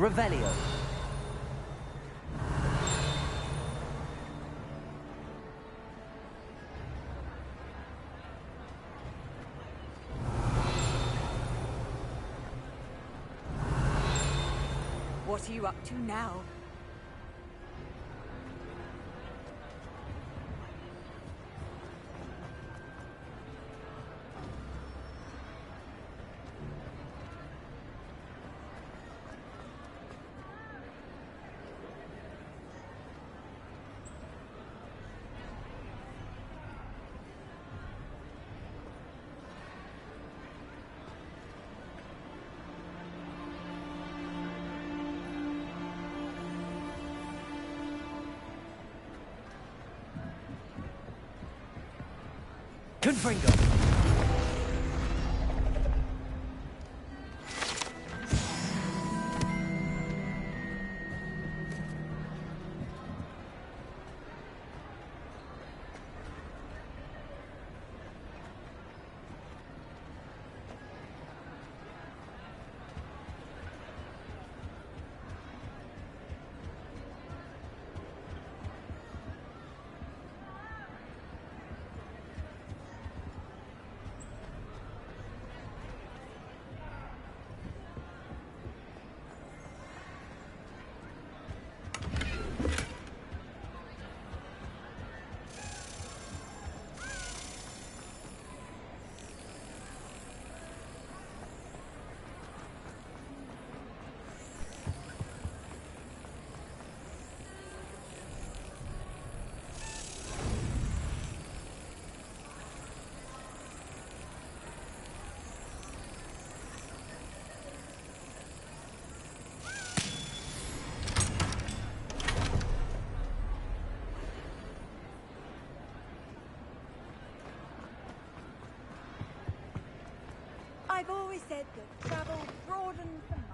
Revelio. What are you up to now? Confringo. I've always said that travel broadens the mind.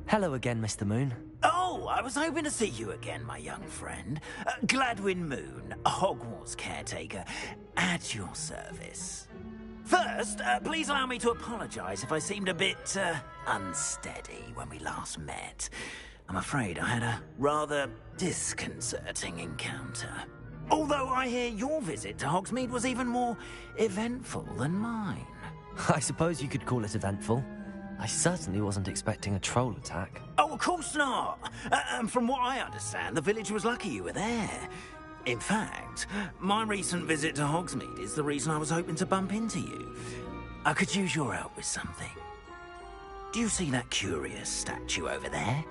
Hello again, Mr. Moon. Oh, I was hoping to see you again, my young friend. Gladwin Moon, Hogwarts caretaker, at your service. First, please allow me to apologize if I seemed a bit, unsteady when we last met. I'm afraid I had a rather disconcerting encounter. Although I hear your visit to Hogsmeade was even more eventful than mine. I suppose you could call it eventful. I certainly wasn't expecting a troll attack. Oh, of course not. And from what I understand, the village was lucky you were there. In fact, my recent visit to Hogsmeade is the reason I was hoping to bump into you. I could use your help with something. Do you see that curious statue over there?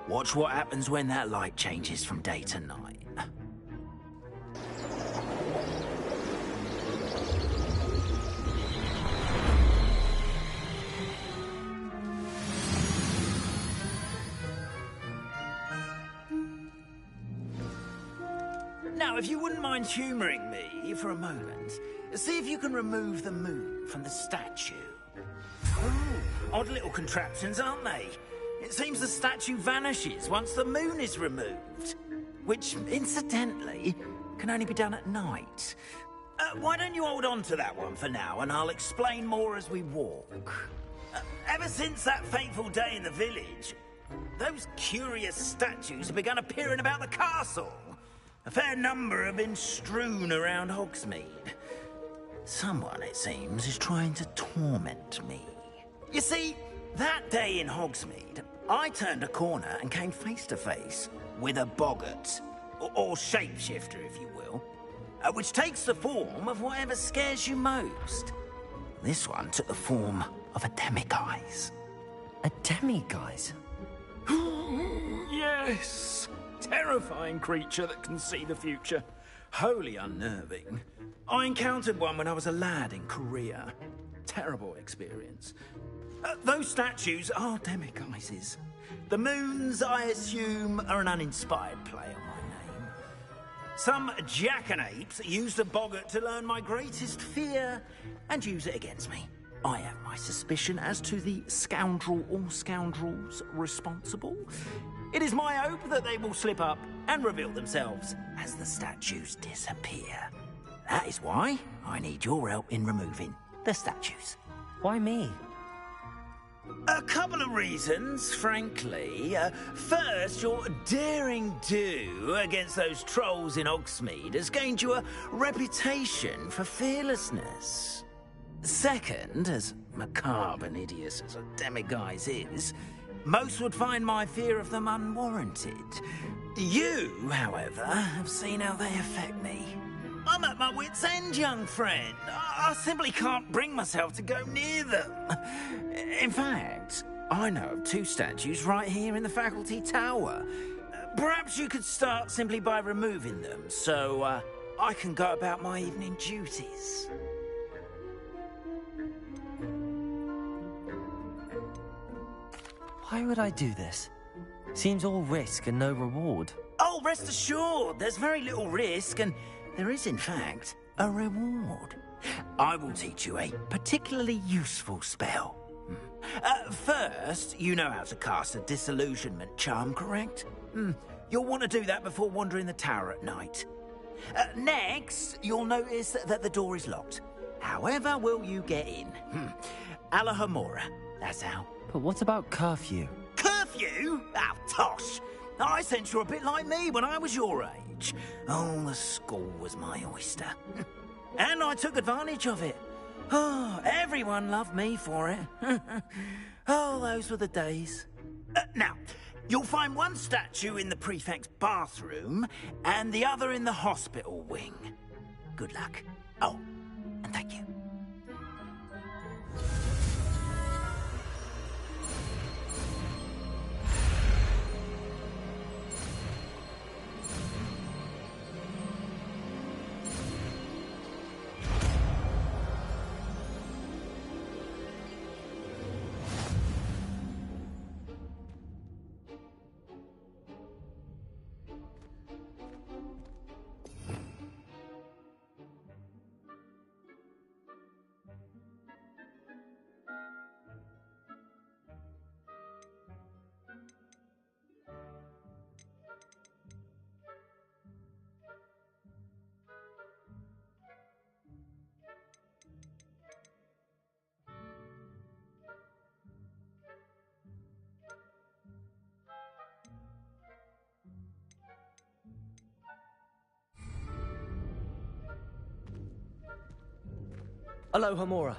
Watch what happens when that light changes from day to night. Now, if you wouldn't mind humouring me for a moment, see if you can remove the moon from the statue. Oh, odd little contraptions, aren't they? It seems the statue vanishes once the moon is removed. Which, incidentally, can only be done at night. Why don't you hold on to that one for now, and I'll explain more as we walk. Ever since that fateful day in the village, those curious statues have begun appearing about the castle. A fair number have been strewn around Hogsmeade. Someone, it seems, is trying to torment me. You see, that day in Hogsmeade, I turned a corner and came face to face with a boggart, or shapeshifter, if you will, which takes the form of whatever scares you most. This one took the form of a demiguise. A demiguise? Yes! Terrifying creature that can see the future. Wholly unnerving. I encountered one when I was a lad in Korea. Terrible experience. Those statues are demiguises. The moons, I assume, are an uninspired play on my name. Some jackanapes used a boggart to learn my greatest fear and use it against me. I have my suspicion as to the scoundrel or scoundrels responsible. It is my hope that they will slip up and reveal themselves as the statues disappear. That is why I need your help in removing the statues. Why me? A couple of reasons, frankly. First, your daring do against those trolls in Hogsmeade has gained you a reputation for fearlessness. Second, as macabre and hideous as a demiguise is, most would find my fear of them unwarranted. You, however, have seen how they affect me. I'm at my wit's end, young friend. I simply can't bring myself to go near them. In fact, I know of 2 statues right here in the faculty tower. Perhaps you could start simply by removing them, so I can go about my evening duties. Why would I do this? Seems all risk and no reward. Oh, rest assured, there's very little risk, and there is, in fact, a reward. I will teach you a particularly useful spell. First, you know how to cast a disillusionment charm, correct? You'll want to do that before wandering the tower at night. Next, you'll notice that the door is locked. However will you get in? Alahomora, that's how. But what about curfew? Curfew? Oh, tosh! I sense you're a bit like me when I was your age. Oh, the school was my oyster. And I took advantage of it. Oh, everyone loved me for it. Oh, those were the days. Now, you'll find one statue in the prefect's bathroom and the other in the hospital wing. Good luck. Oh, and thank you. Alohomora.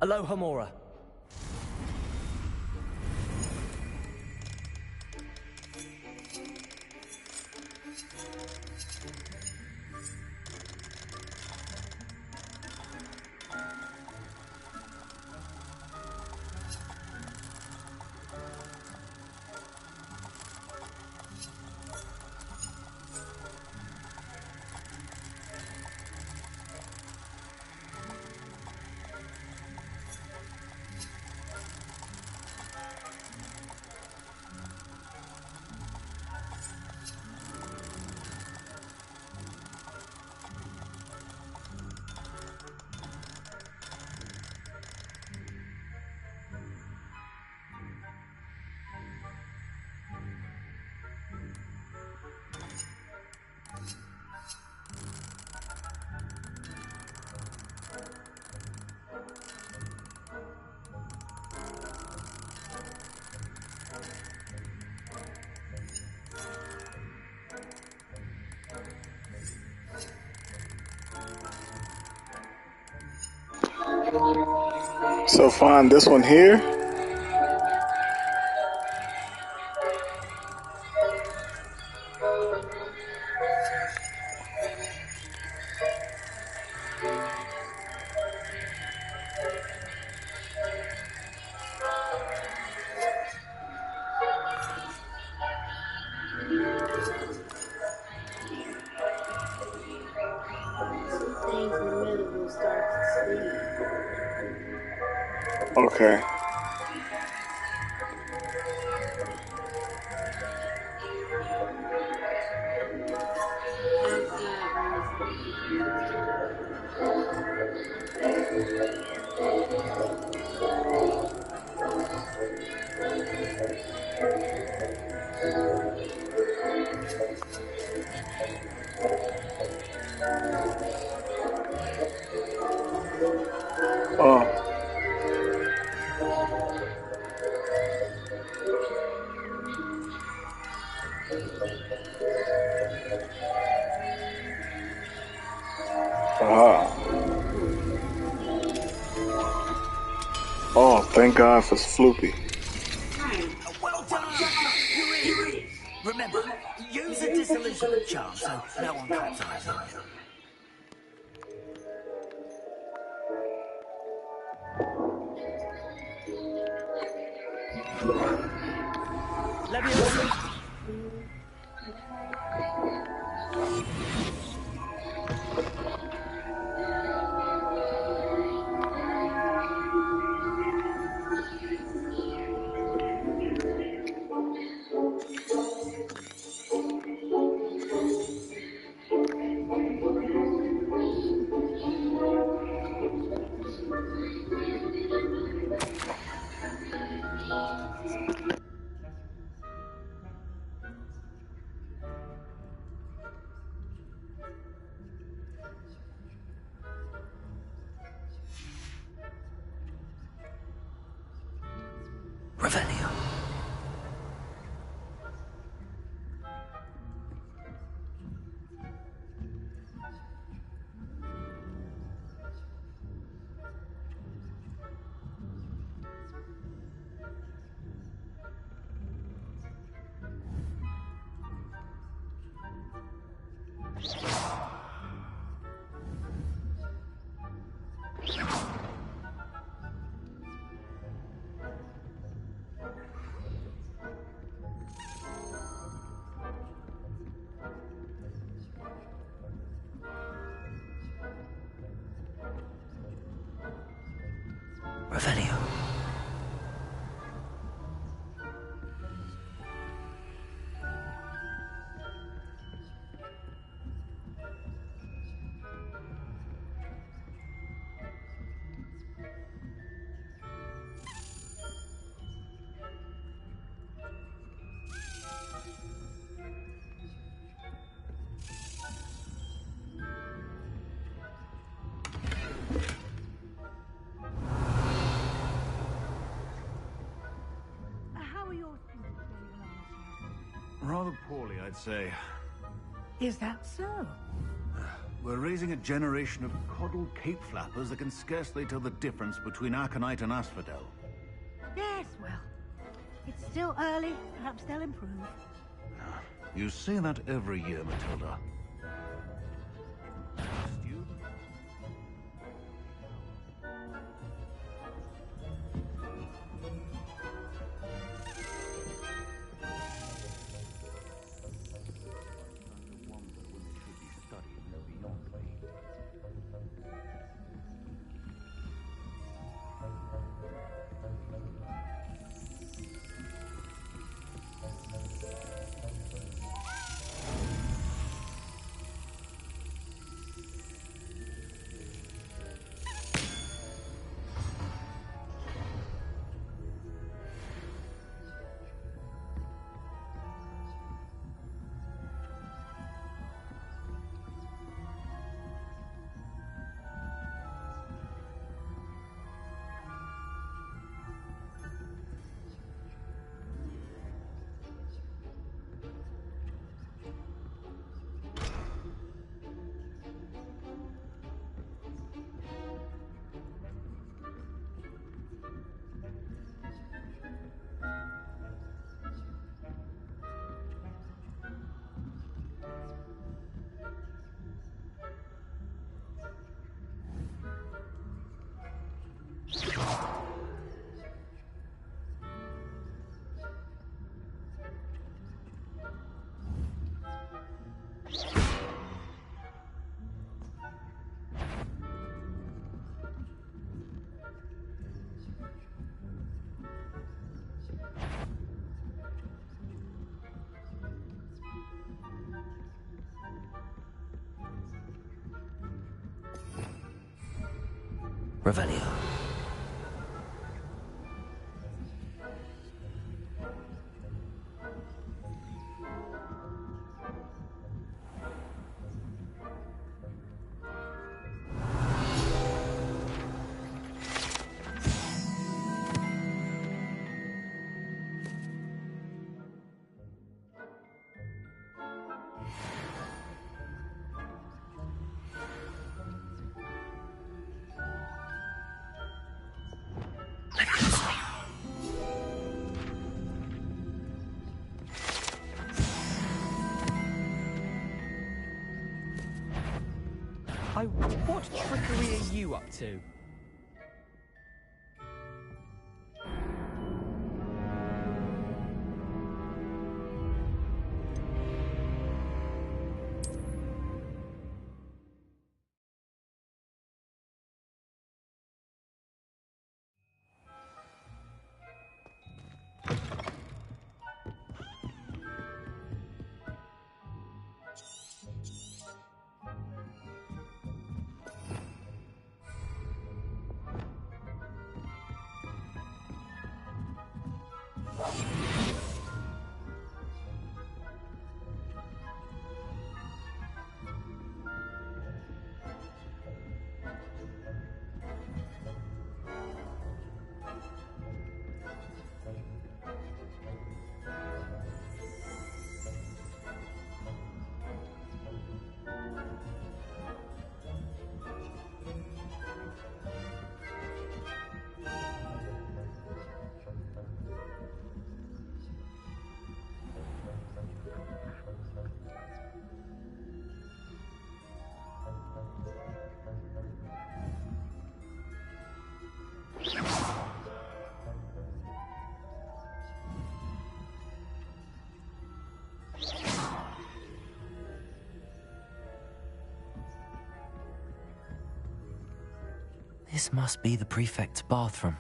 Aloha Mora. So find this one here. Things in the middle will start to sleep. Okay. Oh. Oh, thank God for Floopy. Well done! You're in! Remember, use a disillusionment charm so no one claps eyes on you. Leviosa! Revelio. Revelio. How are your things going along, sir? Rather poorly, I'd say. Is that so? We're raising a generation of coddled cape flappers that can scarcely tell the difference between Aconite and Asphodel. Yes, well, it's still early. Perhaps they'll improve. You say that every year, Matilda. Revelio. What trickery are you up to? This must be the prefect's bathroom.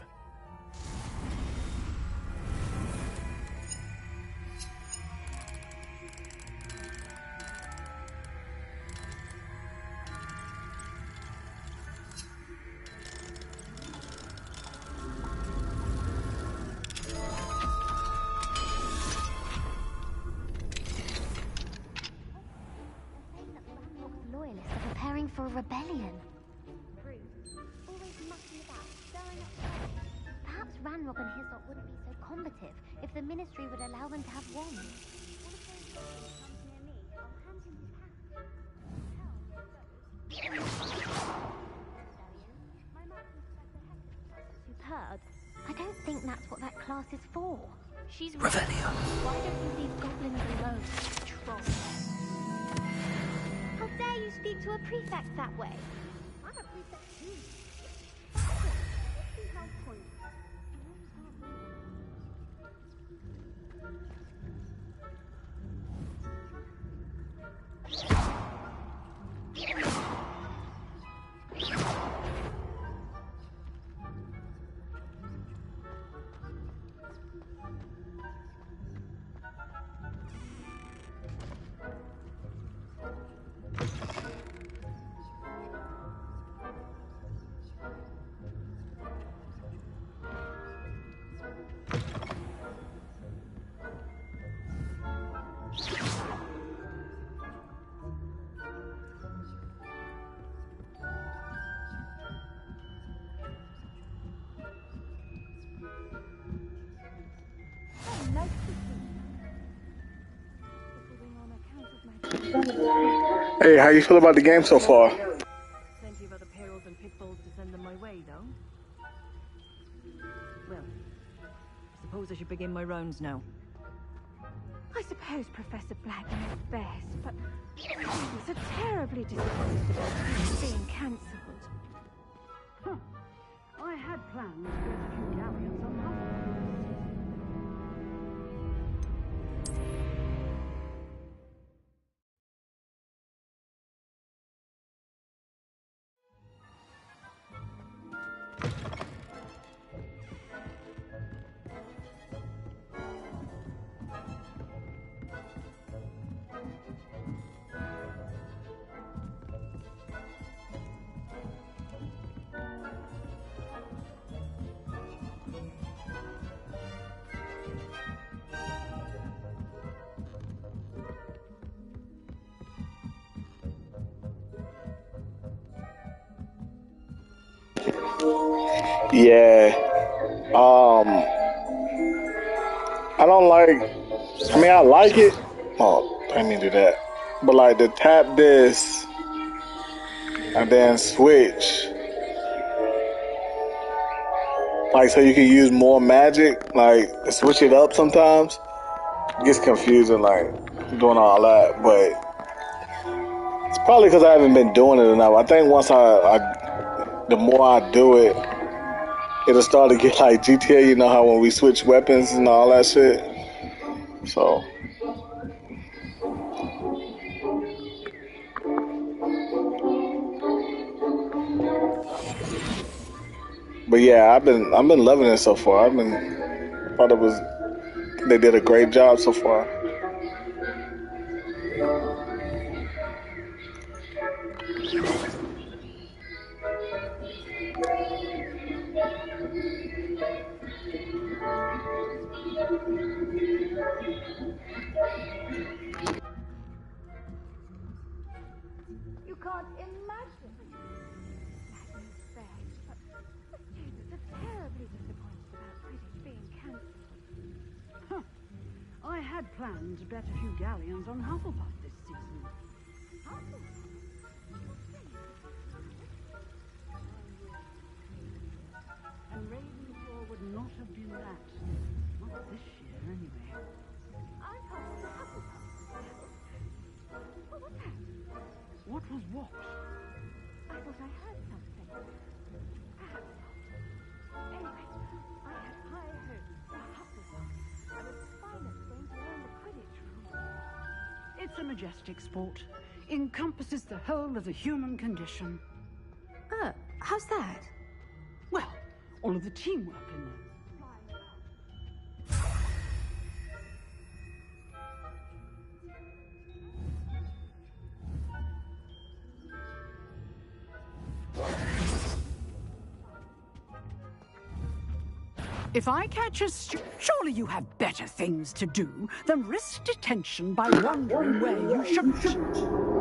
Loyalists are preparing for a rebellion. Perhaps Ranrock and Hyssop wouldn't be so combative if the Ministry would allow them to have wands. One of those comes near me. I'll hand him his hat. Tell, I suppose. Superb. I don't think that's what that class is for. She's Revelio. Why don't you leave goblins alone, troll? How dare you speak to a prefect that way? I'm a prefect too. See how point. Hey, how you feel about the game so far? Plenty of other perils and pitfalls to send them my way, though. Well, I suppose I should begin my rounds now. I suppose Professor Black knows best, but I was so terribly disappointed about things being cancelled. Huh. I had planned to get a few galleons on Hogwarts. Yeah. I don't like. I mean, I like it. Oh, I didn't mean to do that. But like the tap this and then switch, like so you can use more magic. Like switch it up sometimes. It gets confusing, like doing all that. But it's probably because I haven't been doing it enough. I think once the more I do it, it'll start to get like GTA. You know how when we switch weapons and all that shit. So. But yeah, I've been loving it so far. Thought they did a great job so far. You can't imagine. Black knows best, but the students are terribly disappointed about Quidditch being cancelled. Huh. I had planned to bet a few galleons on Hufflepuff this season. And Ravenclaw would not have been that. Not this year, anyway. I can't Hufflepuff. What was that? What was what? I thought I heard something. Perhaps not. Anyway, I had high hopes for Hufflepuff. I was finally going to learn the Quidditch rules. It's a majestic sport. Encompasses the whole of the human condition. How's that? Well, all of the teamwork in them. If I catch a surely you have better things to do than risk detention by wondering where you shouldn't.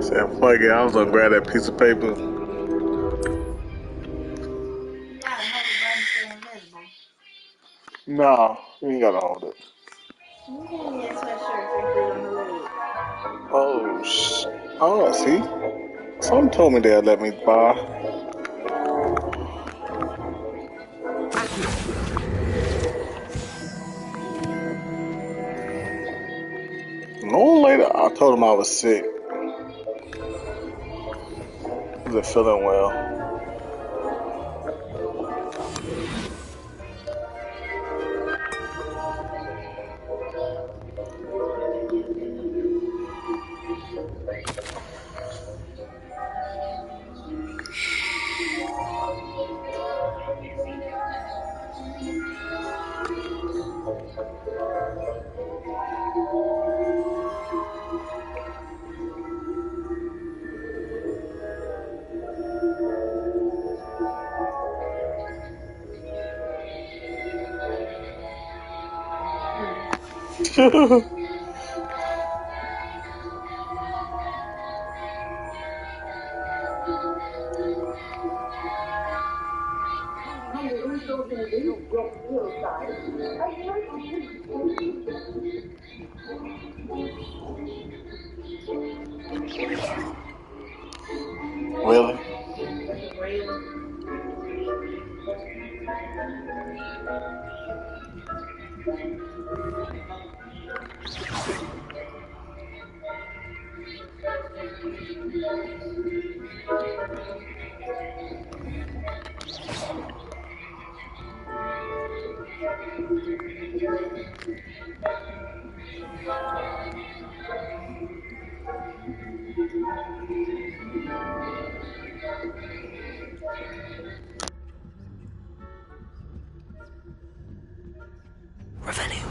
Sam, fuck it. I was gonna grab that piece of paper. No, you ain't gotta hold it. You getting that sweatshirt printed on the leg. Oh, see? Someone told me they'd let me buy. No later, I told him I was sick. I wasn't feeling well. Really? Revelio.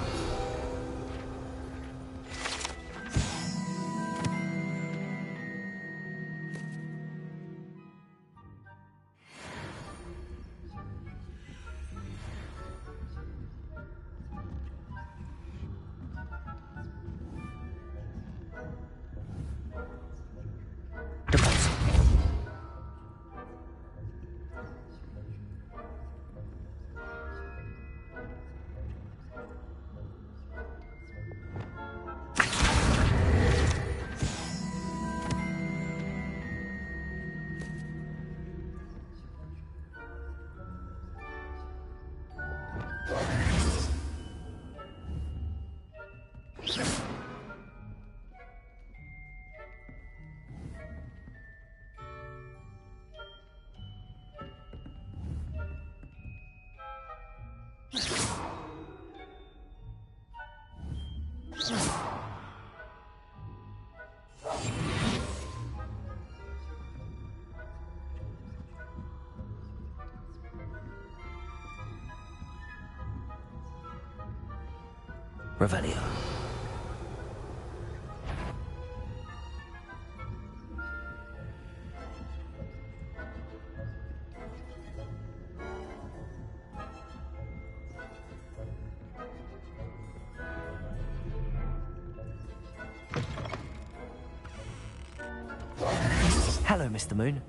Revelio. Hello, Mr. Moon.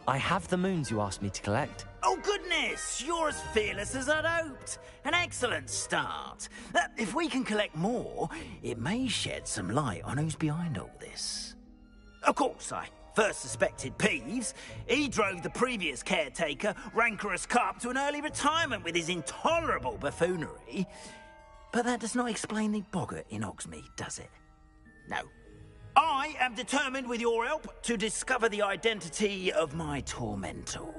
I have the moons you asked me to collect. Oh, goodness! You're as fearless as I'd hoped. An excellent start. If we can collect more, it may shed some light on who's behind all this. Of course, I first suspected Peeves. He drove the previous caretaker, Rancorous Carp, to an early retirement with his intolerable buffoonery. But that does not explain the boggart in Hogsmeade, does it? No. I am determined, with your help, to discover the identity of my tormentor.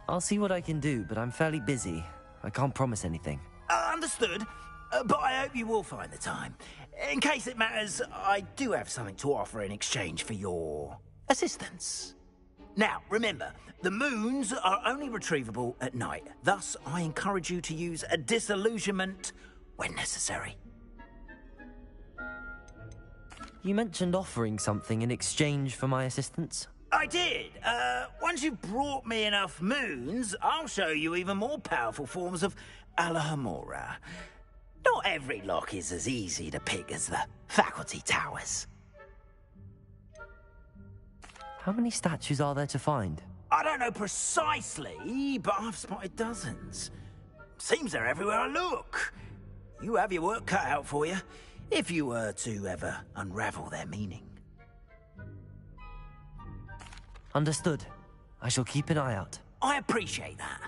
I'll see what I can do, but I'm fairly busy. I can't promise anything. Understood, but I hope you will find the time. In case it matters, I do have something to offer in exchange for your assistance. Now, remember, the moons are only retrievable at night. Thus, I encourage you to use a disillusionment when necessary. You mentioned offering something in exchange for my assistance? I did. Once you've brought me enough moons, I'll show you even more powerful forms of Alohomora. Not every lock is as easy to pick as the faculty towers. How many statues are there to find? I don't know precisely, but I've spotted dozens. Seems they're everywhere I look. you have your work cut out for you, if you were to ever unravel their meaning. Understood. I shall keep an eye out. I appreciate that.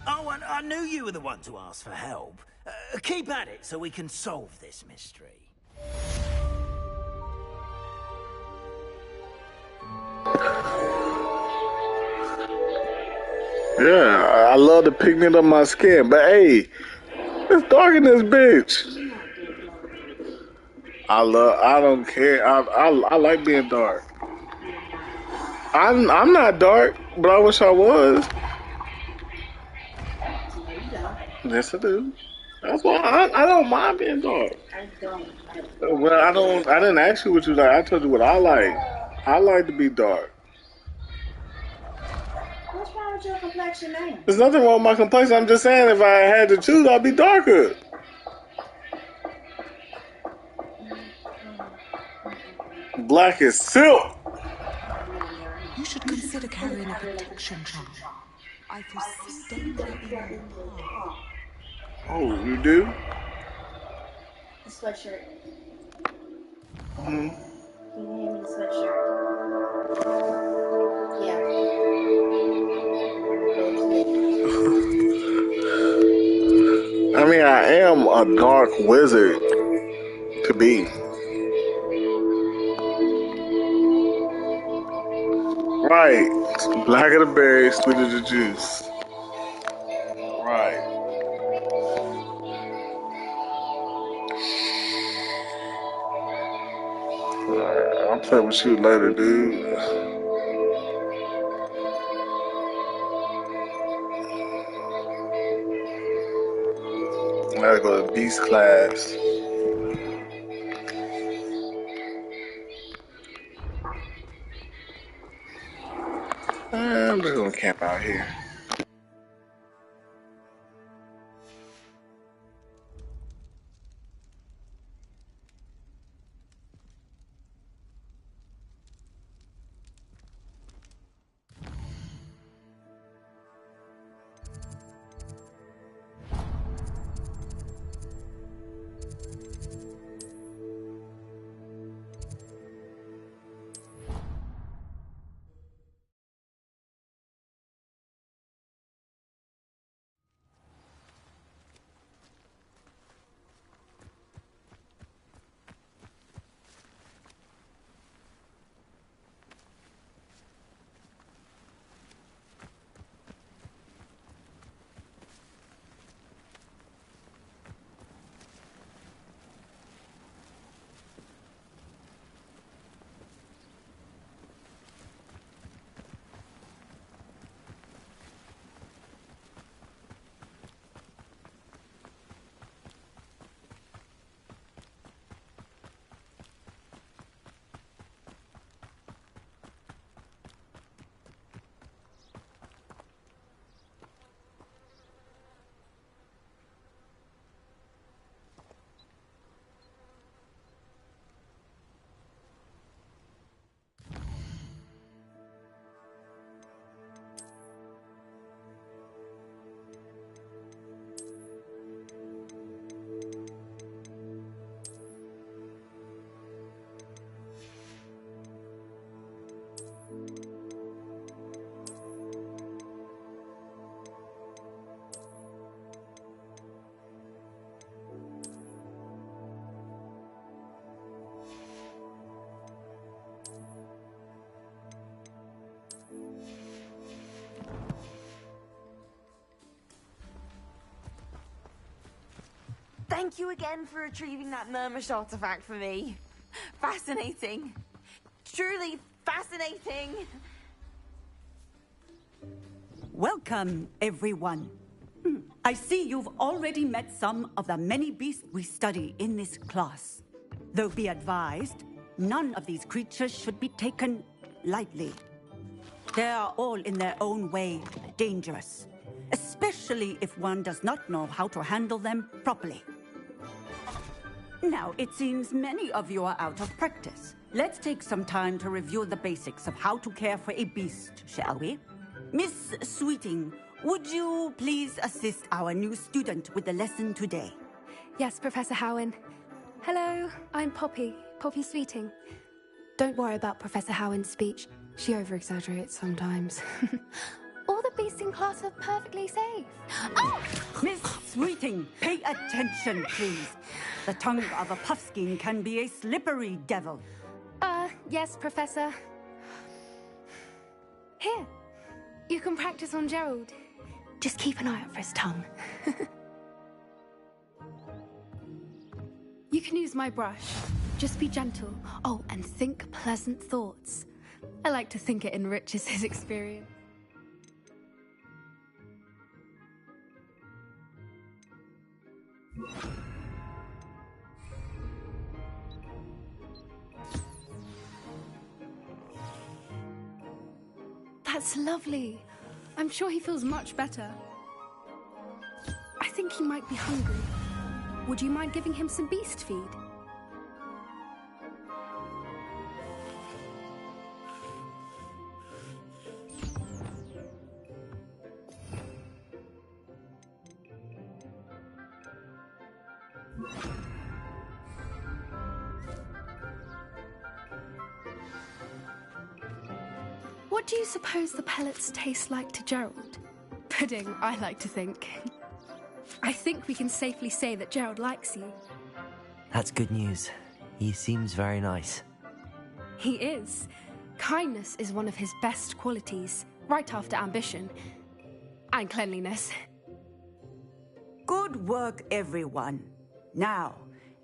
Oh, and I knew you were the one to ask for help. Keep at it so we can solve this mystery. Yeah, I love the pigment of my skin, but hey, it's dark in this bitch. I don't care. I like being dark. I'm not dark, but I wish I was. No, you don't. Yes, I do. That's why I don't mind being dark. I don't. Well, I didn't ask you what you like. I told you what I like. I like to be dark. What's wrong with your complexion now? There's nothing wrong with my complexion. I'm just saying if I had to choose, I'd be darker. Black is silk. You should consider carrying a protection charm. I foresee danger in your path. Oh, you do? A sweatshirt. Mm-hmm. Can you hand me the sweatshirt? Yeah. I mean, I am a dark wizard to be. Right. Black of the berry, sweet of the juice. Right. I'll play with you later, dude. I gotta go to Beast class. I'm just gonna camp out here. Thank you again for retrieving that Murmish artifact for me. Fascinating. Truly fascinating. Welcome, everyone. I see you've already met some of the many beasts we study in this class. Though be advised, none of these creatures should be taken lightly. They are all in their own way dangerous, especially if one does not know how to handle them properly. Now, it seems many of you are out of practice. Let's take some time to review the basics of how to care for a beast, shall we? Miss Sweeting, would you please assist our new student with the lesson today? Yes, Professor Howen. Hello, I'm Poppy Sweeting. Don't worry about Professor Howen's speech. She over-exaggerates sometimes. All the beasts in class are perfectly safe. Oh! Miss Sweeting, pay attention, please. The tongue of a puffskein can be a slippery devil. Yes, Professor. Here, you can practice on Gerald. Just keep an eye out for his tongue. You can use my brush. Just be gentle. Oh, and think pleasant thoughts. I like to think it enriches his experience. That's lovely. I'm sure he feels much better. I think he might be hungry. Would you mind giving him some beast feed? What do you suppose the pellets taste like to Gerald? Pudding, I like to think. I think we can safely say that Gerald likes you. That's good news. He seems very nice. He is. Kindness is one of his best qualities, right after ambition. And cleanliness. Good work, everyone. Now,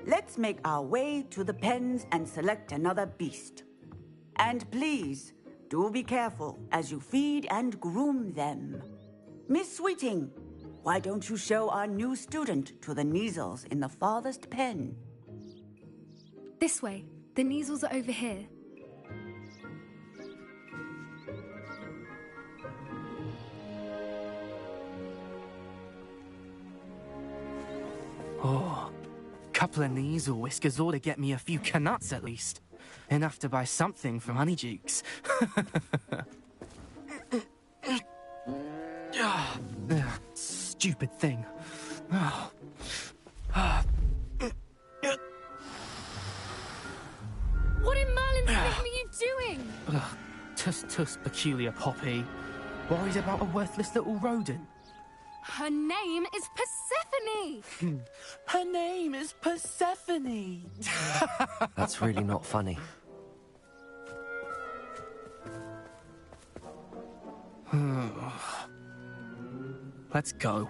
let's make our way to the pens and select another beast. And please, do be careful as you feed and groom them. Miss Sweeting, why don't you show our new student to the Neasels in the farthest pen? This way. The Neasels are over here. Oh, couple of Neasel whiskers ought to get me a few canuts at least. Enough to buy something from Honeydukes. Stupid thing. What in Merlin's name are you doing? Tuss, peculiar Poppy. Worried about a worthless little rodent. Her name is Persephone! Her name is Persephone! That's really not funny. Let's go.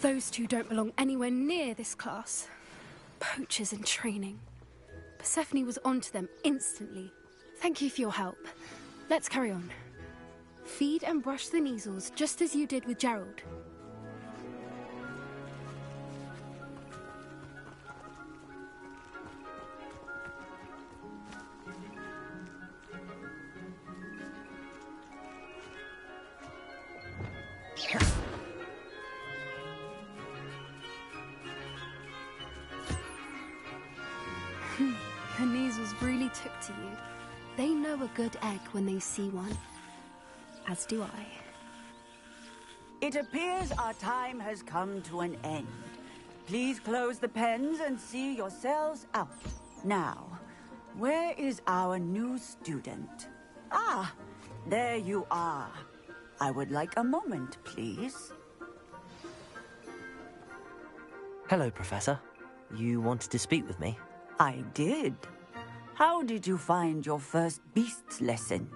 Those two don't belong anywhere near this class. Poachers in training. Persephone was onto them instantly. Thank you for your help. Let's carry on. Feed and brush the Neasels just as you did with Gerald. The Neasels really took to you. They know a good egg when they see one. As do I. It appears our time has come to an end. Please close the pens and see yourselves out. Now, where is our new student? Ah, there you are. I would like a moment, please. Hello, Professor. You wanted to speak with me? I did. How did you find your first beasts lesson?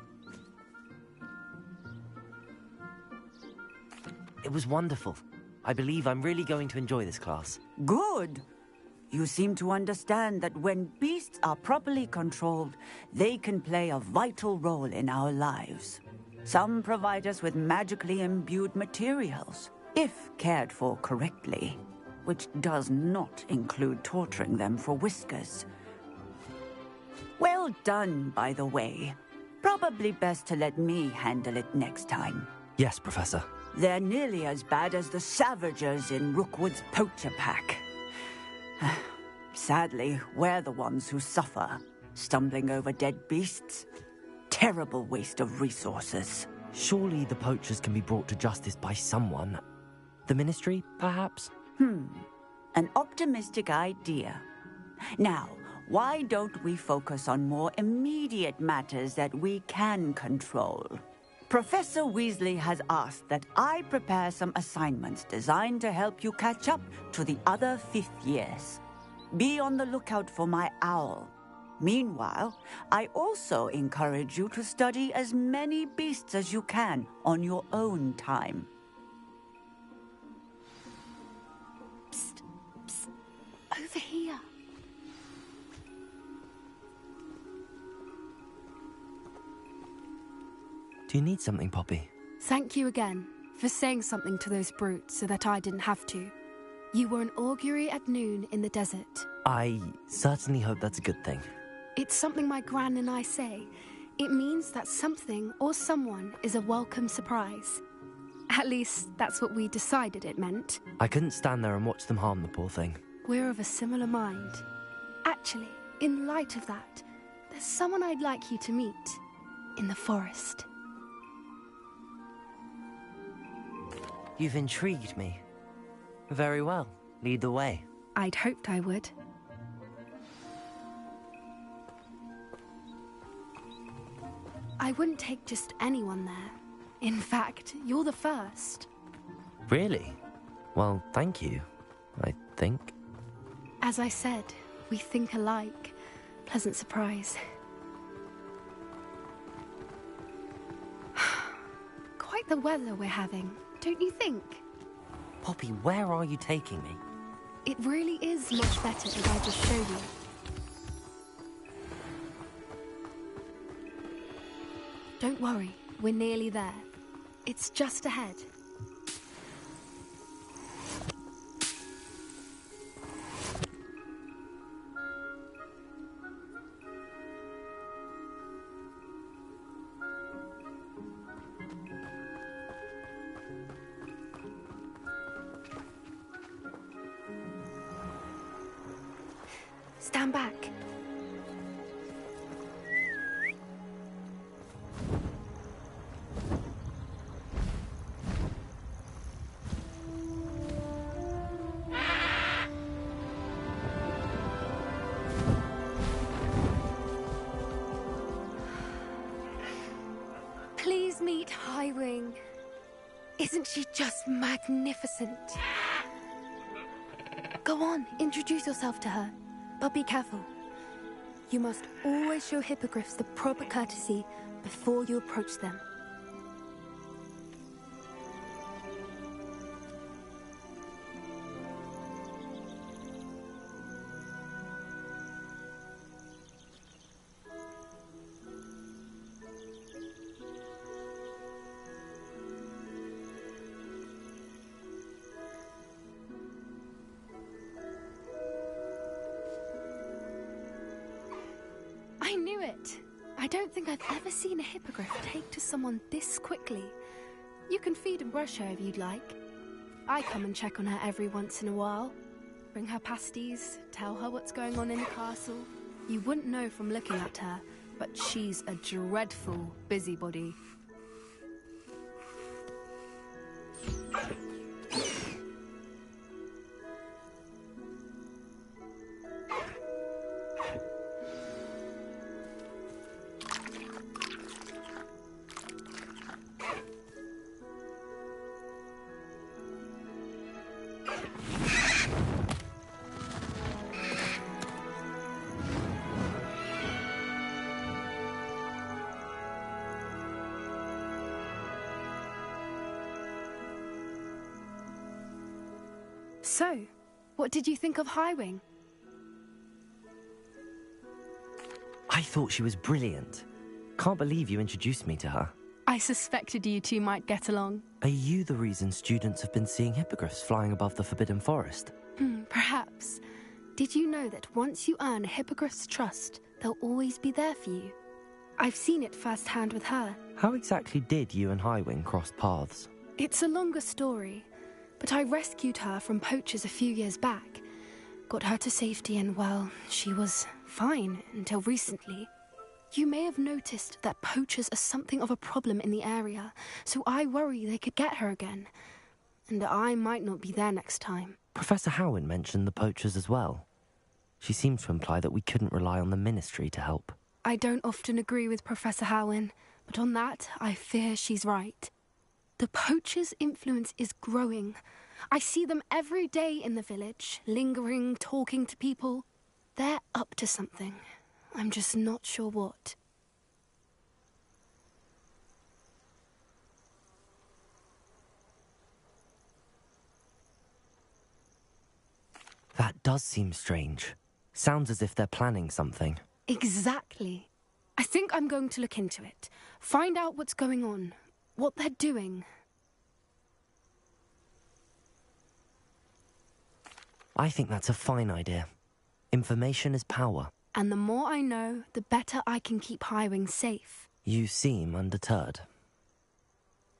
It was wonderful. I believe I'm really going to enjoy this class. Good. You seem to understand that when beasts are properly controlled, they can play a vital role in our lives. Some provide us with magically imbued materials, if cared for correctly, which does not include torturing them for whiskers. Well done, by the way. Probably best to let me handle it next time. Yes, Professor. They're nearly as bad as the Savagers in Rookwood's poacher pack. Sadly, we're the ones who suffer, stumbling over dead beasts. Terrible waste of resources. Surely the poachers can be brought to justice by someone. The Ministry, perhaps? An optimistic idea. Now, why don't we focus on more immediate matters that we can control? Professor Weasley has asked that I prepare some assignments designed to help you catch up to the other fifth years. Be on the lookout for my owl. Meanwhile, I also encourage you to study as many beasts as you can on your own time. Psst, psst, over here. Do you need something, Poppy? Thank you again for saying something to those brutes so that I didn't have to. You were an augury at noon in the desert. I certainly hope that's a good thing. It's something my gran and I say. It means that something or someone is a welcome surprise. At least, that's what we decided it meant. I couldn't stand there and watch them harm the poor thing. We're of a similar mind. Actually, in light of that, there's someone I'd like you to meet in the forest. You've intrigued me. Very well. Lead the way. I'd hoped I would. I wouldn't take just anyone there. In fact, you're the first. Really? Well, thank you, I think. As I said, we think alike. Pleasant surprise. Quite the weather we're having, don't you think? Poppy, where are you taking me? It really is much better if I just show you. Don't worry, we're nearly there. It's just ahead. Stand back. Please meet Highwing. Isn't she just magnificent? Go on, introduce yourself to her. But be careful. You must always show hippogriffs the proper courtesy before you approach them. I knew it! I don't think I've ever seen a hippogriff take to someone this quickly. You can feed and brush her if you'd like. I come and check on her every once in a while. Bring her pasties, tell her what's going on in the castle. You wouldn't know from looking at her, but she's a dreadful busybody. So, what did you think of Highwing? I thought she was brilliant. Can't believe you introduced me to her. I suspected you two might get along. Are you the reason students have been seeing hippogriffs flying above the Forbidden Forest? Perhaps. Did you know that once you earn a hippogriff's trust, they'll always be there for you? I've seen it firsthand with her. How exactly did you and Highwing cross paths? It's a longer story, but I rescued her from poachers a few years back. got her to safety and, well, she was fine until recently. You may have noticed that poachers are something of a problem in the area, so I worry they could get her again. And I might not be there next time. Professor Howin mentioned the poachers as well. She seemed to imply that we couldn't rely on the Ministry to help. I don't often agree with Professor Howin, but on that, I fear she's right. The poachers' influence is growing. I see them every day in the village, lingering, talking to people. They're up to something. I'm just not sure what. That does seem strange. Sounds as if they're planning something. Exactly. I think I'm going to look into it. Find out what's going on. What they're doing. I think that's a fine idea. Information is power. And the more I know, the better I can keep Highwing safe. You seem undeterred.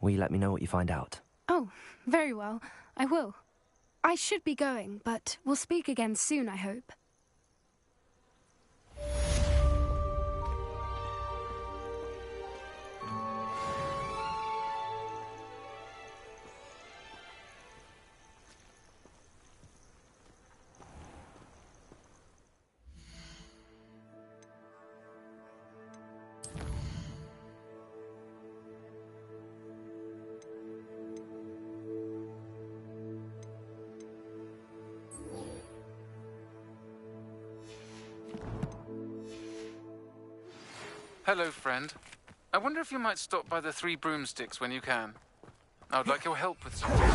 Will you let me know what you find out? Oh, very well. I will. I should be going, but we'll speak again soon, I hope. Hello, friend. I wonder if you might stop by the Three Broomsticks when you can. I would like your help with something.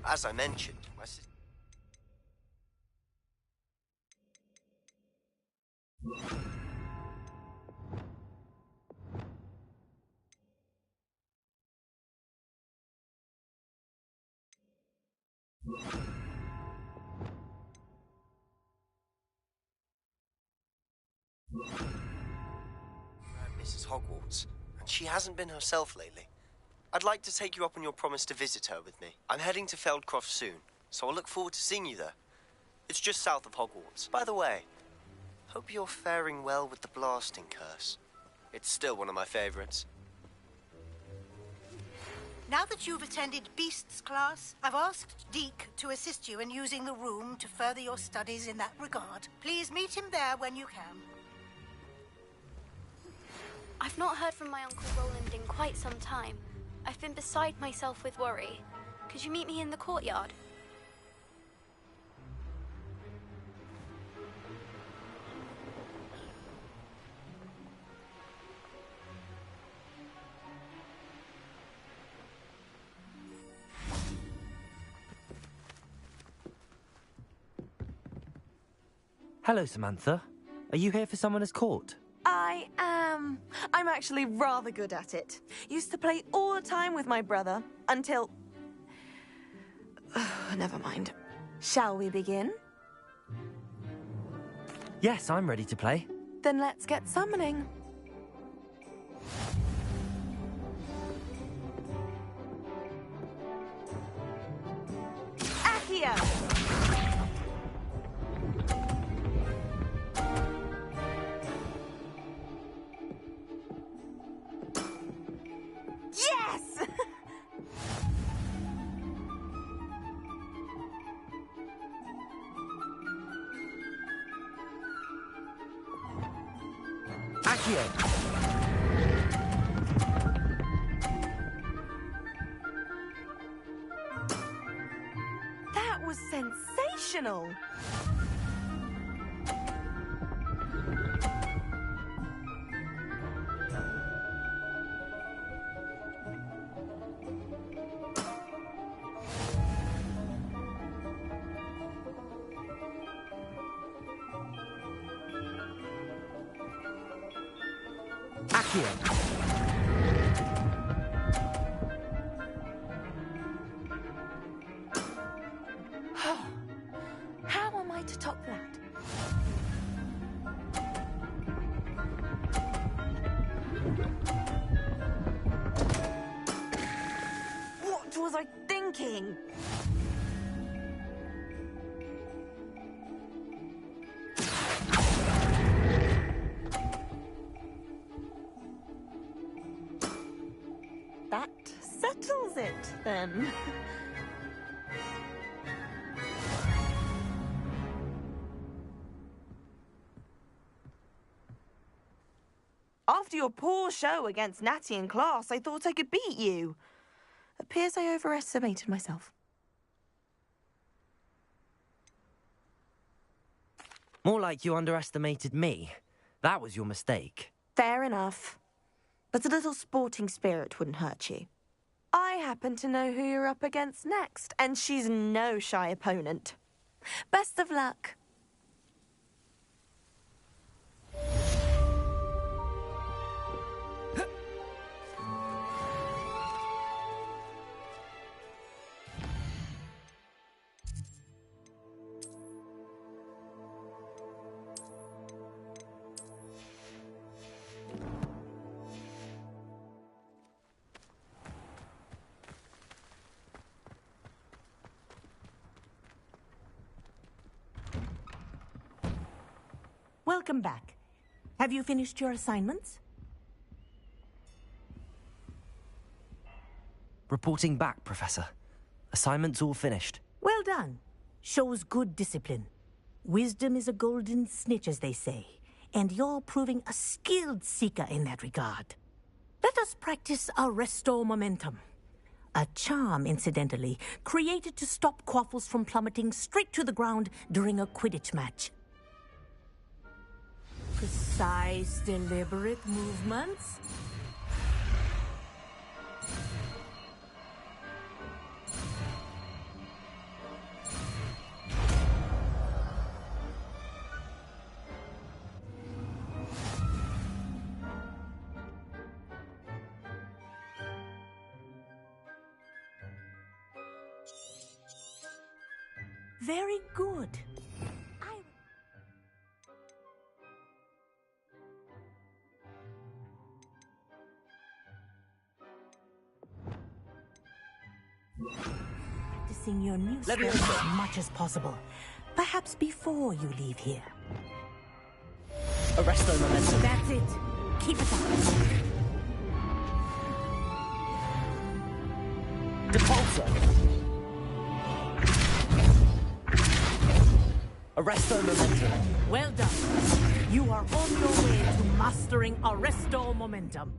As I mentioned, my sister... Mrs. Hogwarts, and she hasn't been herself lately. I'd like to take you up on your promise to visit her with me. I'm heading to Feldcroft soon, so I'll look forward to seeing you there. It's just south of Hogwarts. By the way, hope you're faring well with the blasting curse. It's still one of my favorites. Now that you've attended Beasts class, I've asked Deke to assist you in using the room to further your studies in that regard. Please meet him there when you can. I've not heard from my Uncle Roland in quite some time. I've been beside myself with worry. Could you meet me in the courtyard? Hello, Samantha. Are you here for Summoner's Court? I am. I'm actually rather good at it. Used to play all the time with my brother, until... Never mind. Shall we begin? Yes, I'm ready to play. Then let's get summoning. Accio! Yes! Accio! That was sensational! Accio! How am I to top that? What was I thinking? That settles it, then. After your poor show against Natty in class, I thought I could beat you. Appears I overestimated myself. More like you underestimated me. That was your mistake. Fair enough. But a little sporting spirit wouldn't hurt you. I happen to know who you're up against next, and she's no shy opponent. Best of luck. Welcome back. Have you finished your assignments? Reporting back, Professor. Assignment's all finished. Well done. Shows good discipline. Wisdom is a golden snitch, as they say, and you're proving a skilled seeker in that regard. Let us practice Arresto Momentum. A charm, incidentally, created to stop quaffles from plummeting straight to the ground during a Quidditch match. Precise, deliberate movements. Very good. Practicing your new skills as much as possible. Perhaps before you leave here. Arresto Momentum. That's it. Keep it up. Depulso. Arresto Momentum. Well done. You are on your way to mastering Arresto Momentum.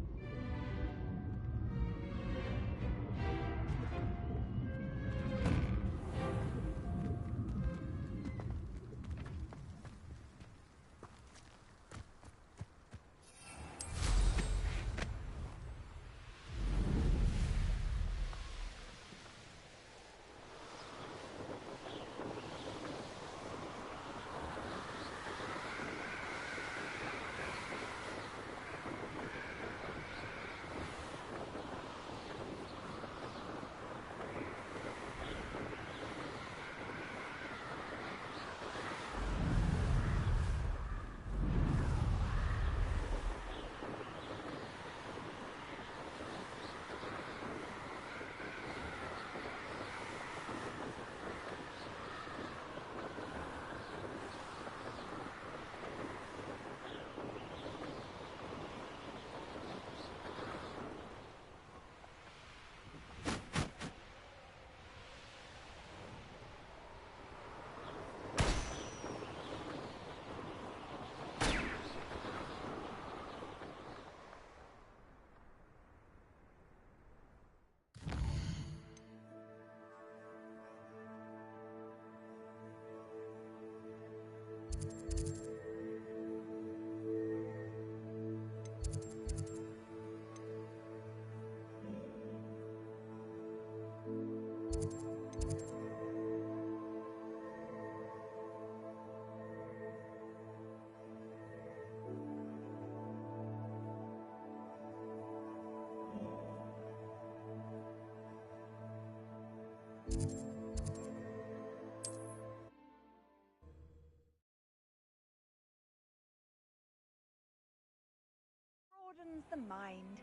Broadens the mind.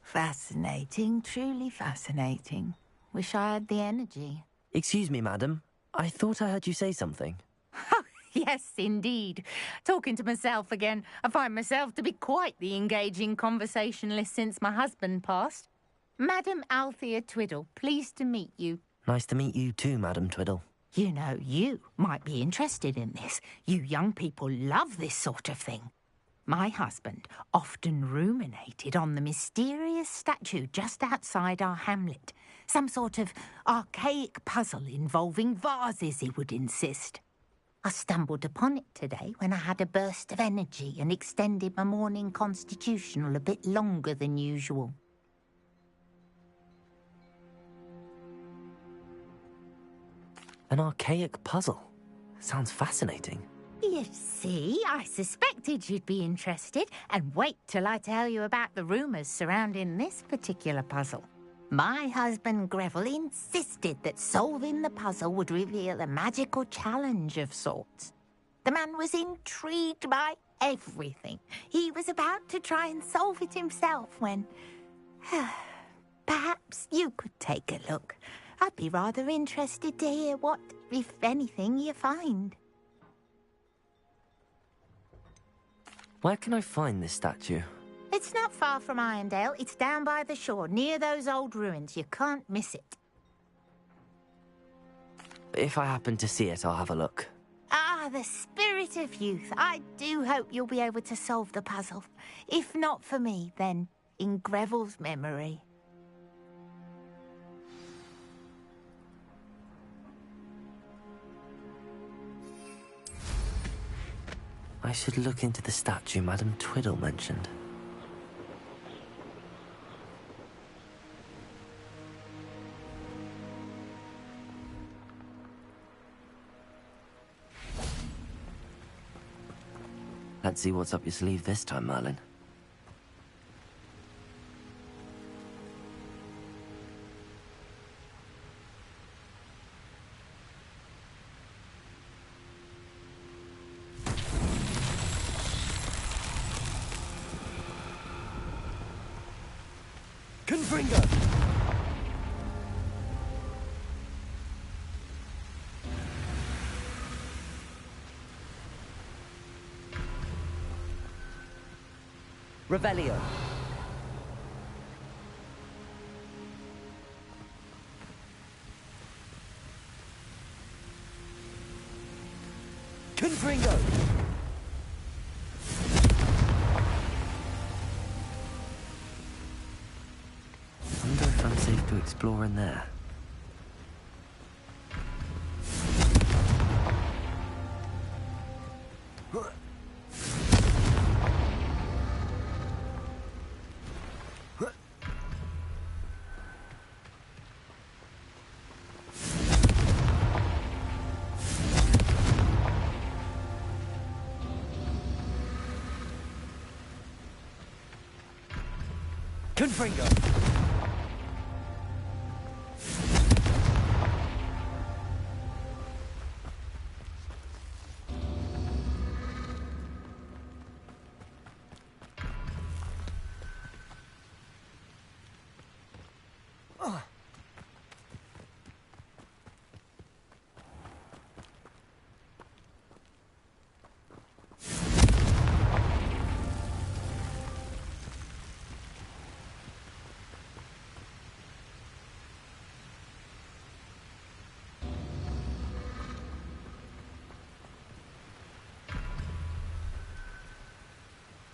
Fascinating, truly fascinating. Wish I had the energy. Excuse me, madam. I thought I heard you say something. Yes, indeed. Talking to myself again. I find myself to be quite the engaging conversationalist since my husband passed. Madam Althea Twiddle, pleased to meet you. Nice to meet you too, Madam Twiddle. You know, you might be interested in this. You young people love this sort of thing. My husband often ruminated on the mysterious statue just outside our hamlet. Some sort of archaic puzzle involving vases, he would insist. I stumbled upon it today when I had a burst of energy and extended my morning constitutional a bit longer than usual. An archaic puzzle. Sounds fascinating. You see, I suspected you'd be interested, and wait till I tell you about the rumours surrounding this particular puzzle. My husband Greville insisted that solving the puzzle would reveal a magical challenge of sorts. The man was intrigued by everything. He was about to try and solve it himself when... Perhaps you could take a look. I'd be rather interested to hear what, if anything, you find. Where can I find this statue? It's not far from Irondale. It's down by the shore, near those old ruins. You can't miss it. If I happen to see it, I'll have a look. Ah, the spirit of youth. I do hope you'll be able to solve the puzzle. If not for me, then in Greville's memory. I should look into the statue Madam Twiddle mentioned. Let's see what's up your sleeve this time, Merlin. Confringo! Revelio. Confringo! Wonder if I'm safe to explore in there. Confringo!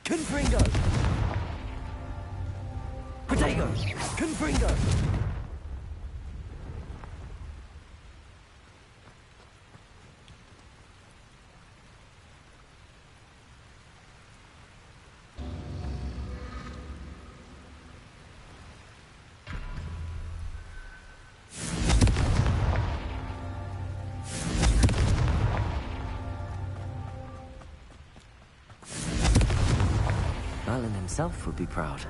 Confringo! Protego! Confringo! Merlin himself would be proud.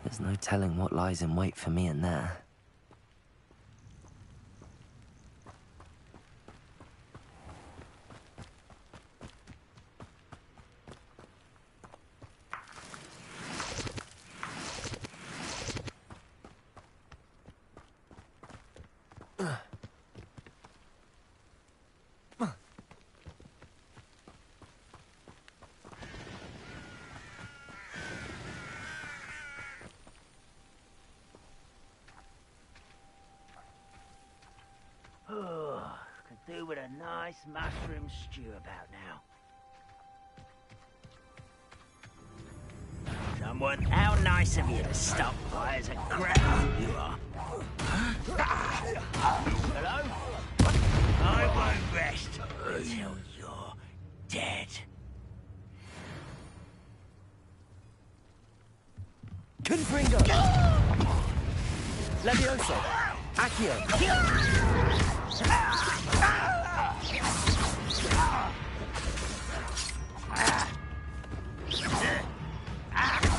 There's no telling what lies in wait for me in there. Oh, could do with a nice mushroom stew about now. Someone, how nice of you to stop by as a grab you are. Hello? I won't rest until you're dead. Confringo! Levioso! Accio!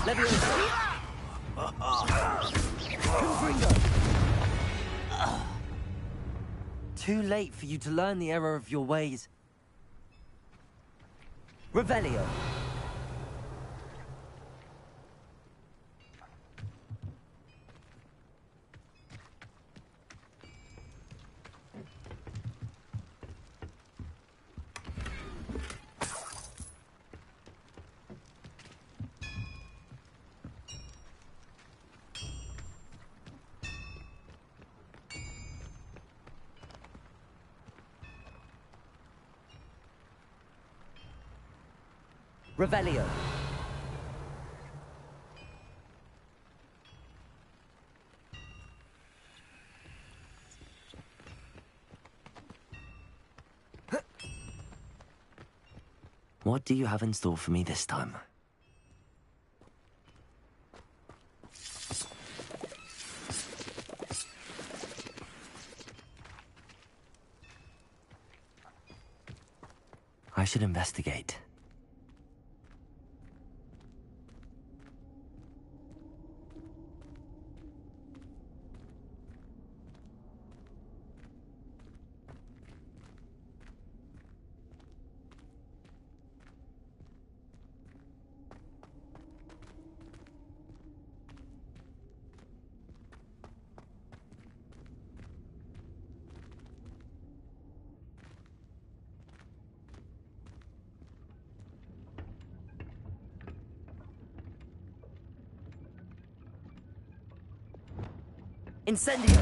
Levioso! Confringo! Too late for you to learn the error of your ways. Revelio! Revelio. What do you have in store for me this time? I should investigate. Incendio!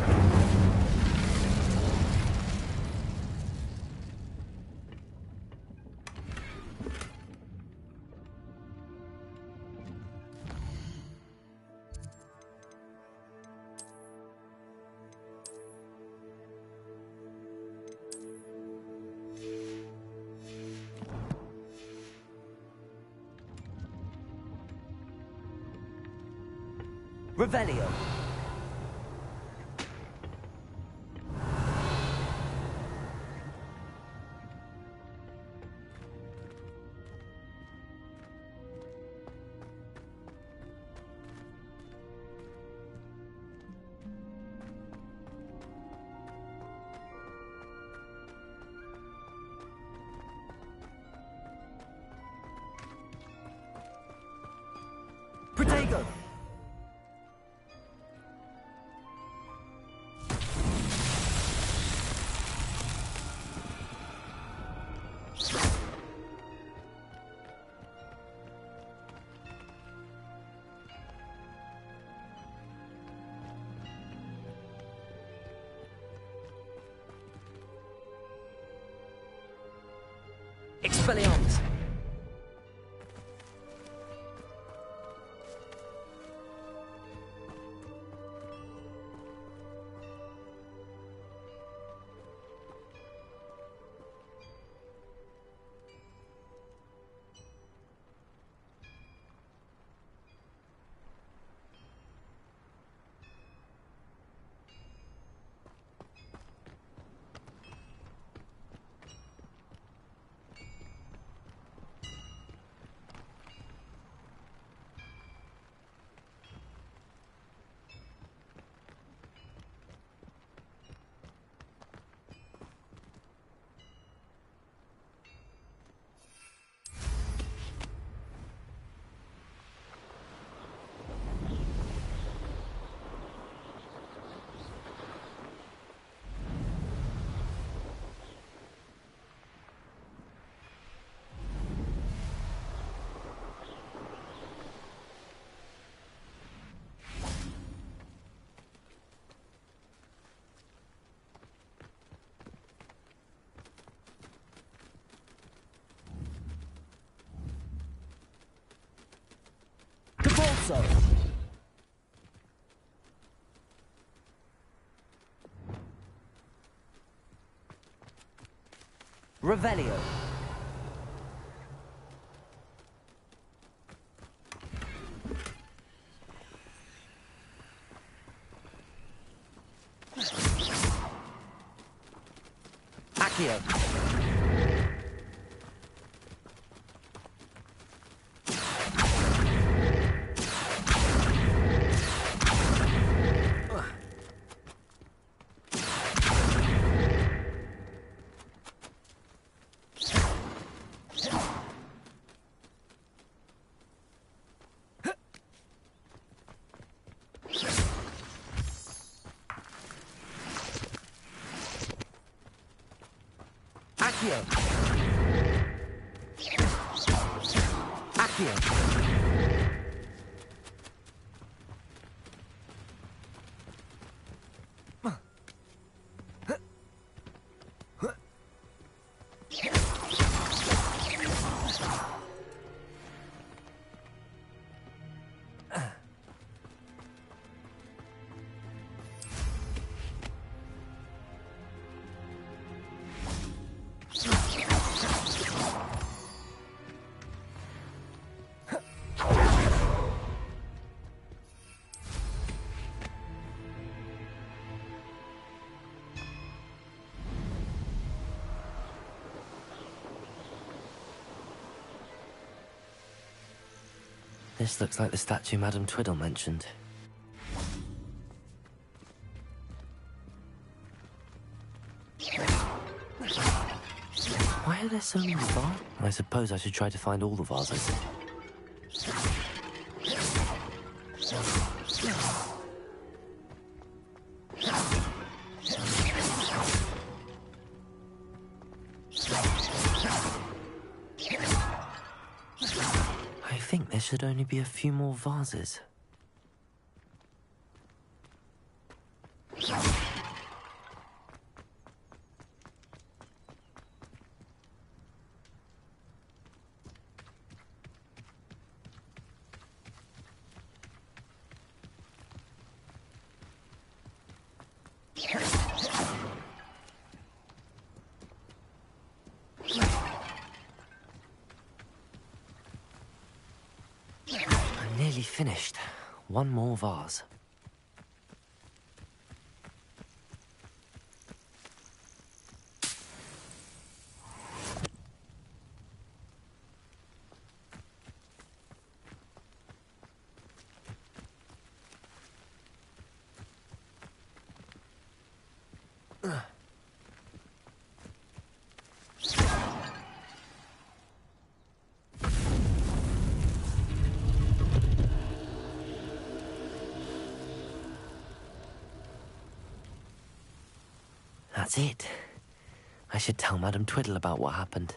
Revelio! Protego! Expelliarmus! so. Revelio. Accio. Accio. Accio. This looks like the statue Madame Twiddle mentioned. Why are there so many vases? I suppose I should try to find all the vases. I think there should only be a few more vases. I'm nearly finished. One more vase. That's it. I should tell Madame Twiddle about what happened.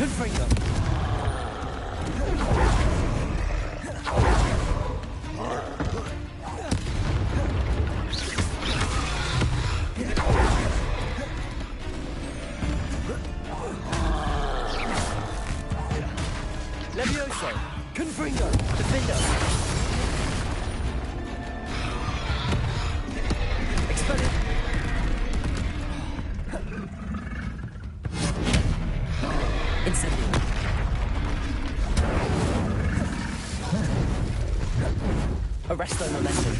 Confringo. Levioso. Confringo. Defendo. Expelliarmus. Incendio. Arresto momentum.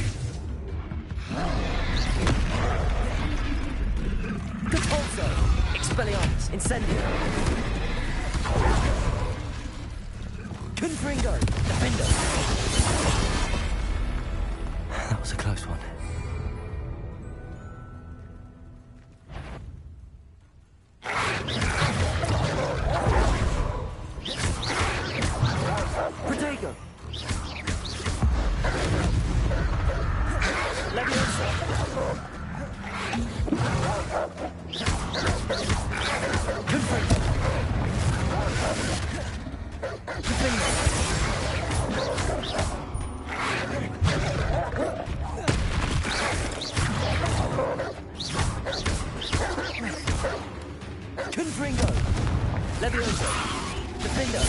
Compulso. Expelliarmus. Incendio. Confringo. Defendo. That was a close one. Protego. Levioso. Confringo. Defendo. Confringo. Levioso. Defendo.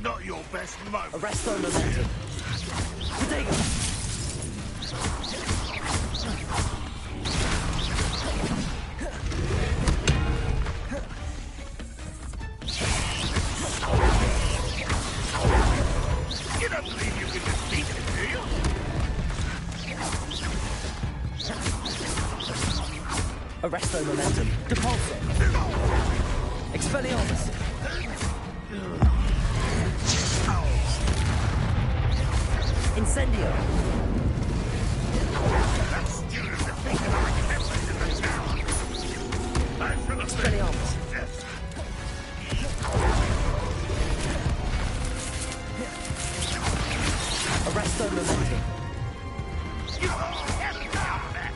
Not your best moment. Arresto momentum. Protego. You don't believe you can defeat him, do you? Arresto momentum. Depulso. Expelliarmus. Incendio. That student defeated our captains in the town. I feel Expelliarmus. Arresto momentum.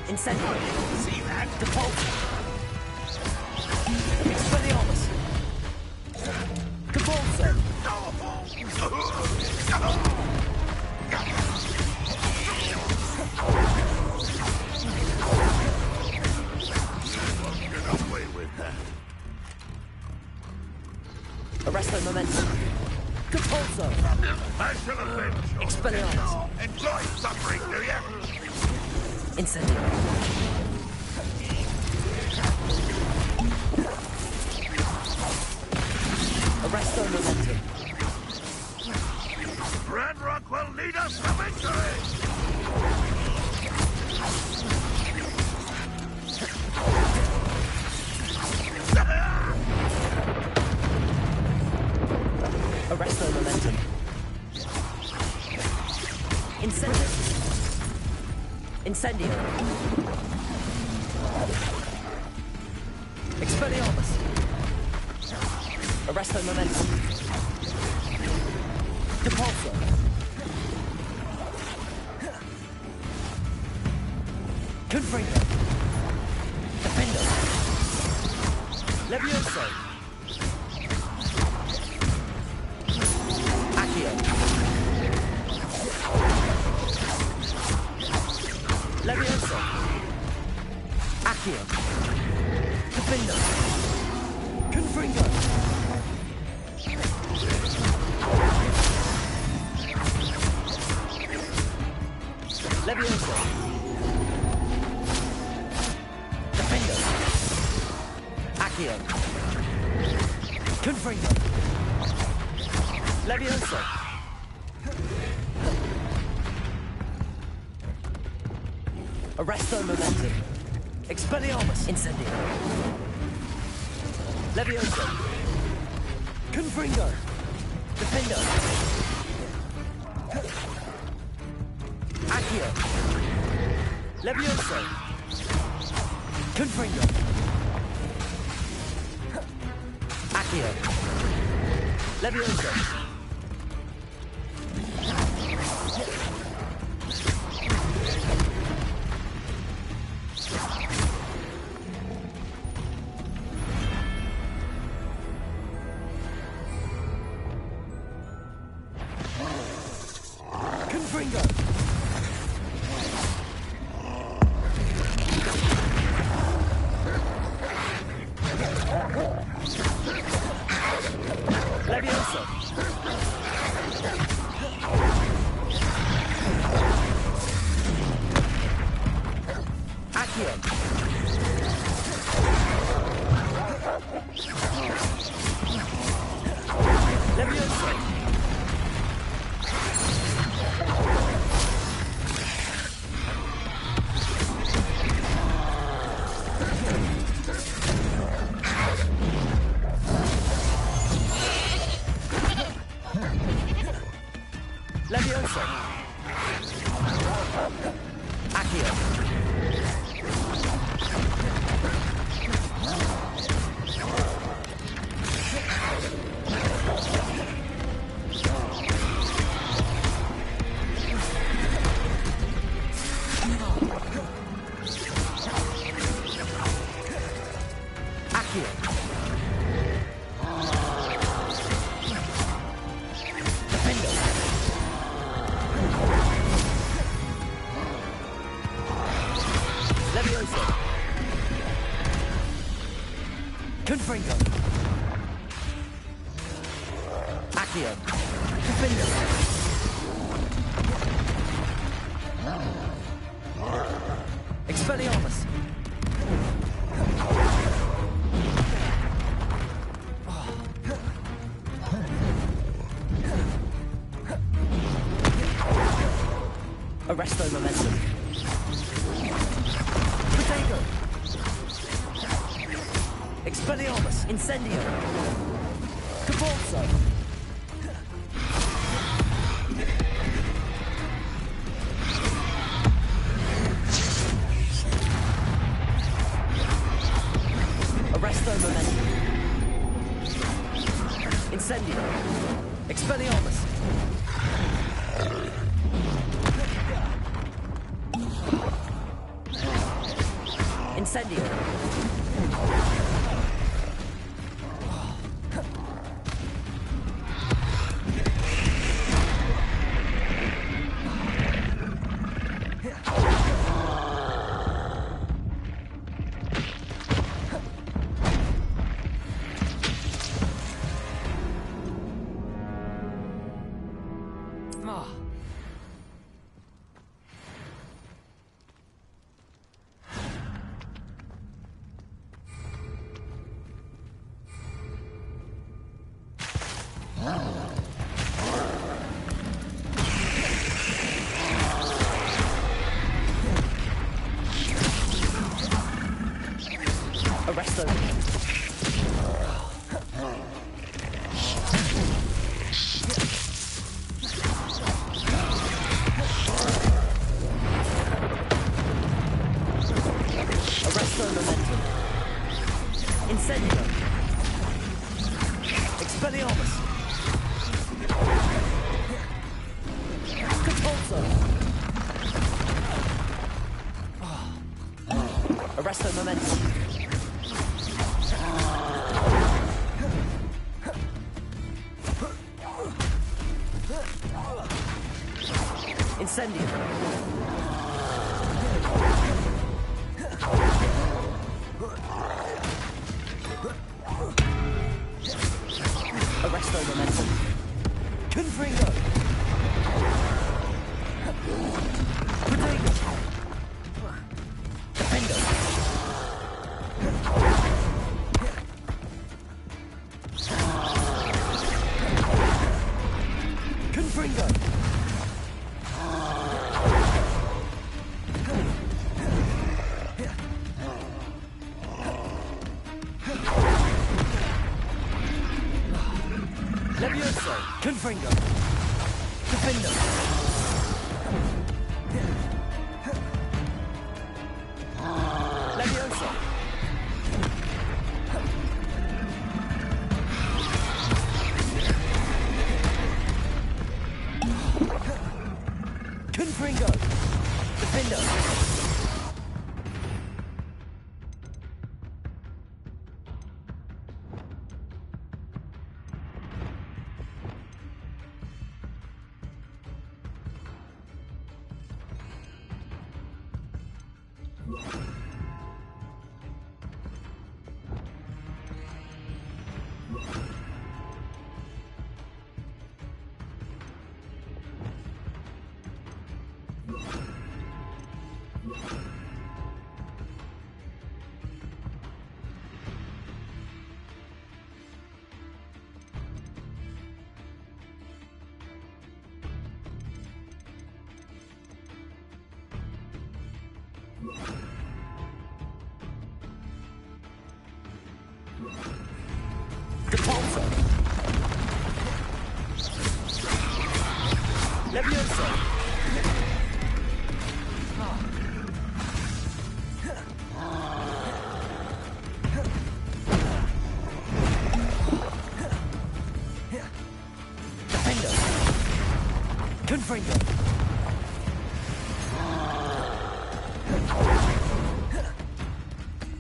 Incendio. See that? Depulso. Expelliarmus. Compulso. Get away with that. Arresto momentum. Compulso. I shall avenge your Expelliarmus. Enjoy suffering, do you? Incendio. Arresto momentum. Radrock will lead us to victory! Arresto momentum. Incendio. Incendio. Expelliarmus. Arresto momentum. Depulso. Confringo. Defendo. Levioso. Accio. Levioso. Accio. Defendo. Confringo. Levioso. Defendo. Accio. Confringo. Levioso. Arresto momentum. Expelliarmus. Incendio. Levioso. Confringo. Defendo. Accio. Levioso. Confringo. Accio. Levioso. Confringo! Levioso! Accio! Levioso! Levioso! Accio! Accio! Levioso! Confringo! Accio! Defendo! Expelliarmus! Arresto momentum! Potato! Expelliarmus! Incendio! Cabalzo! Arresto momentum! Incendio! Expelliarmus! Incendio! Arresto! Arresto momentum! Incendio! Expelliarmus! Capalzo! Arresto momentum! Incendio! Arresto momentum! Confringo! Potato! Defendo! Confringo! Levioso! Confringo! Defendo! Levioso! Confringo! Defendo!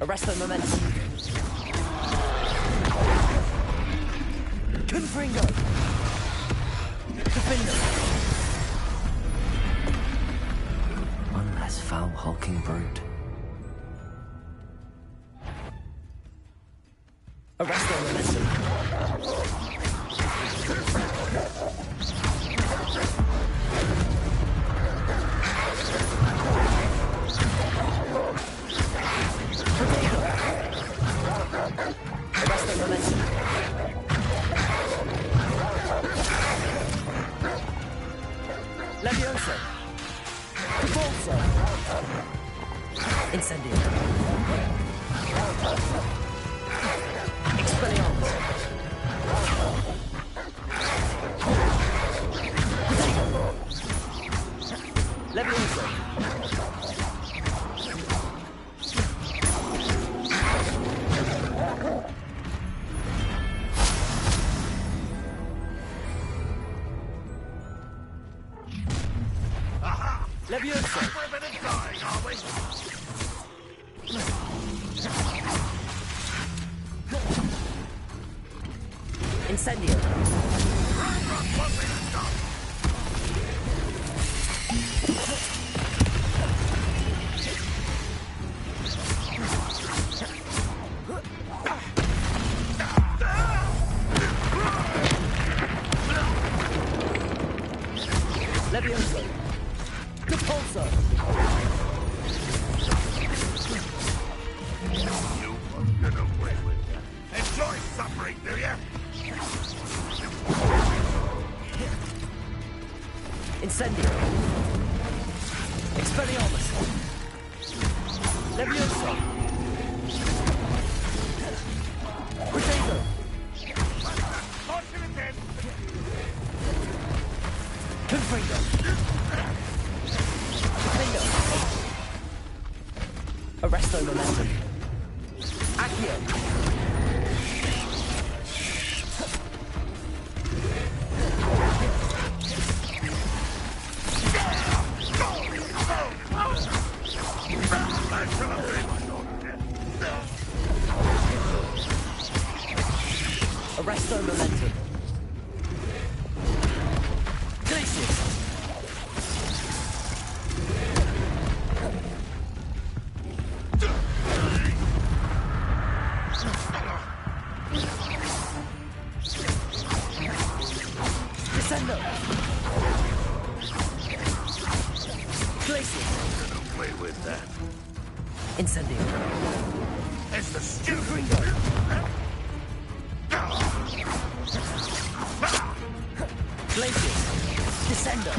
Arrest the momentum. Confringo. Defender. One less foul, hulking brute. Arrest the momentum. Leviosa! Repulsor! Incendio! Expelliarmus! Leviosa! Leviosa! For a bit of dying, are we? Incendio! Leviosa! Repulsor! You won't get away with that. Enjoy suffering, do you? Incendio! Expelliarmus! Leviosa! Potato! Launch him again! Confringo! Arresto momentum. Accio. Arresto momentum. Glacius. Descendo! Glacius! Get away with that. Incendio! It's the stupid Gringo! Glacius! Descendo!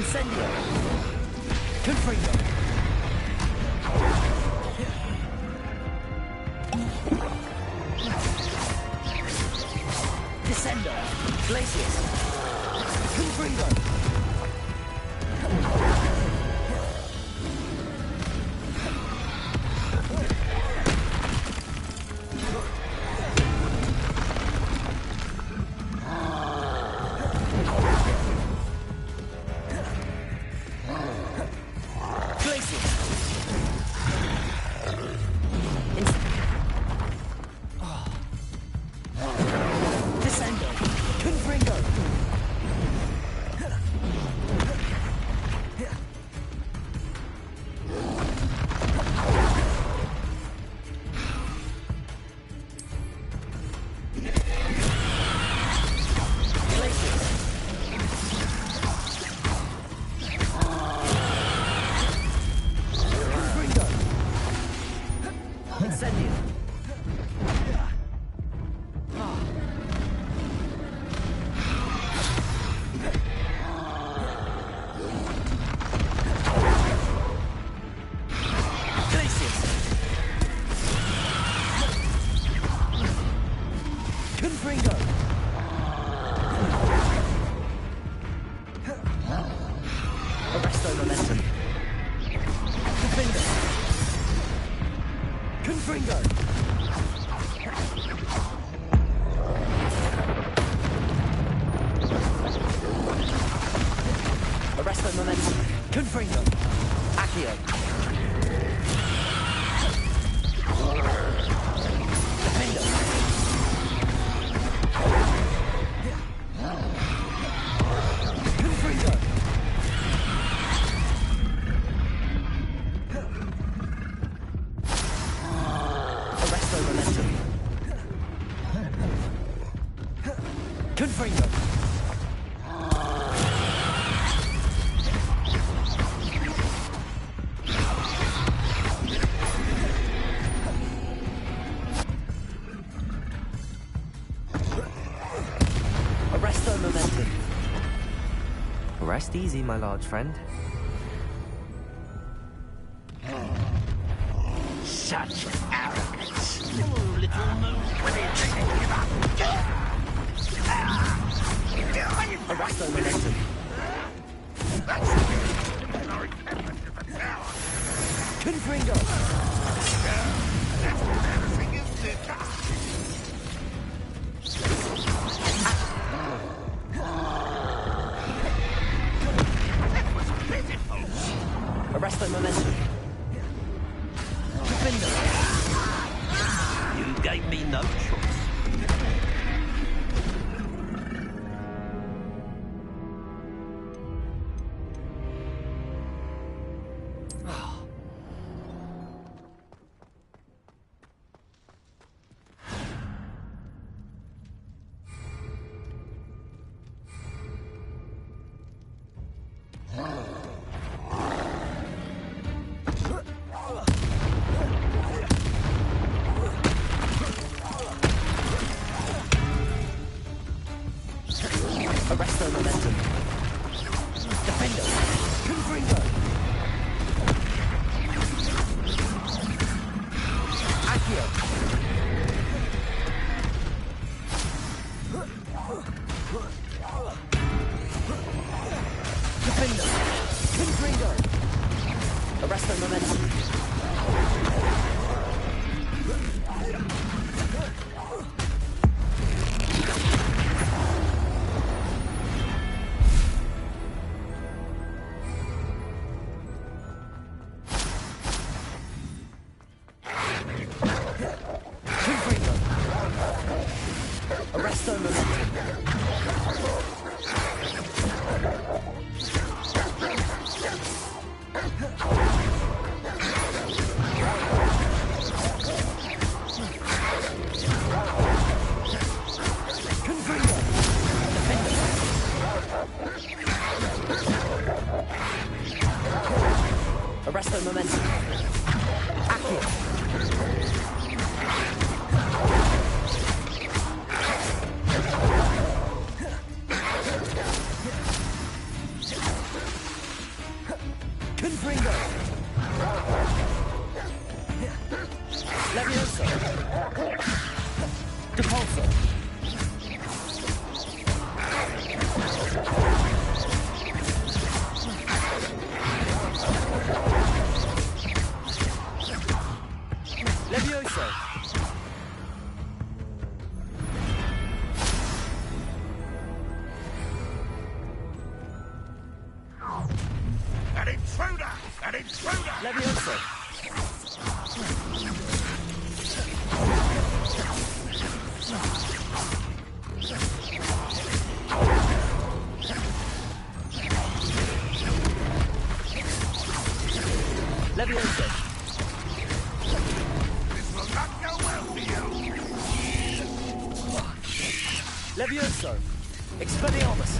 Incendio! Confringo! Descendo! Glacius! Confringo! Rest easy, my large friend. Such arrogance. No little move when it's give up. Arresto momentum. Confringo. Arresto momentum. You gave me no choice. Arresto momentum. Defender. Confringo. Accio. Defender. Confringo. Arresto momentum. Arresto momentum. Confringo. Defender. Arresto momentum. Accio. Levioso! An intruder! An intruder! Levioso! Levioso! This will not go well for you! Levioso! Expelliarmus!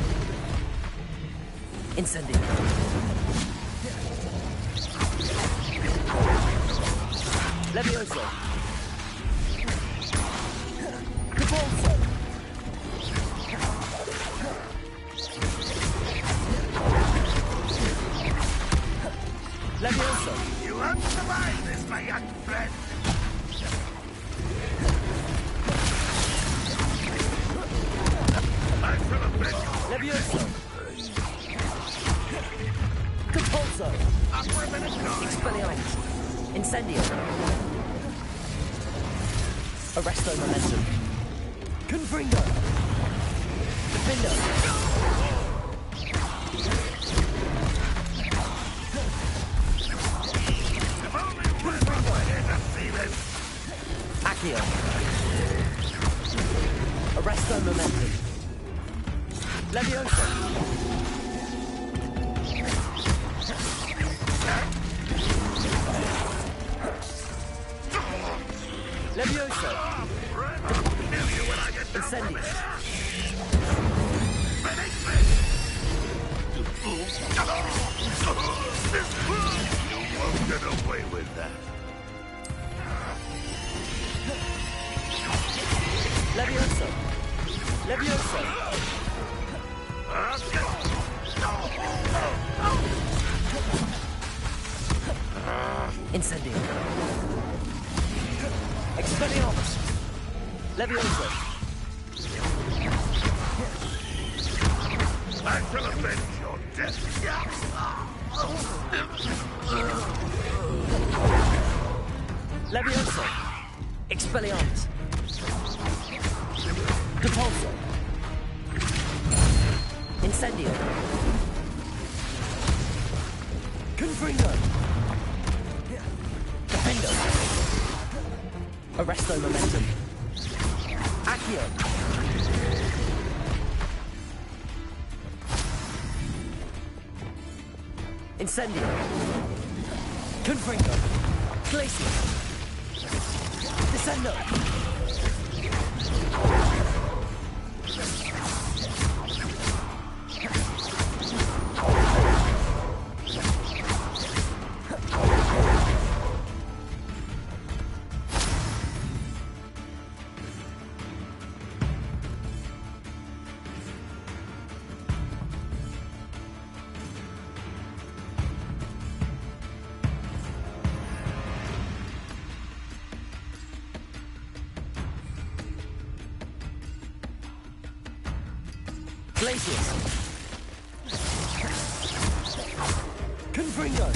Incendio! Levioso! Cabolso! Levioso! You won't survive this, my young friend! I'm from a bridge! Levioso! Cabolso! Up for a minute, darling! Expelliarmus! Incendio! Arresto momentum! Confringo! Defendo! If only one were here to see this! Accio! Arresto momentum! Levioso! Levioso! Incendio! You won't get away with that. Levioso! Levioso! Incendio! Expelliarmus! Levioso! I shall avenge your death! Levioso! Expelliarmus! Depulso! Incendio! Confringo! Defendo! Arresto momentum! Accio! Incendio! Confringo! Glacier! Descendo! Glaciers! Confringo!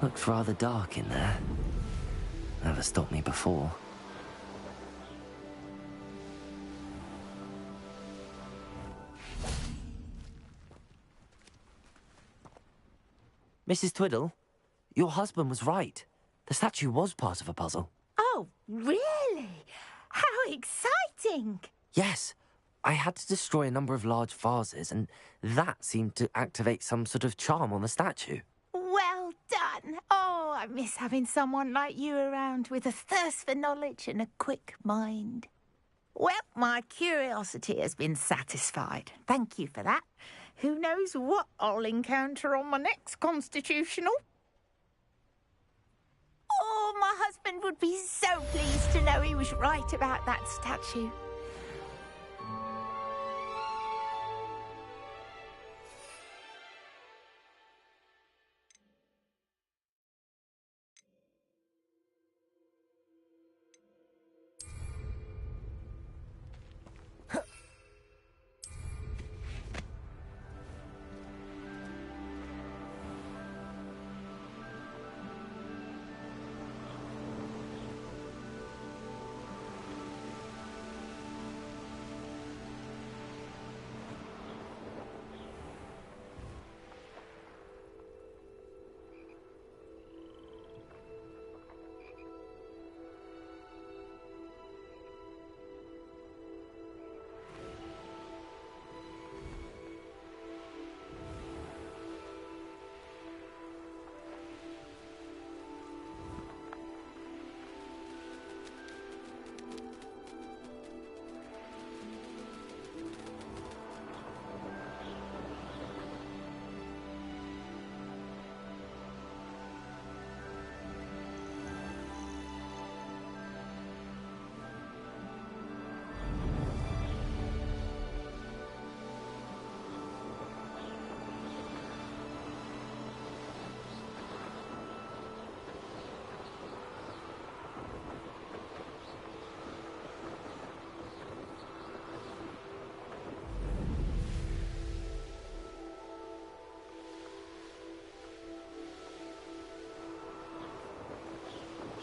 Looks rather dark in there. Never stopped me before. Mrs. Twiddle, your husband was right. The statue was part of a puzzle. Oh, really? How exciting! Yes, I had to destroy a number of large vases, and that seemed to activate some sort of charm on the statue. Well done. Oh, I miss having someone like you around with a thirst for knowledge and a quick mind. Well, my curiosity has been satisfied. Thank you for that. Who knows what I'll encounter on my next constitutional? Oh, my husband would be so pleased to know he was right about that statue.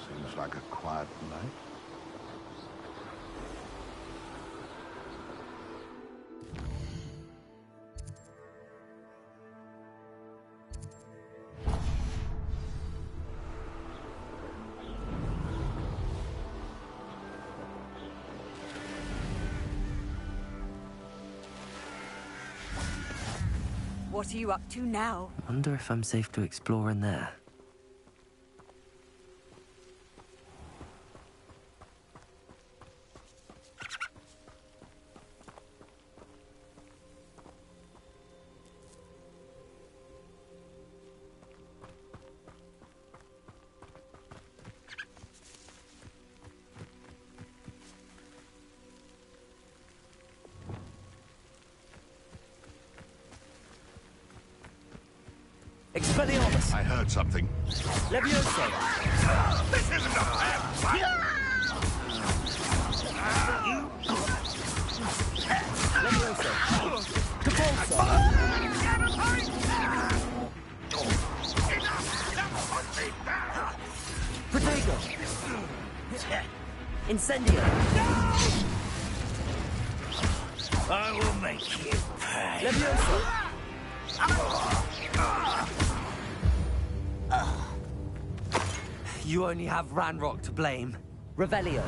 Seems like a quiet night. What are you up to now? Wonder if I'm safe to explore in there. Expelliarmus! I heard something. Levioso! This isn't a fair fight! Levioso! Capulso! Protego! Incendio! I will make you pay. Levioso! You only have Ranrock to blame. Revelio.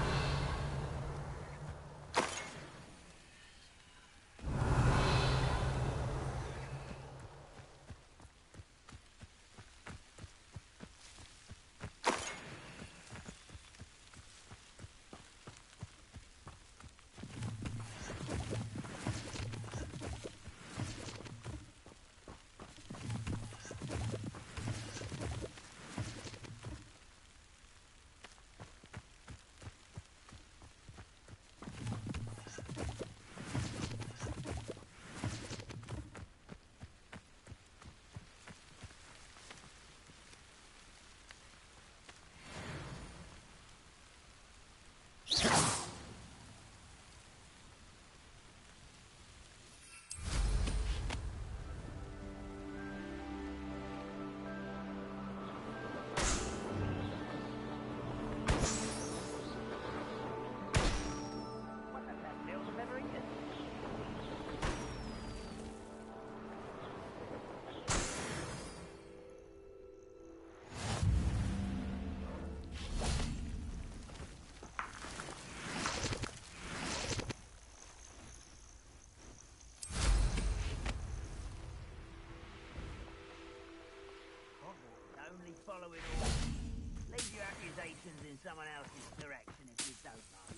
following orders. Leave your accusations in someone else's direction if you don't know.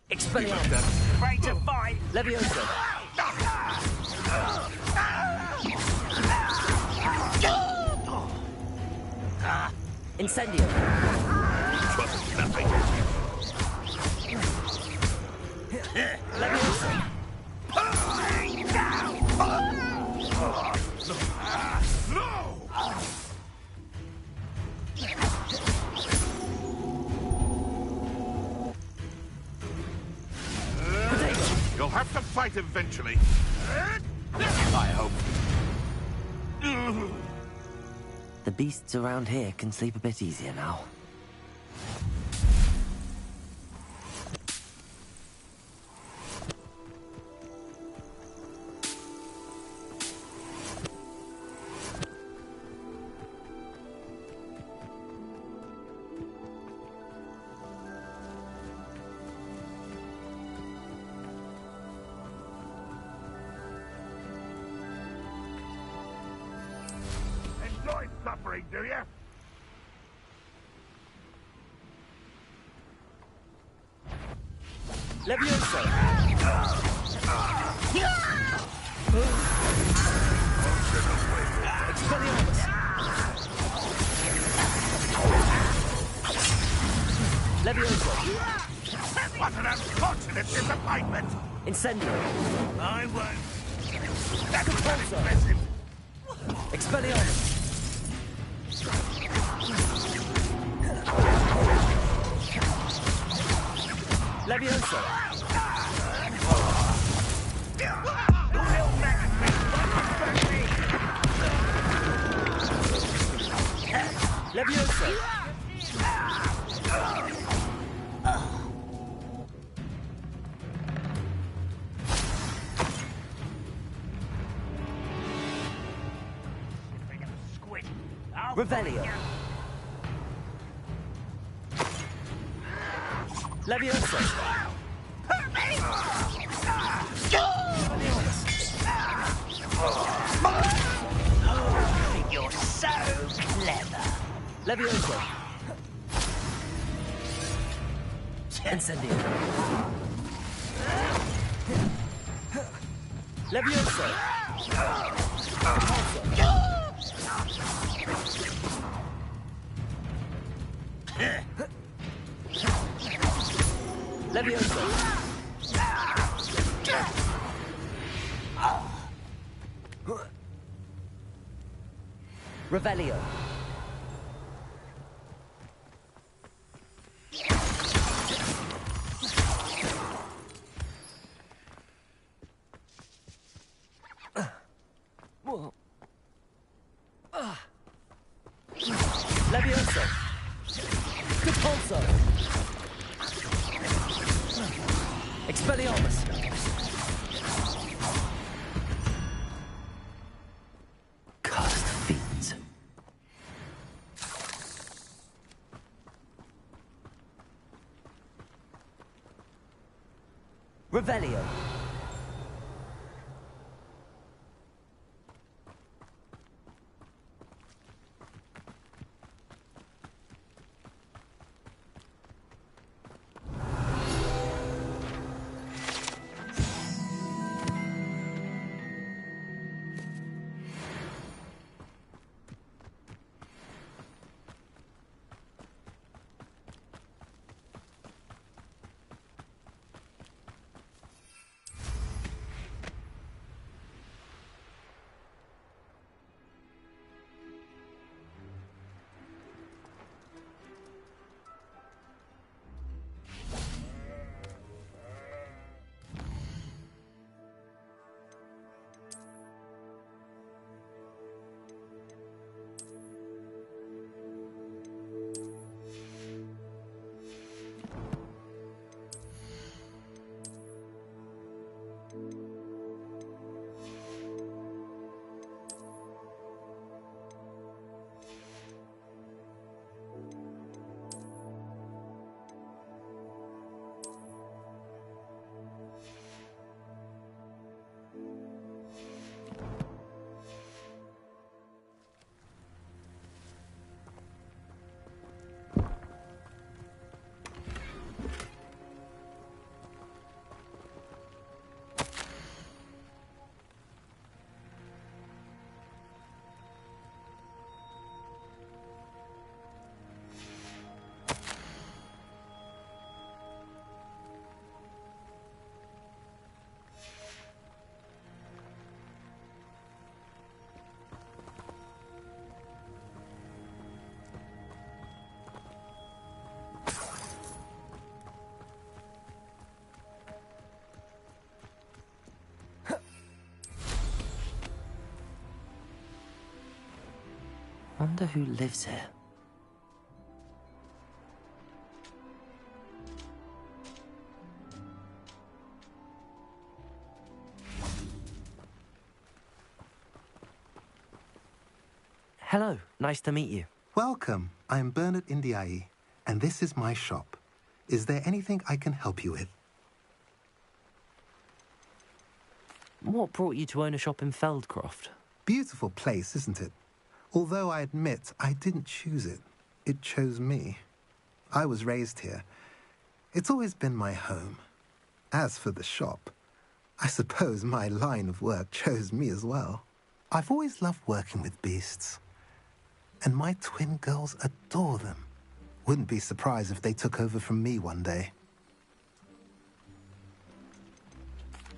Expelliarmus! Ready to fight! Leviosa! Incendio! Trust nothing. Leviosa! No! You'll have to fight eventually. I hope. The beasts around here can sleep a bit easier now. Enjoy suffering, do you? Leviosa! Expelliarmus! Leviosa! What an unfortunate disappointment! Incendio! I won't. That was unimpressive. Expelliarmus! Leviosa! Leviosa! Revelio! Leviosa! You're so clever. Leviosa! Incendio! Leviosa! Leviosa! Revelio! Leviosa! Capulso! Expelliarmus! Cursed fiends. Revelio! Wonder who lives here. Hello, nice to meet you. Welcome. I am Bernard Indiai, and this is my shop. Is there anything I can help you with? What brought you to own a shop in Feldcroft? Beautiful place, isn't it? Although I admit I didn't choose it. It chose me. I was raised here. It's always been my home. As for the shop, I suppose my line of work chose me as well. I've always loved working with beasts. And my twin girls adore them. Wouldn't be surprised if they took over from me one day.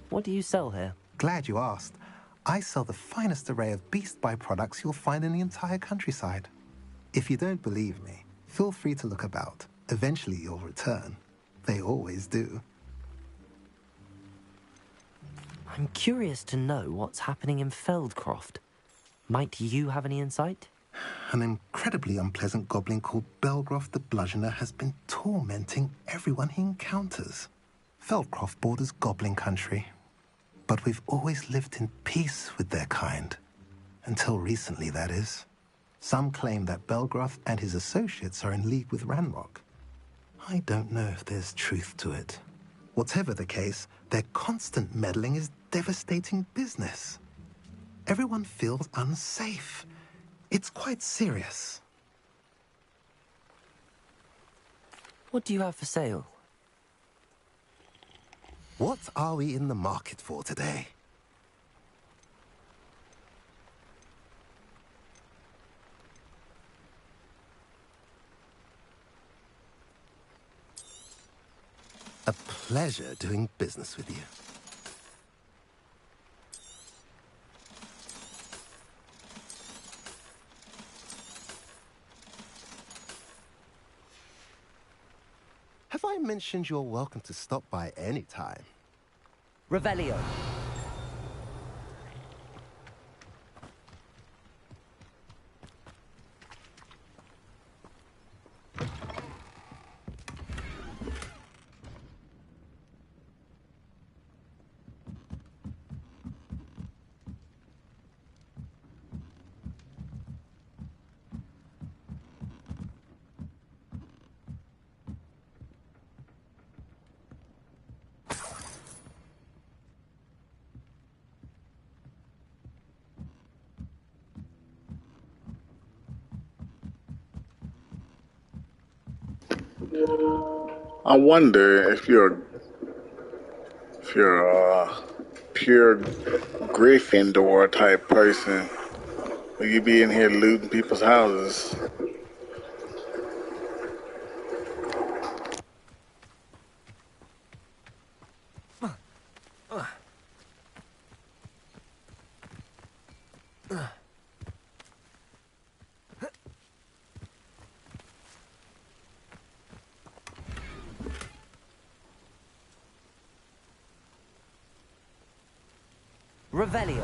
What do you sell here? Glad you asked. I sell the finest array of beast byproducts you'll find in the entire countryside. If you don't believe me, feel free to look about. Eventually you'll return. They always do. I'm curious to know what's happening in Feldcroft. Might you have any insight? An incredibly unpleasant goblin called Belgroth the Bludgeoner has been tormenting everyone he encounters. Feldcroft borders goblin country, but we've always lived in peace with their kind. Until recently, that is. Some claim that Belgroth and his associates are in league with Ranrock. I don't know if there's truth to it. Whatever the case, their constant meddling is devastating business. Everyone feels unsafe. It's quite serious. What do you have for sale? What are we in the market for today? A pleasure doing business with you. Have I mentioned you're welcome to stop by any time? Revelio. I wonder if you're a pure Gryffindor type person, will you be in here looting people's houses? Revelio.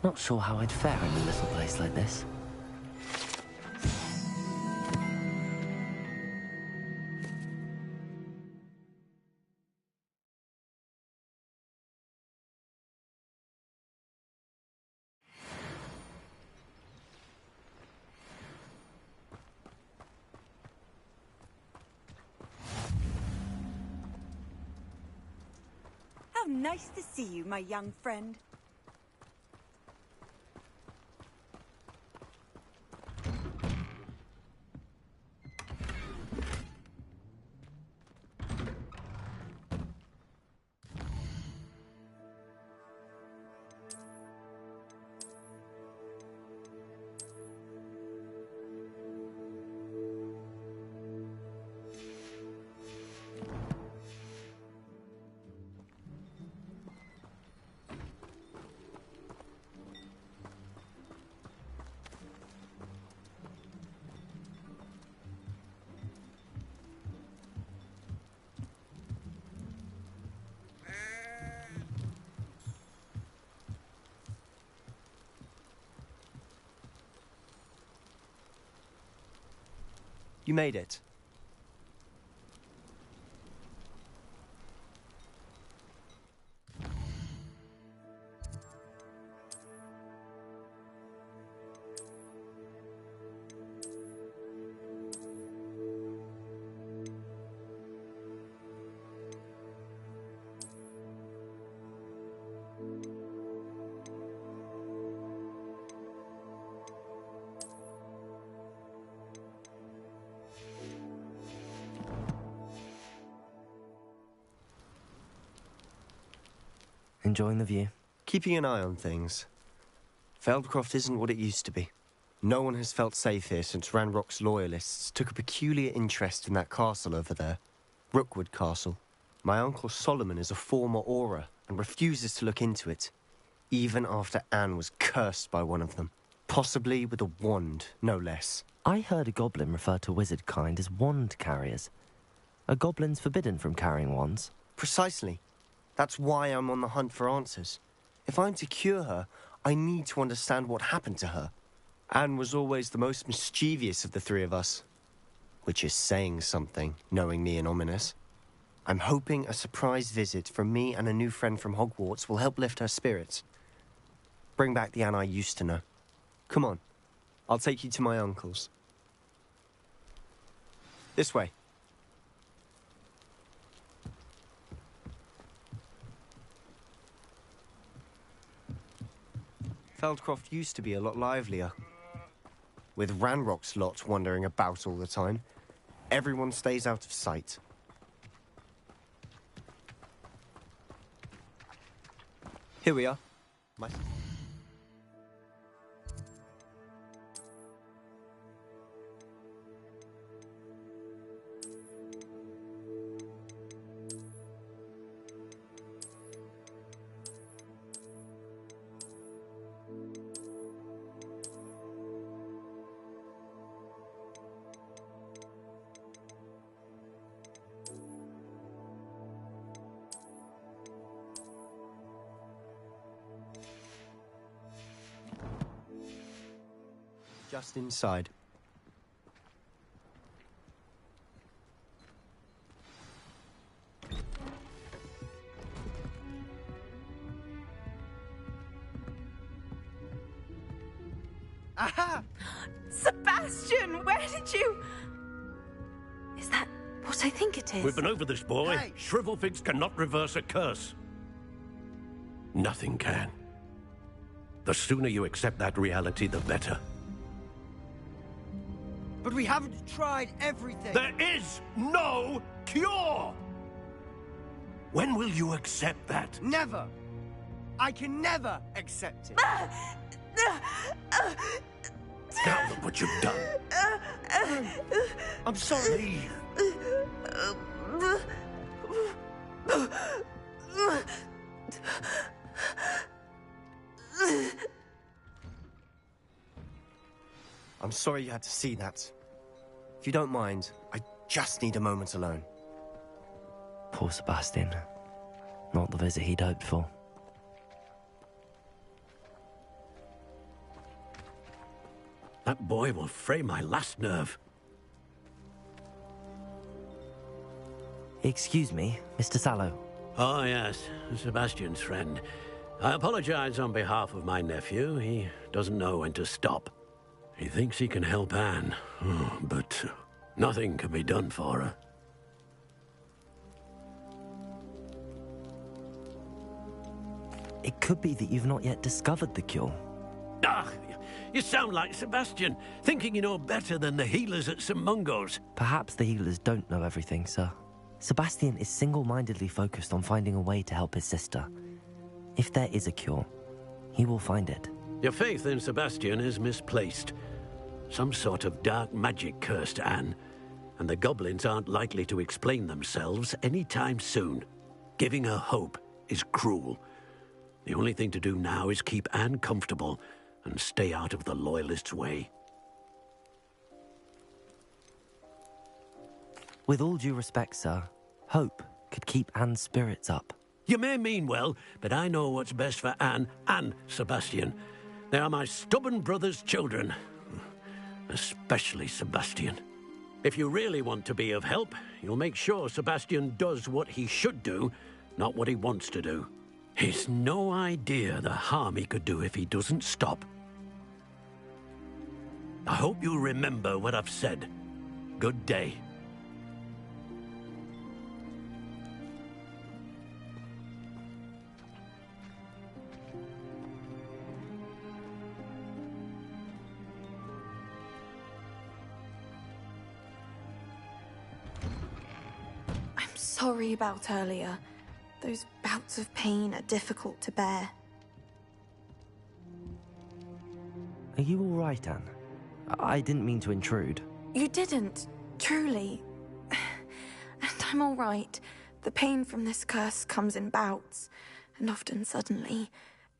Not sure how I'd fare in a little place like this. How nice to see you, my young friend. You made it. Enjoying the view? Keeping an eye on things. Feldcroft isn't what it used to be. No one has felt safe here since Ranrock's loyalists took a peculiar interest in that castle over there. Rookwood Castle. My uncle Solomon is a former Auror and refuses to look into it, even after Anne was cursed by one of them. Possibly with a wand, no less. I heard a goblin refer to wizard kind as wand carriers. Are goblins forbidden from carrying wands? Precisely. That's why I'm on the hunt for answers. If I'm to cure her, I need to understand what happened to her. Anne was always the most mischievous of the three of us. Which is saying something, knowing me and Ominous. I'm hoping a surprise visit from me and a new friend from Hogwarts will help lift her spirits. Bring back the Anne I used to know. Come on, I'll take you to my uncle's. This way. Feldcroft used to be a lot livelier. With Ranrock's lot wandering about all the time, everyone stays out of sight. Here we are. Just inside. Aha! Sebastian, where did you... Is that what I think it is? We've been over this, boy. Hey. Shrivelfigs cannot reverse a curse. Nothing can. The sooner you accept that reality, the better. But we haven't tried everything. There is no cure! When will you accept that? Never. I can never accept it. Now look what you've done. I'm sorry. I'm sorry you had to see that. If you don't mind, I just need a moment alone. Poor Sebastian. Not the visit he'd hoped for. That boy will fray my last nerve. Excuse me, Mr. Sallow. Oh, yes, Sebastian's friend. I apologize on behalf of my nephew. He doesn't know when to stop. He thinks he can help Anne, but nothing can be done for her. It could be that you've not yet discovered the cure. Ah, you sound like Sebastian, thinking you know better than the healers at St. Mungo's. Perhaps the healers don't know everything, sir. Sebastian is single-mindedly focused on finding a way to help his sister. If there is a cure, he will find it. Your faith in Sebastian is misplaced. Some sort of dark magic cursed Anne, and the goblins aren't likely to explain themselves anytime soon. Giving her hope is cruel. The only thing to do now is keep Anne comfortable and stay out of the Loyalists' way. With all due respect, sir, hope could keep Anne's spirits up. You may mean well, but I know what's best for Anne and Sebastian. They are my stubborn brother's children. Especially Sebastian. If you really want to be of help, you'll make sure Sebastian does what he should do, not what he wants to do. He's no idea the harm he could do if he doesn't stop. I hope you'll remember what I've said. Good day. Sorry about earlier. Those bouts of pain are difficult to bear. Are you all right, Anne? I didn't mean to intrude. You didn't, truly. And I'm all right. The pain from this curse comes in bouts, and often suddenly.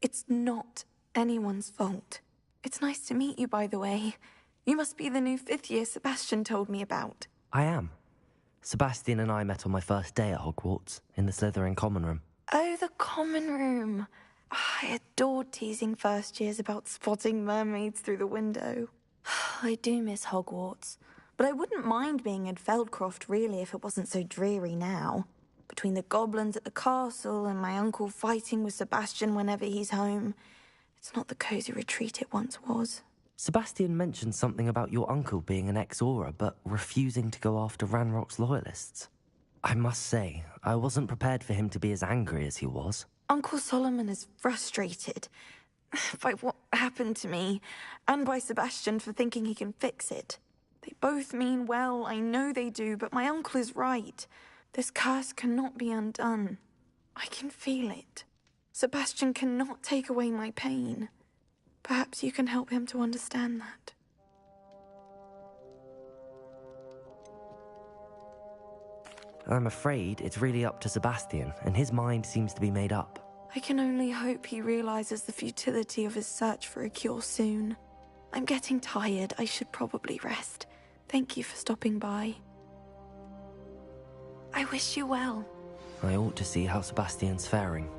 It's not anyone's fault. It's nice to meet you, by the way. You must be the new 5th year Sebastian told me about. I am. Sebastian and I met on my first day at Hogwarts, in the Slytherin common room. Oh, the common room. I adored teasing first years about spotting mermaids through the window. I do miss Hogwarts, but I wouldn't mind being in Feldcroft, really, if it wasn't so dreary now. Between the goblins at the castle and my uncle fighting with Sebastian whenever he's home, it's not the cosy retreat it once was. Sebastian mentioned something about your uncle being an ex-Auror, but refusing to go after Ranrock's loyalists. I must say, I wasn't prepared for him to be as angry as he was. Uncle Solomon is frustrated by what happened to me, and by Sebastian for thinking he can fix it. They both mean well, I know they do, but my uncle is right. This curse cannot be undone. I can feel it. Sebastian cannot take away my pain. Perhaps you can help him to understand that. I'm afraid it's really up to Sebastian, and his mind seems to be made up. I can only hope he realizes the futility of his search for a cure soon. I'm getting tired. I should probably rest. Thank you for stopping by. I wish you well. I ought to see how Sebastian's faring.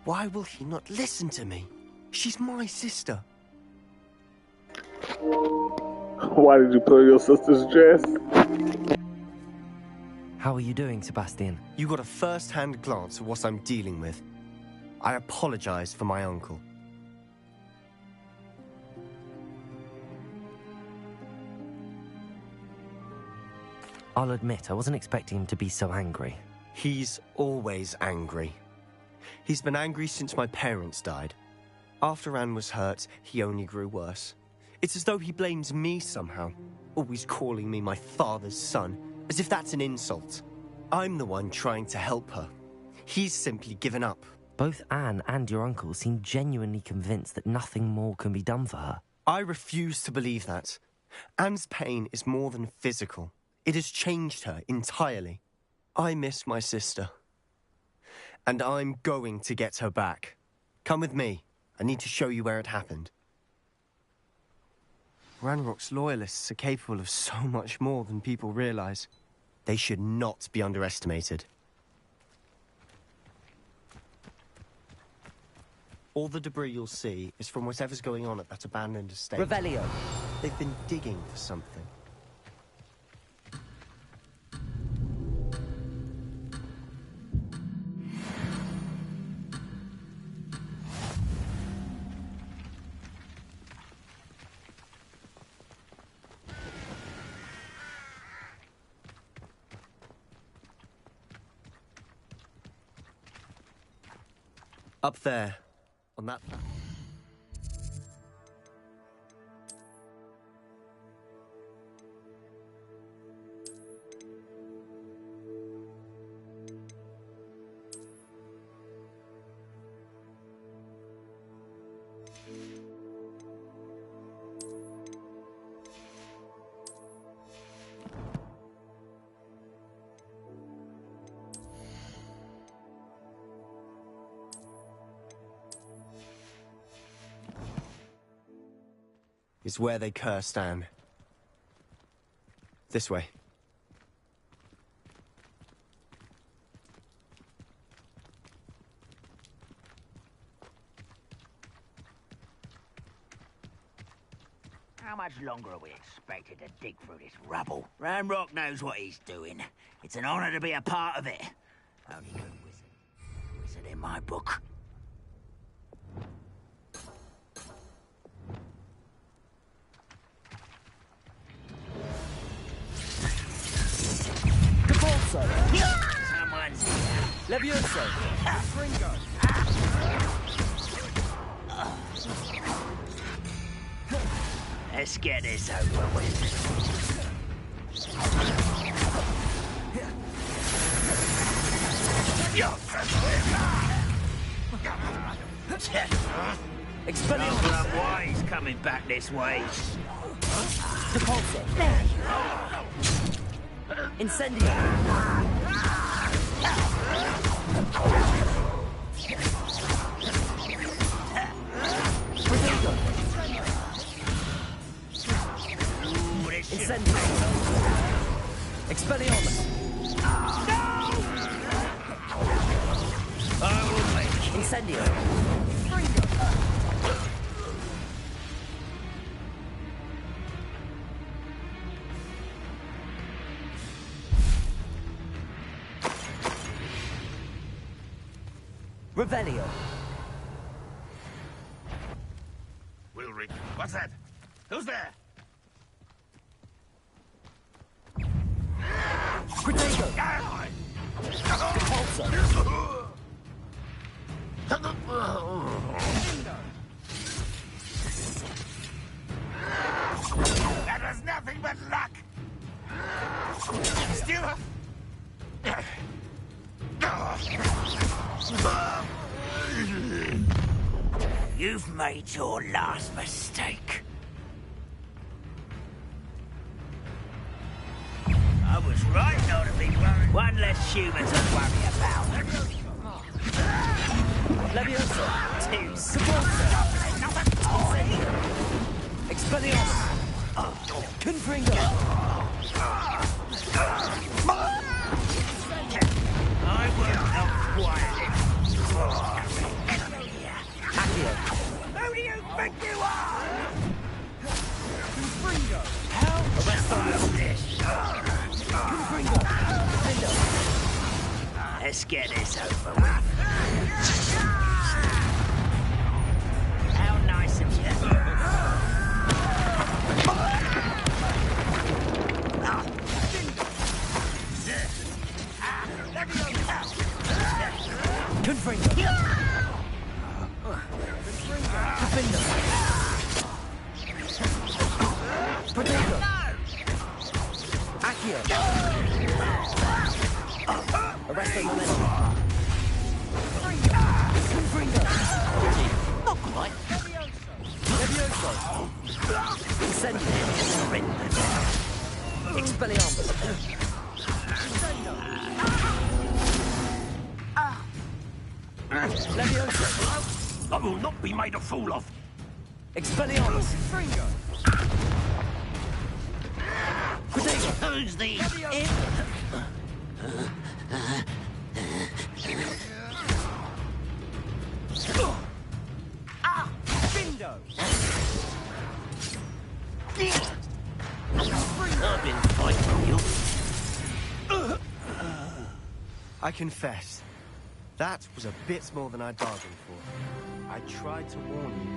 Why will he not listen to me? She's my sister. Why did you put on your sister's dress? How are you doing, Sebastian? You got a first-hand glance at what I'm dealing with. I apologize for my uncle. I'll admit, I wasn't expecting him to be so angry. He's always angry. He's been angry since my parents died. After Anne was hurt, he only grew worse. It's as though he blames me somehow, always calling me my father's son, as if that's an insult. I'm the one trying to help her. He's simply given up. Both Anne and your uncle seem genuinely convinced that nothing more can be done for her. I refuse to believe that. Anne's pain is more than physical. It has changed her entirely. I miss my sister. And I'm going to get her back. Come with me. I need to show you where it happened. Ranrock's loyalists are capable of so much more than people realize. They should not be underestimated. All the debris you'll see is from whatever's going on at that abandoned estate. Revelio. They've been digging for something. Up there, on that platform. Is where they cursed Anne. This way. How much longer are we expected to dig through this rubble? Ranrock knows what he's doing. It's an honor to be a part of it. Only good wizard. Wizard in my book. Someone's here. Levioso! Fringo! Let's get this over with. Expelliarmus! Why he's coming back this way? Depulso! There! Incendio! Protego! Incendio! Expelliarmus! I will make Incendio! Revelio. Wilric, what's that? Who's there? Protego. Depulso. That was nothing but luck. Still. You've made your last mistake. I was right not to be worried. One less human to worry about. Levioso. Two. Expelliarmus. Confringo. I will not quiet him. Accio. Who do you think you are? Confringo! How about this? Confringo. Findo. Let's get this over with. How nice of you. Confringo. Findo. Protego. Accio. Arresto momentum. Confringo. Not quite. Levioso. Incendio. Expelliarmus. Levioso. I will not be made a fool of. Expelliarmus. Fringo! Protego. Who's the... Findo! I've been fighting you. I confess, that was a bit more than I bargained for. I tried to warn you.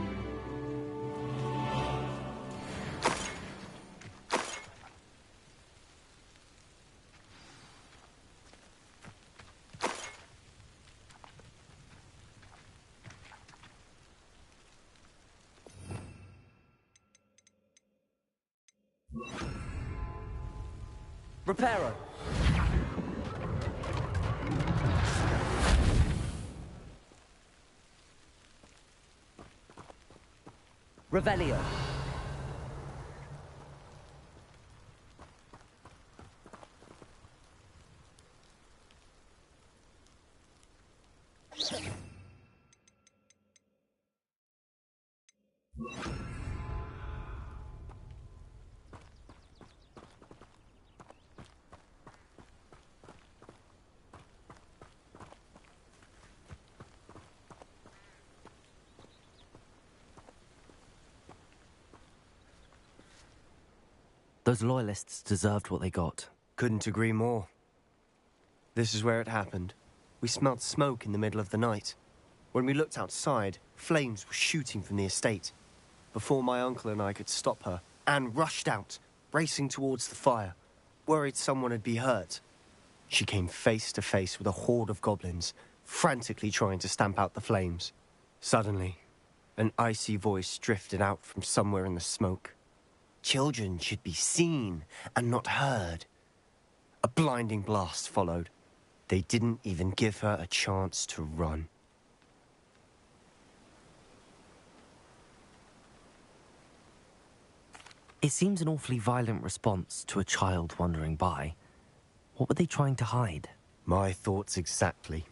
Reparo! Revelio! Those loyalists deserved what they got. Couldn't agree more. This is where it happened. We smelled smoke in the middle of the night. When we looked outside, flames were shooting from the estate. Before my uncle and I could stop her, Anne rushed out, racing towards the fire, worried someone would be hurt. She came face to face with a horde of goblins, frantically trying to stamp out the flames. Suddenly, an icy voice drifted out from somewhere in the smoke. Children should be seen and not heard. A blinding blast followed. They didn't even give her a chance to run. It seems an awfully violent response to a child wandering by. What were they trying to hide? My thoughts exactly.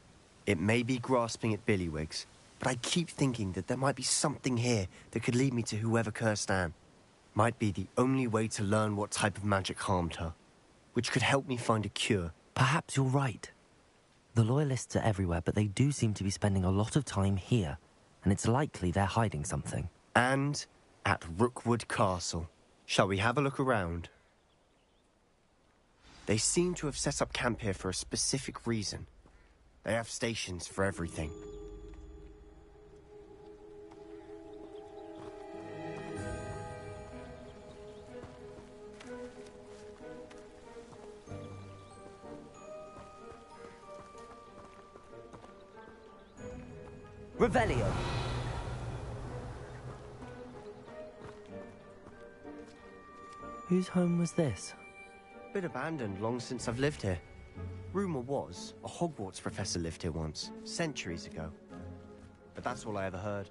It may be grasping at Billywigs, but I keep thinking that there might be something here that could lead me to whoever cursed Anne. Might be the only way to learn what type of magic harmed her, which could help me find a cure. Perhaps you're right. The Loyalists are everywhere, but they do seem to be spending a lot of time here, and it's likely they're hiding something. And at Rookwood Castle. Shall we have a look around? They seem to have set up camp here for a specific reason. They have stations for everything. Revelio! Whose home was this? Bit abandoned long since I've lived here. Rumour was, a Hogwarts professor lived here once, centuries ago. But that's all I ever heard.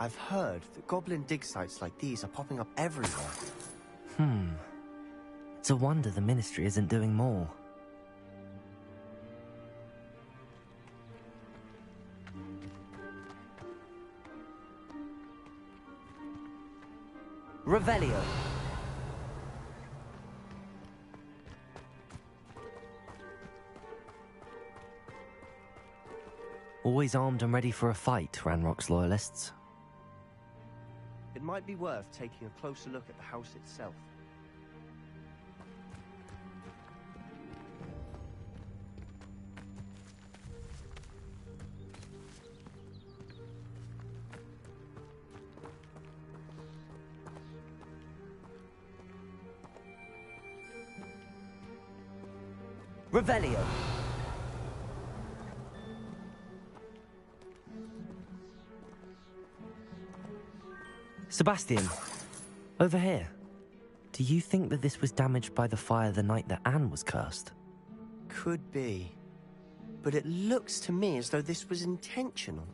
I've heard that goblin dig sites like these are popping up everywhere. It's a wonder the Ministry isn't doing more. Revelio! Always armed and ready for a fight, Ranrock's Loyalists. It might be worth taking a closer look at the house itself. Revelio! Sebastian, over here. Do you think that this was damaged by the fire the night that Anne was cursed? Could be. But it looks to me as though this was intentional.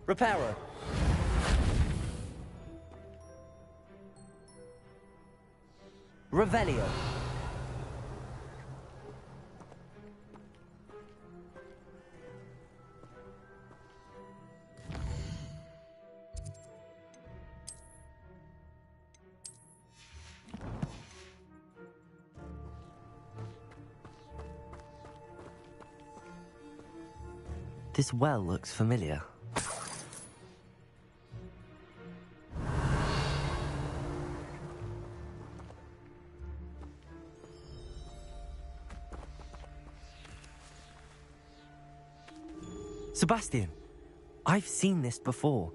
Reparo! Revelio! This well looks familiar. Sebastian, I've seen this before.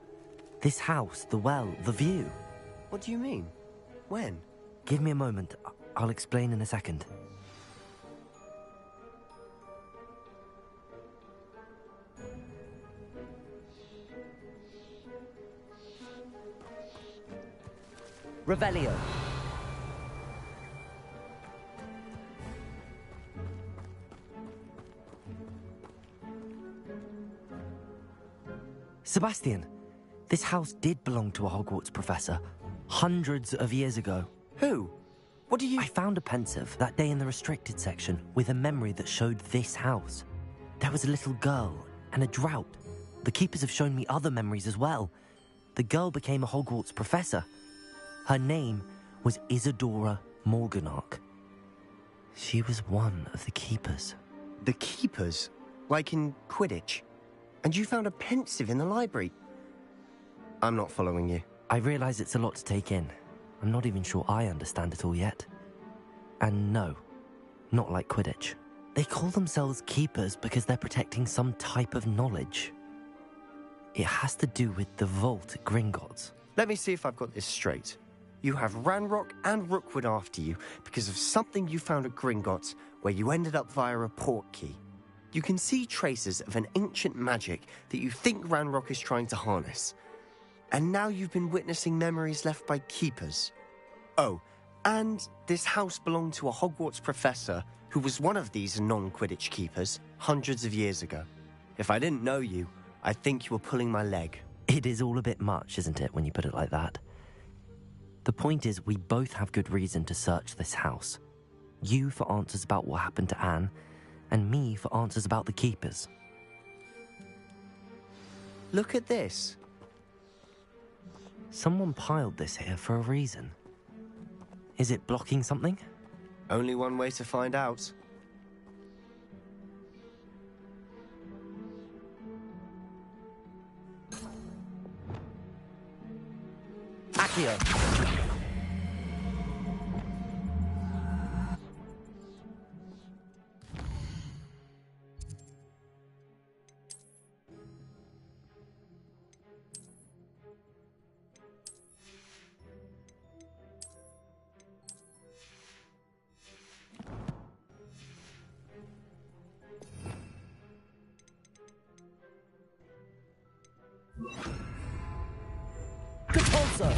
This house, the well, the view. What do you mean? When? Give me a moment. I'll explain in a second. Revelio. Sebastian, this house did belong to a Hogwarts professor, hundreds of years ago. Who? What do you... I found a pensive that day in the restricted section with a memory that showed this house. There was a little girl and a drought. The keepers have shown me other memories as well. The girl became a Hogwarts professor. Her name was Isadora Morganach. She was one of the keepers. The keepers? Like in Quidditch? And you found a pensive in the library? I'm not following you. I realize it's a lot to take in. I'm not even sure I understand it all yet. And no, not like Quidditch. They call themselves keepers because they're protecting some type of knowledge. It has to do with the vault at Gringotts. Let me see if I've got this straight. You have Ranrock and Rookwood after you because of something you found at Gringotts where you ended up via a port key. You can see traces of an ancient magic that you think Ranrock is trying to harness. And now you've been witnessing memories left by keepers. Oh, and this house belonged to a Hogwarts professor who was one of these non-Quidditch keepers hundreds of years ago. If I didn't know you, I'd think you were pulling my leg. It is all a bit much, isn't it, when you put it like that? The point is, we both have good reason to search this house. You for answers about what happened to Anne, and me for answers about the keepers. Look at this. Someone piled this here for a reason. Is it blocking something? Only one way to find out. Accio! Repulsor!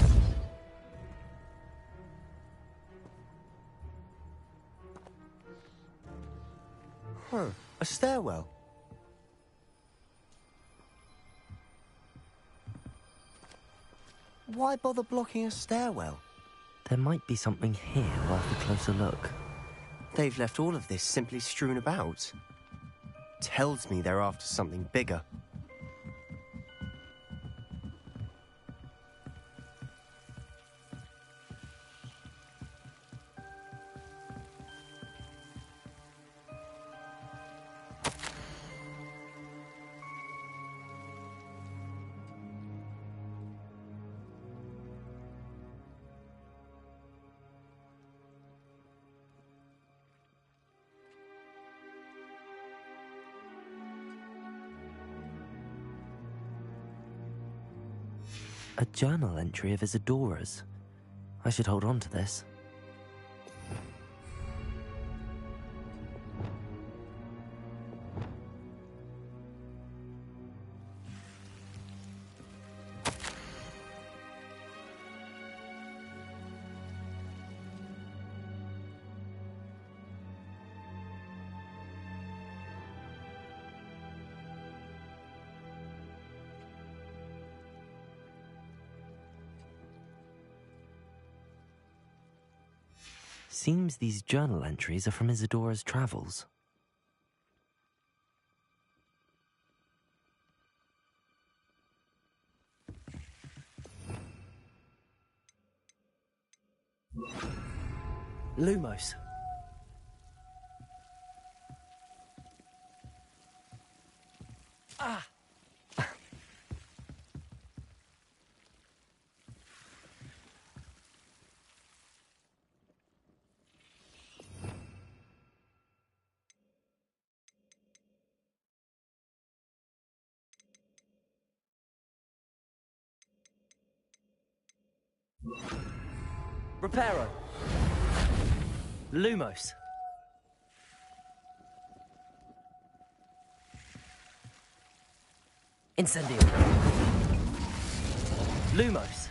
Huh, a stairwell. Why bother blocking a stairwell? There might be something here worth a closer look. They've left all of this simply strewn about. Tells me they're after something bigger. A journal entry of Isadora's. I should hold on to this. Seems these journal entries are from Isadora's travels. Lumos. Ah! Reparo. Lumos. Incendio. Lumos.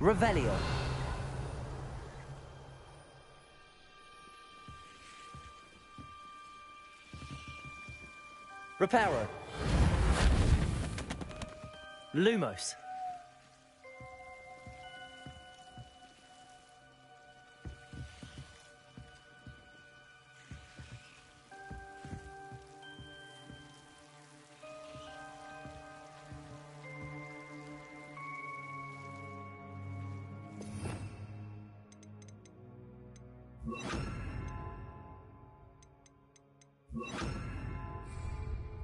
Revelio. Reparo. Lumos.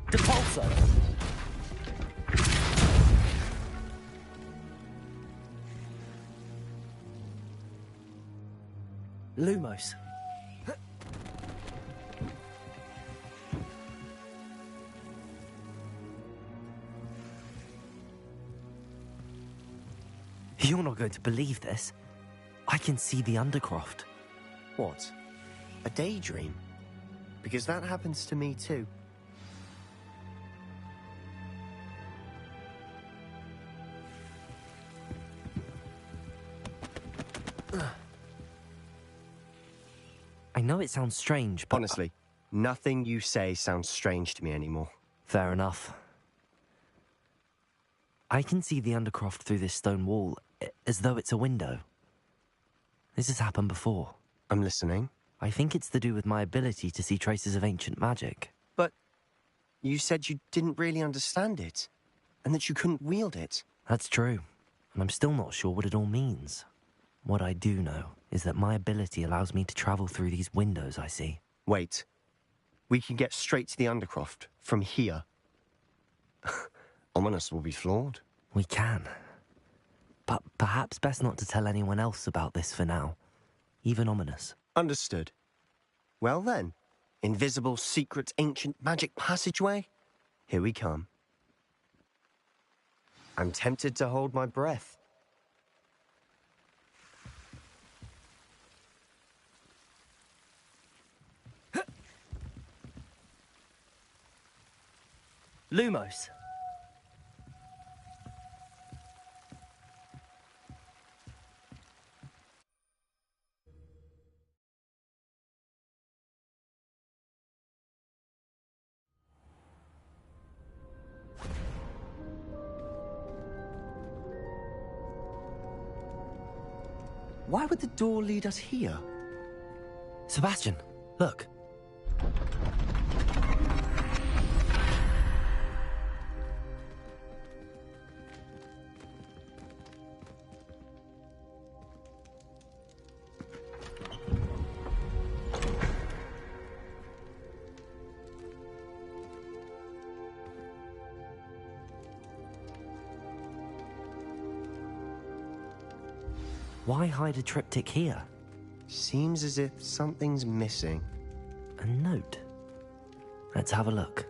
Depulso. Lumos. You're not going to believe this. I can see the Undercroft. What? A daydream? Because that happens to me too. I know it sounds strange, but... Honestly, nothing you say sounds strange to me anymore. Fair enough. I can see the Undercroft through this stone wall, as though it's a window. This has happened before. I'm listening. I think it's to do with my ability to see traces of ancient magic. But you said you didn't really understand it, and that you couldn't wield it. That's true, and I'm still not sure what it all means. What I do know is that my ability allows me to travel through these windows I see. Wait. We can get straight to the Undercroft from here. Ominous will be floored. We can. But perhaps best not to tell anyone else about this for now. Even Ominous. Understood. Well then, invisible, secret, ancient magic passageway? Here we come. I'm tempted to hold my breath. Lumos. Why would the door lead us here? Sebastian, look. Why hide a triptych here? Seems as if something's missing. A note. Let's have a look.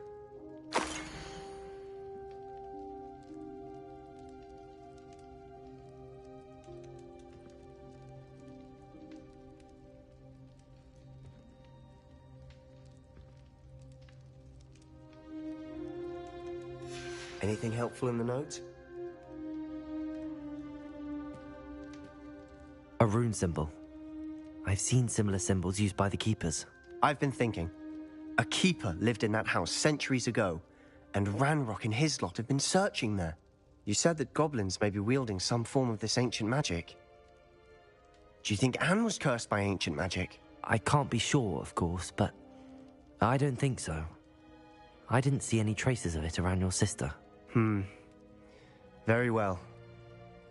Anything helpful in the note? A rune symbol. I've seen similar symbols used by the keepers. I've been thinking. A keeper lived in that house centuries ago, and Ranrock and his lot have been searching there. You said that goblins may be wielding some form of this ancient magic. Do you think Anne was cursed by ancient magic? I can't be sure, of course, but I don't think so. I didn't see any traces of it around your sister. Very well.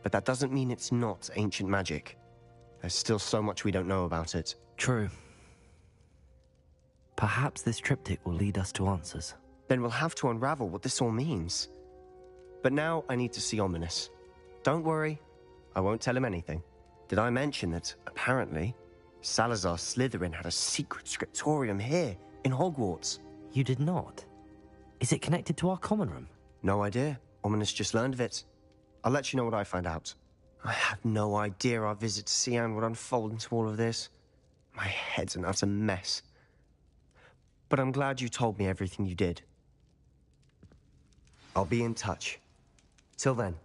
But that doesn't mean it's not ancient magic. There's still so much we don't know about it. True. Perhaps this triptych will lead us to answers. Then we'll have to unravel what this all means. But now I need to see Ominous. Don't worry, I won't tell him anything. Did I mention that, apparently, Salazar Slytherin had a secret scriptorium here, in Hogwarts? You did not? Is it connected to our common room? No idea. Ominous just learned of it. I'll let you know what I find out. I had no idea our visit to Cian would unfold into all of this. My head's an utter mess. But I'm glad you told me everything you did. I'll be in touch. Till then.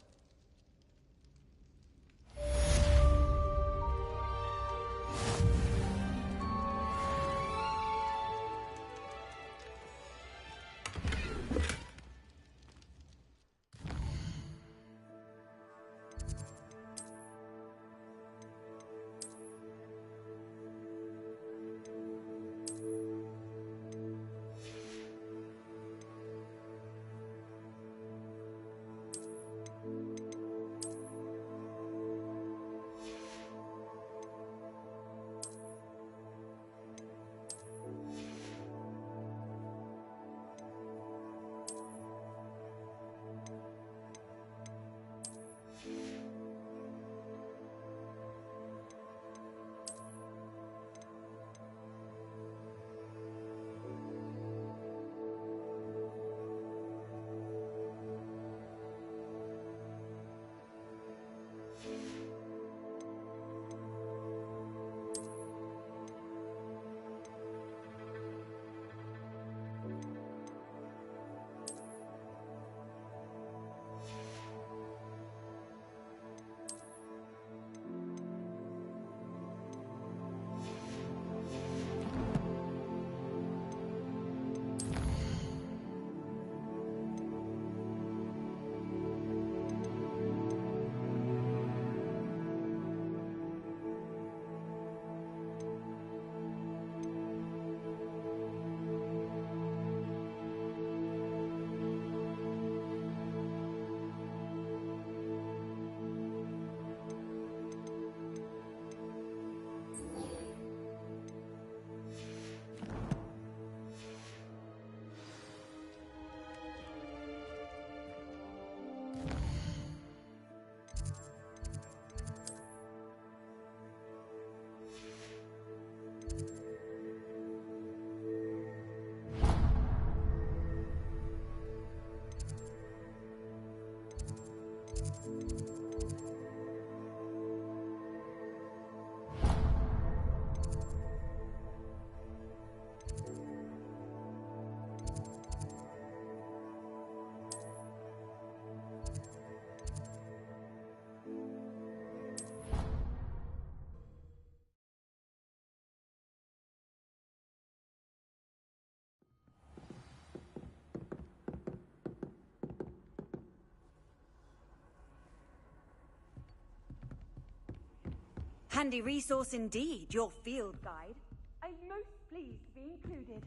Handy resource indeed, your field guide. I'm most pleased to be included.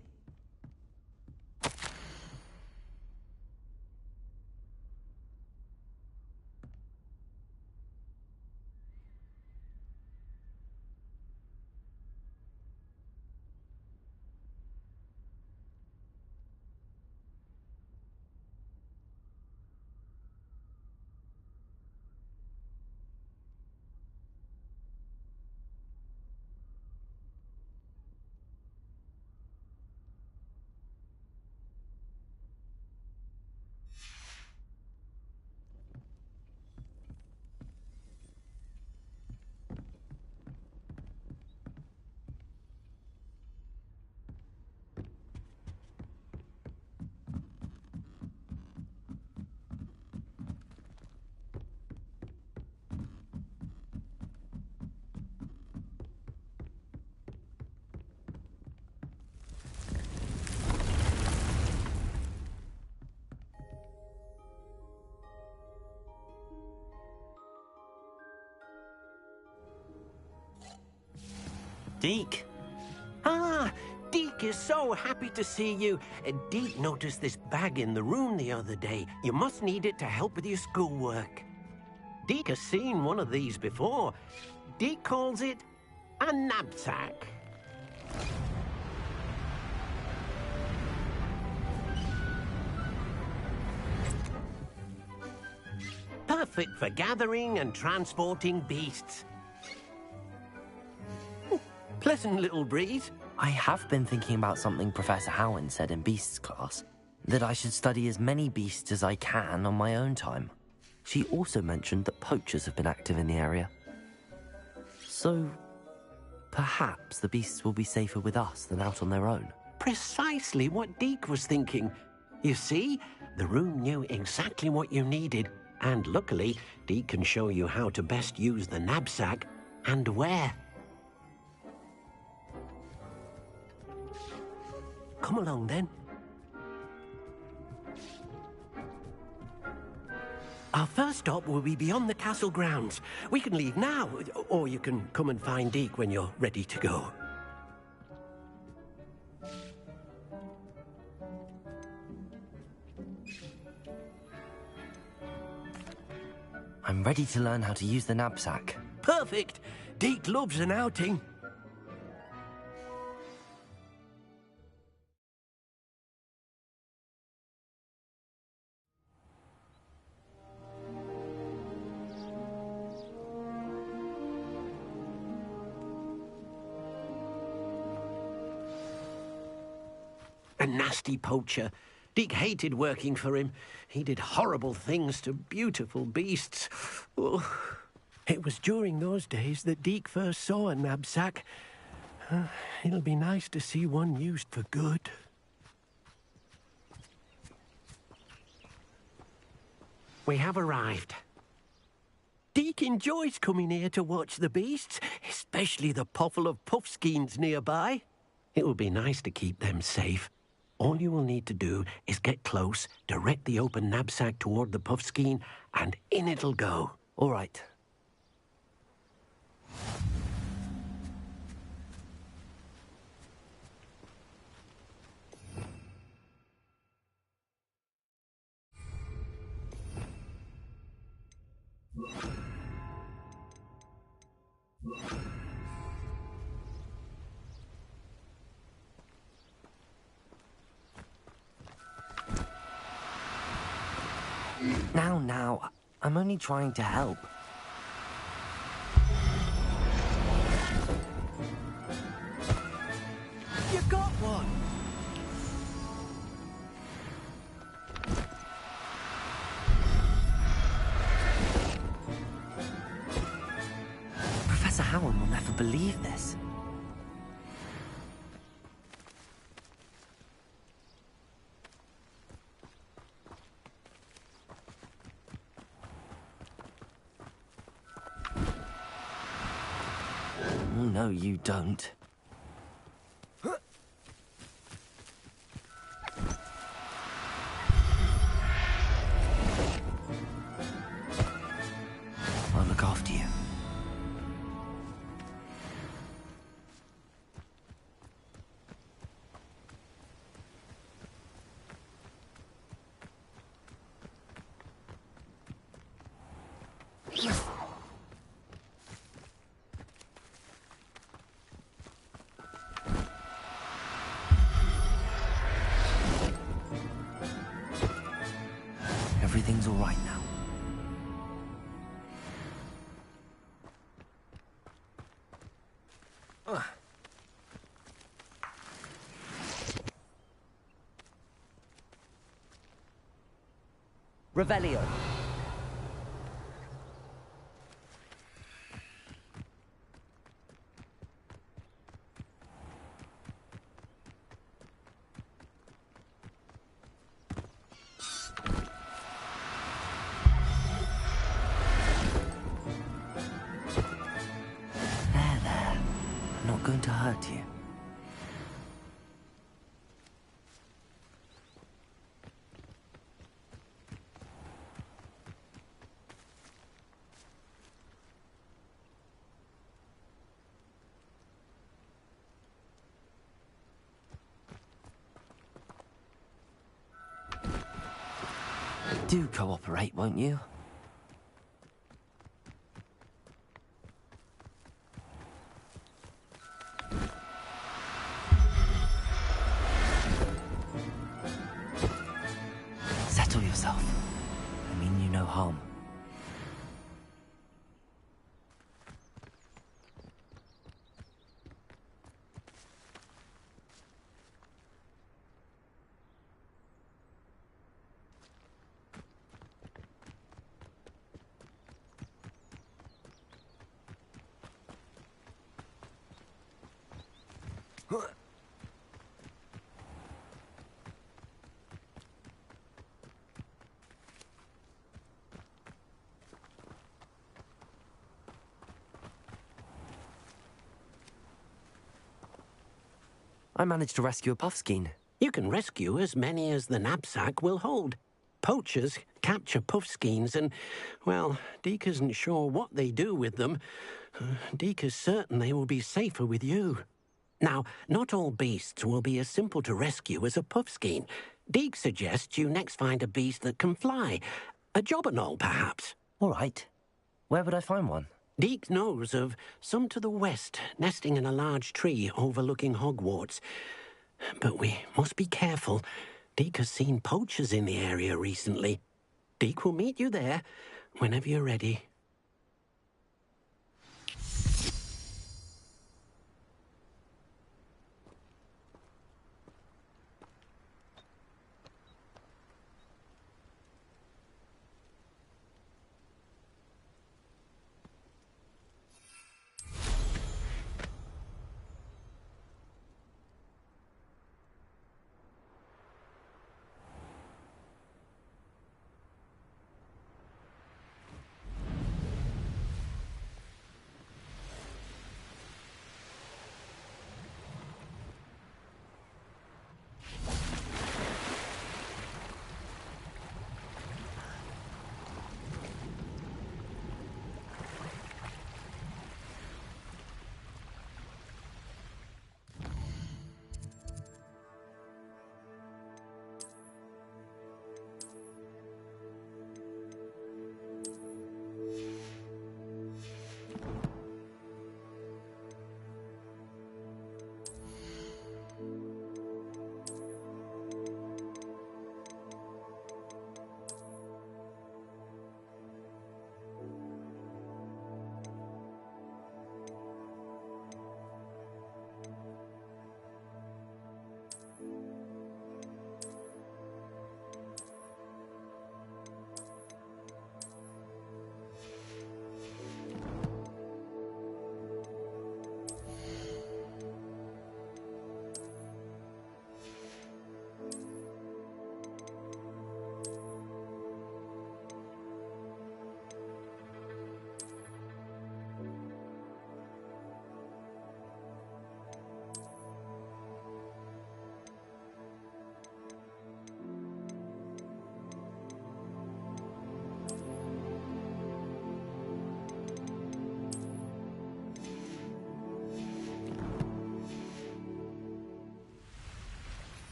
Deke. Ah, Deke is so happy to see you. Deke noticed this bag in the room the other day. You must need it to help with your schoolwork. Deke has seen one of these before. Deke calls it a knapsack. fit for gathering and transporting beasts. Pleasant little breeze. I have been thinking about something Professor Howard said in Beasts class, that I should study as many beasts as I can on my own time. She also mentioned that poachers have been active in the area. So, perhaps the beasts will be safer with us than out on their own. Precisely what Deke was thinking. You see, the room knew exactly what you needed, and luckily, Deke can show you how to best use the knapsack and where. Come along, then. Our first stop will be beyond the castle grounds. We can leave now, or you can come and find Deke when you're ready to go. I'm ready to learn how to use the knapsack. Perfect! Deke loves an outing. A nasty poacher. Deke hated working for him. He did horrible things to beautiful beasts. Oh, it was during those days that Deke first saw a knapsack. It'll be nice to see one used for good. We have arrived. Deke enjoys coming here to watch the beasts, especially the potful of puffskeins nearby. It will be nice to keep them safe. All you will need to do is get close, direct the open knapsack toward the puffskein, and in it'll go. All right. Now, I'm only trying to help. You got one! Professor Howard will never believe this. No, you don't. I'll look after you. Everything's all right now. Revelio. There. I'm not going to hurt you. Do cooperate, won't you? Settle yourself. I mean you no harm. I managed to rescue a puffskein. You can rescue as many as the knapsack will hold. Poachers capture puffskeins and, well, Deke isn't sure what they do with them. Deke is certain they will be safer with you. Now, not all beasts will be as simple to rescue as a puffskein. Deke suggests you next find a beast that can fly. A jobberknoll, perhaps. All right. Where would I find one? Deke knows of some to the west, nesting in a large tree overlooking Hogwarts. But we must be careful. Deke has seen poachers in the area recently. Deke will meet you there whenever you're ready.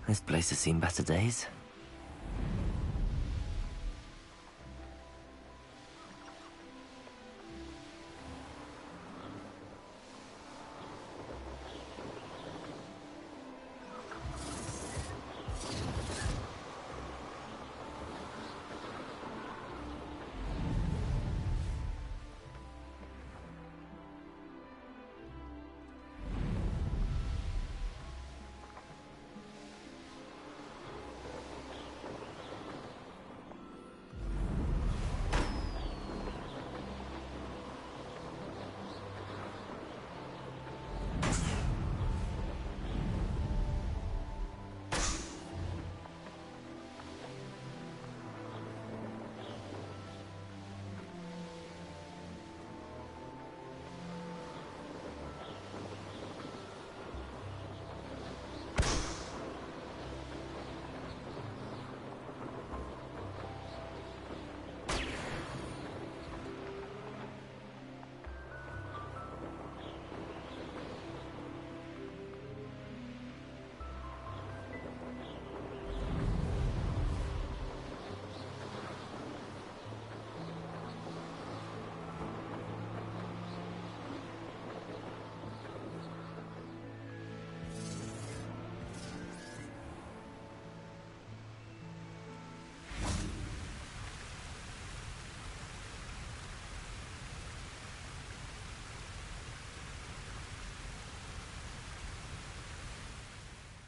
This place has seen better days.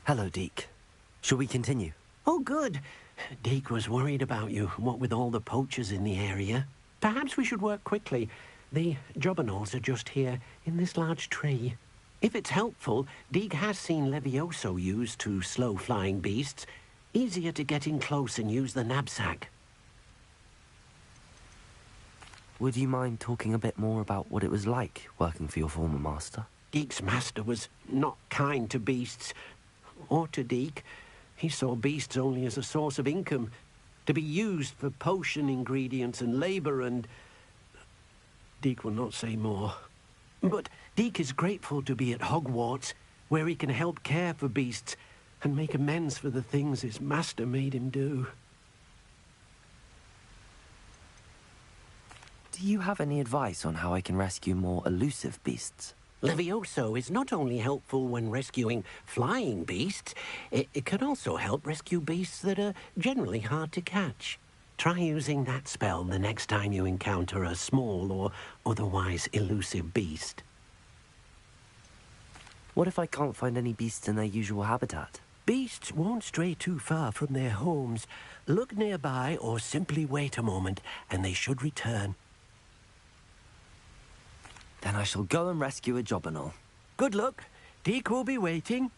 Hello, Deke. Shall we continue? Oh, good. Deke was worried about you, what with all the poachers in the area. Perhaps we should work quickly. The jobberknolls are just here, in this large tree. If it's helpful, Deeg has seen Levioso used to slow flying beasts. Easier to get in close and use the knapsack. Would you mind talking a bit more about what it was like working for your former master? Deek's master was not kind to beasts, or to Deek. He saw beasts only as a source of income, to be used for potion ingredients and labour, and... Deek will not say more. But Deek is grateful to be at Hogwarts, where he can help care for beasts and make amends for the things his master made him do. Do you have any advice on how I can rescue more elusive beasts? Levioso is not only helpful when rescuing flying beasts, it can also help rescue beasts that are generally hard to catch. Try using that spell the next time you encounter a small or otherwise elusive beast. What if I can't find any beasts in their usual habitat? Beasts won't stray too far from their homes. Look nearby or simply wait a moment and they should return. Then I shall go and rescue a Jobberknoll. Good luck. Deek will be waiting.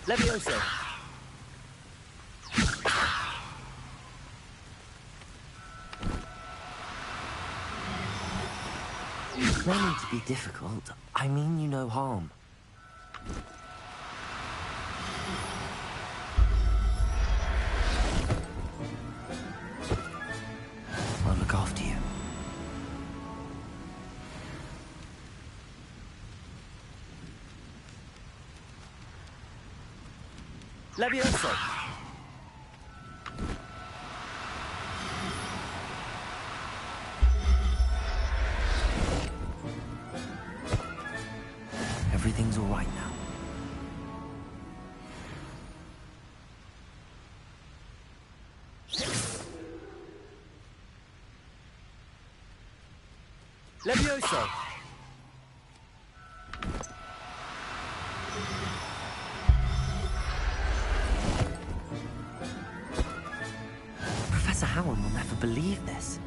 Levioso! No need to be difficult. I mean you no harm. I'll look after you. Levioso! Everything's all right now. Levioso! Professor Howard will never believe this.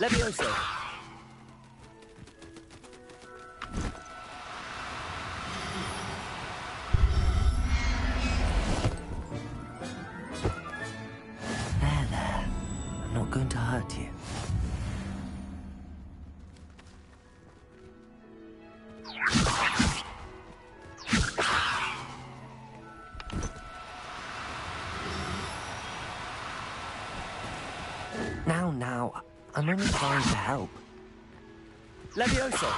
Levioso! There. I'm not going to hurt you. Now, I'm only trying to help. Levioso!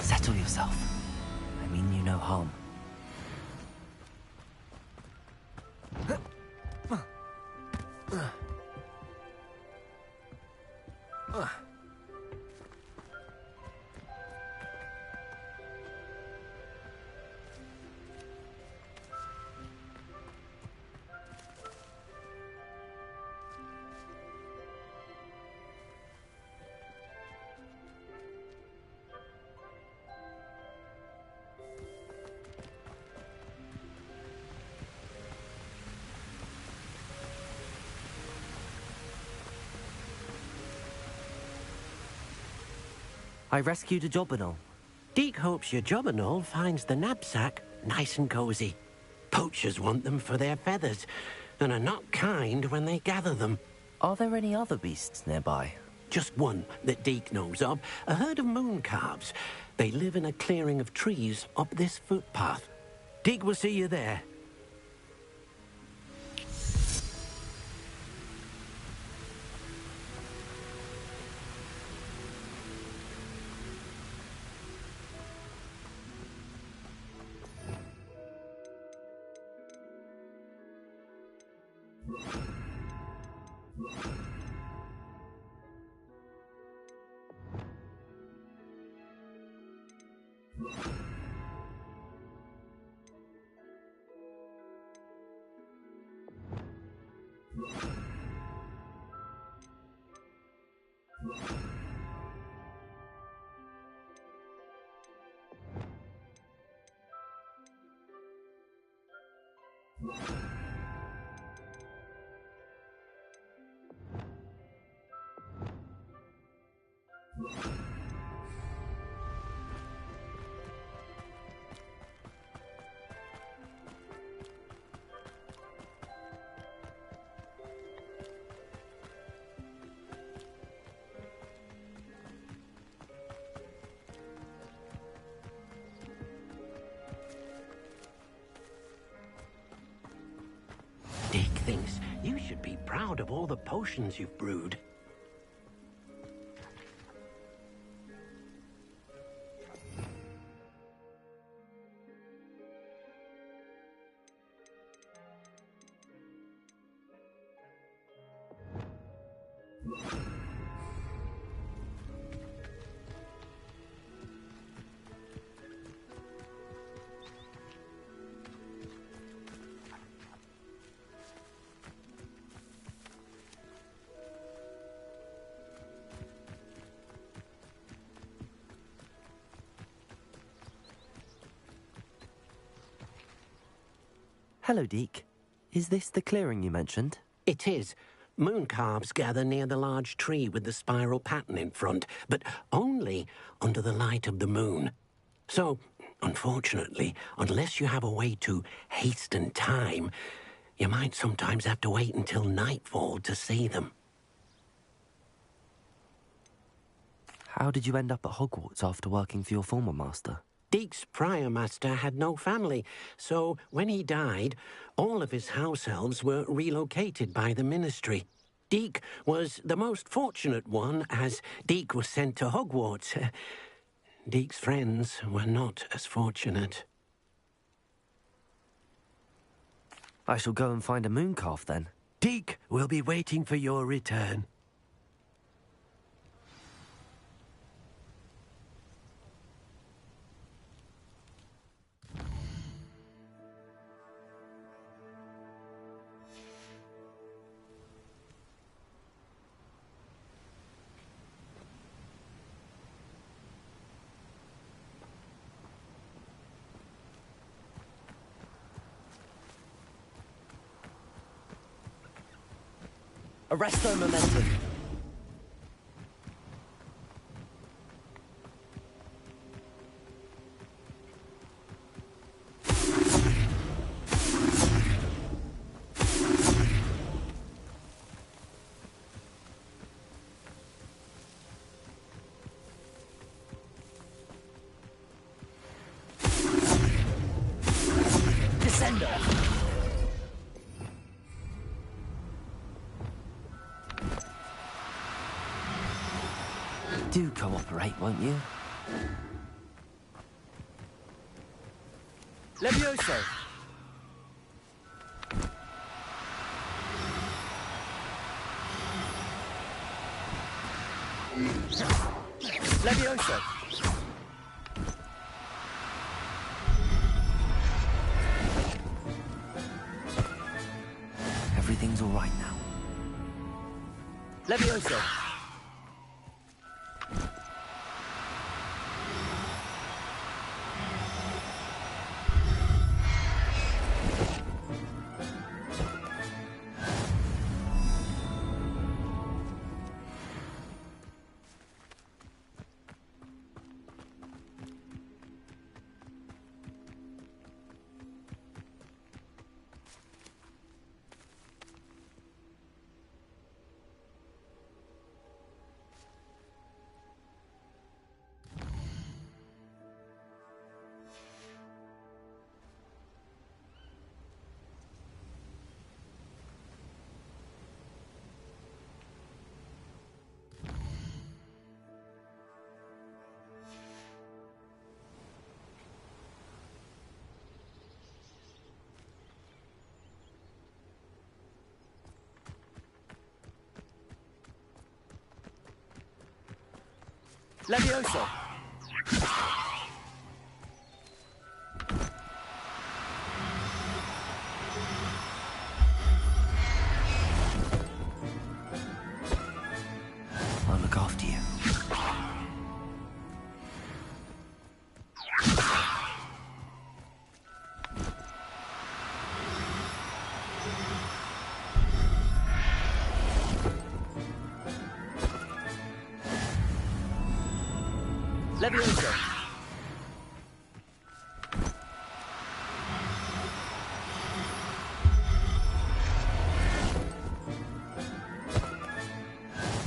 Settle yourself. I mean you no harm. I rescued a Jobberknoll. Deek hopes your Jobberknoll finds the knapsack nice and cozy. Poachers want them for their feathers, and are not kind when they gather them. Are there any other beasts nearby? Just one that Deek knows of, a herd of moon calves. They live in a clearing of trees up this footpath. Deek will see you there. Dick thinks you should be proud of all the potions you've brewed. Hello, Deke. Is this the clearing you mentioned? It is. Moon calves gather near the large tree with the spiral pattern in front, but only under the light of the moon. So, unfortunately, unless you have a way to hasten time, you might sometimes have to wait until nightfall to see them. How did you end up at Hogwarts after working for your former master? Deke's prior master had no family, so when he died, all of his house elves were relocated by the ministry. Deke was the most fortunate one, as Deke was sent to Hogwarts. Deke's friends were not as fortunate. I shall go and find a moon calf then. Deke will be waiting for your return. Arresto momentum. Descender. Do cooperate, won't you? Levioso! Levioso! Everything's all right now. Levioso! Levioso! I'll look after you. Levioso!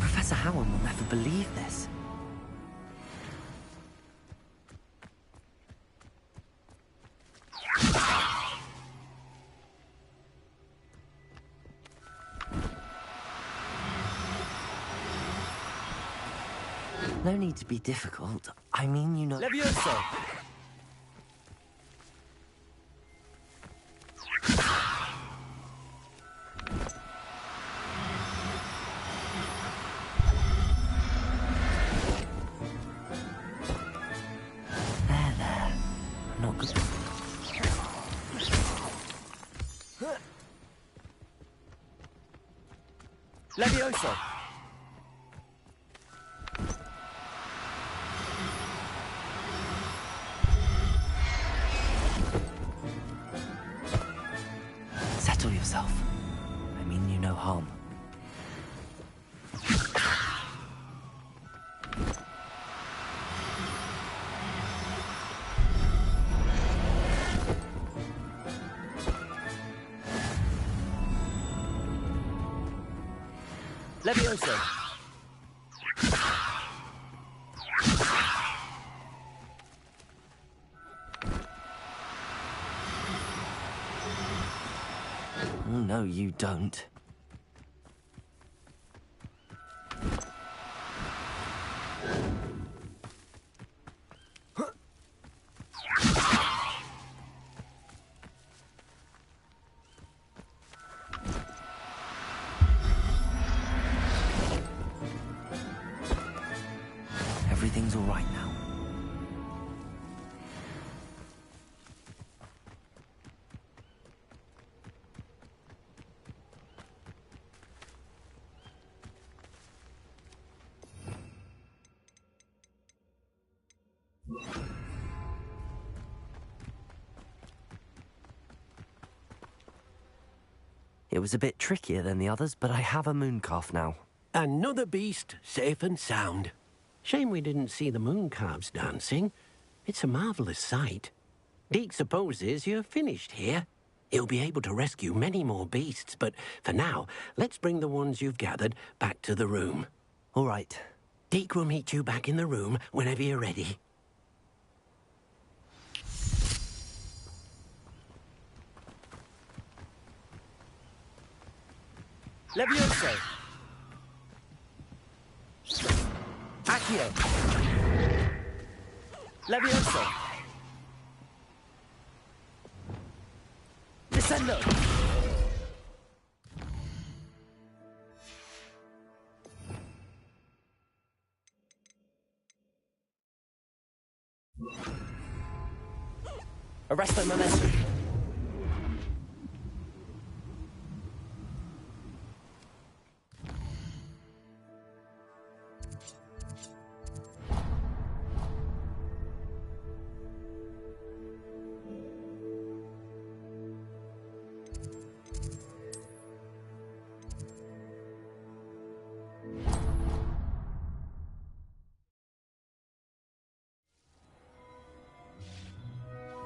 Professor Howard will never believe this. No need to be difficult. I mean, you know... Levioso! There. Not good. Levioso! Settle yourself. I mean you no harm. Levioso! Oh, no, you don't. Everything's all right now. It was a bit trickier than the others, but I have a mooncalf now. Another beast, safe and sound. Shame we didn't see the mooncalves dancing. It's a marvellous sight. Deke supposes you're finished here. He'll be able to rescue many more beasts, but for now, let's bring the ones you've gathered back to the room. All right. Deke will meet you back in the room whenever you're ready. Levioso! Accio! Levioso! Descendo! Arresto momentum!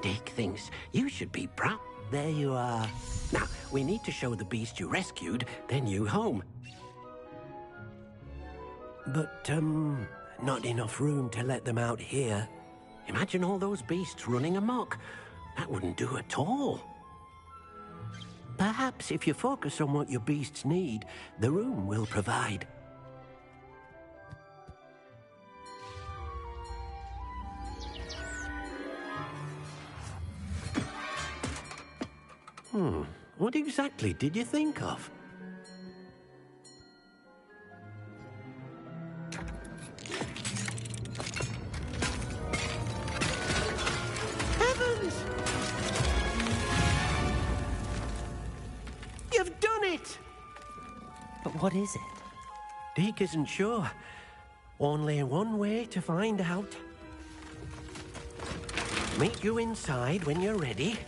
Deke thinks you should be proud. There you are. Now, we need to show the beast you rescued their new home. But, not enough room to let them out here. Imagine all those beasts running amok. That wouldn't do at all. Perhaps if you focus on what your beasts need, the room will provide. What exactly did you think of? But what is it? Deke isn't sure. Only one way to find out. Meet you inside when you're ready.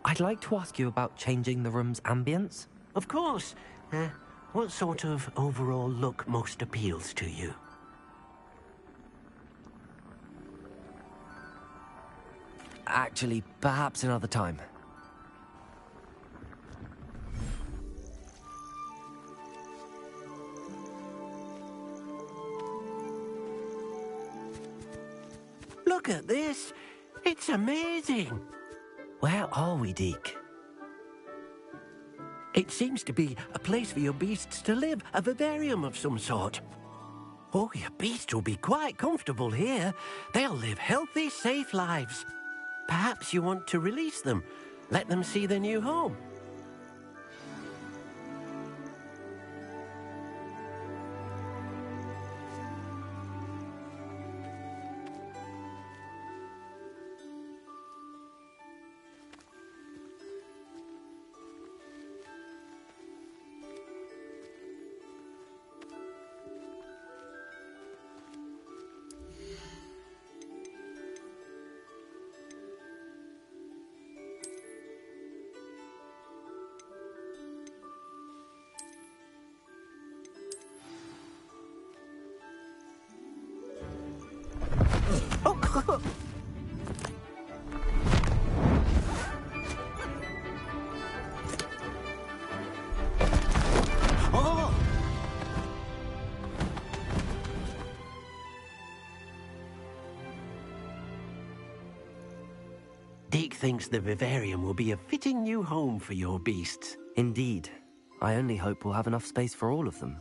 I'd like to ask you about changing the room's ambience. Of course. What sort of overall look most appeals to you? Actually, perhaps another time. Look at this. It's amazing. Where are we, Deke? It seems to be a place for your beasts to live, a vivarium of some sort. Oh, your beasts will be quite comfortable here. They'll live healthy, safe lives. Perhaps you want to release them, let them see their new home. Deke thinks the vivarium will be a fitting new home for your beasts. Indeed. I only hope we'll have enough space for all of them.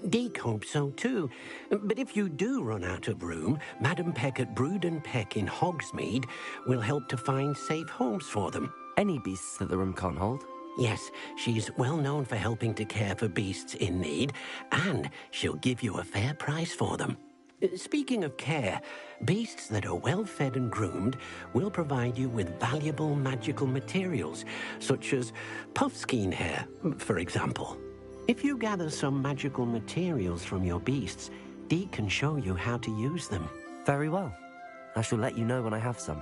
Deke hopes so too. But if you do run out of room, Madam Peck at Brood and Peck in Hogsmeade will help to find safe homes for them. Any beasts that the room can't hold? Yes, she's well known for helping to care for beasts in need, and she'll give you a fair price for them. Speaking of care, beasts that are well fed and groomed will provide you with valuable magical materials, such as puffskein hair, for example. If you gather some magical materials from your beasts, Dee can show you how to use them. Very well. I shall let you know when I have some.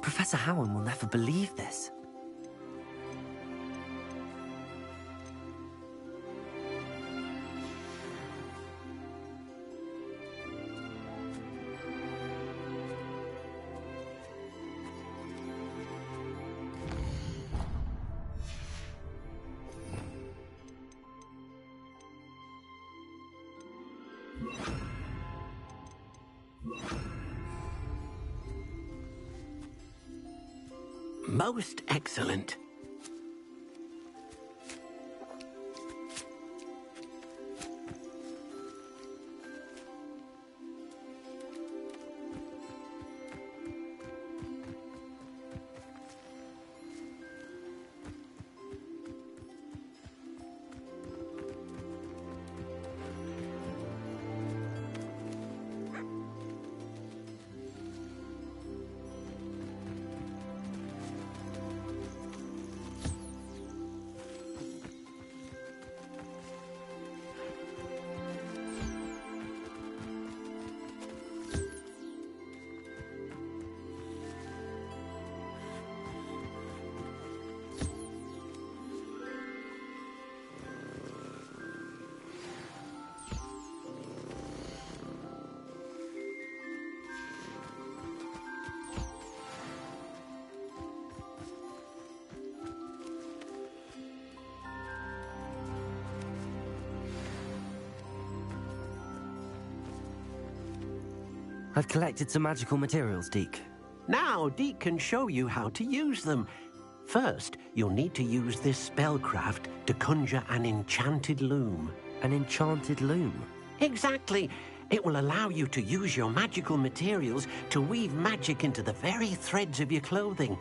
Professor Howard will never believe this. Most excellent. I've collected some magical materials, Deke. Now, Deke can show you how to use them. First, you'll need to use this spellcraft to conjure an enchanted loom. An enchanted loom? Exactly. It will allow you to use your magical materials to weave magic into the very threads of your clothing,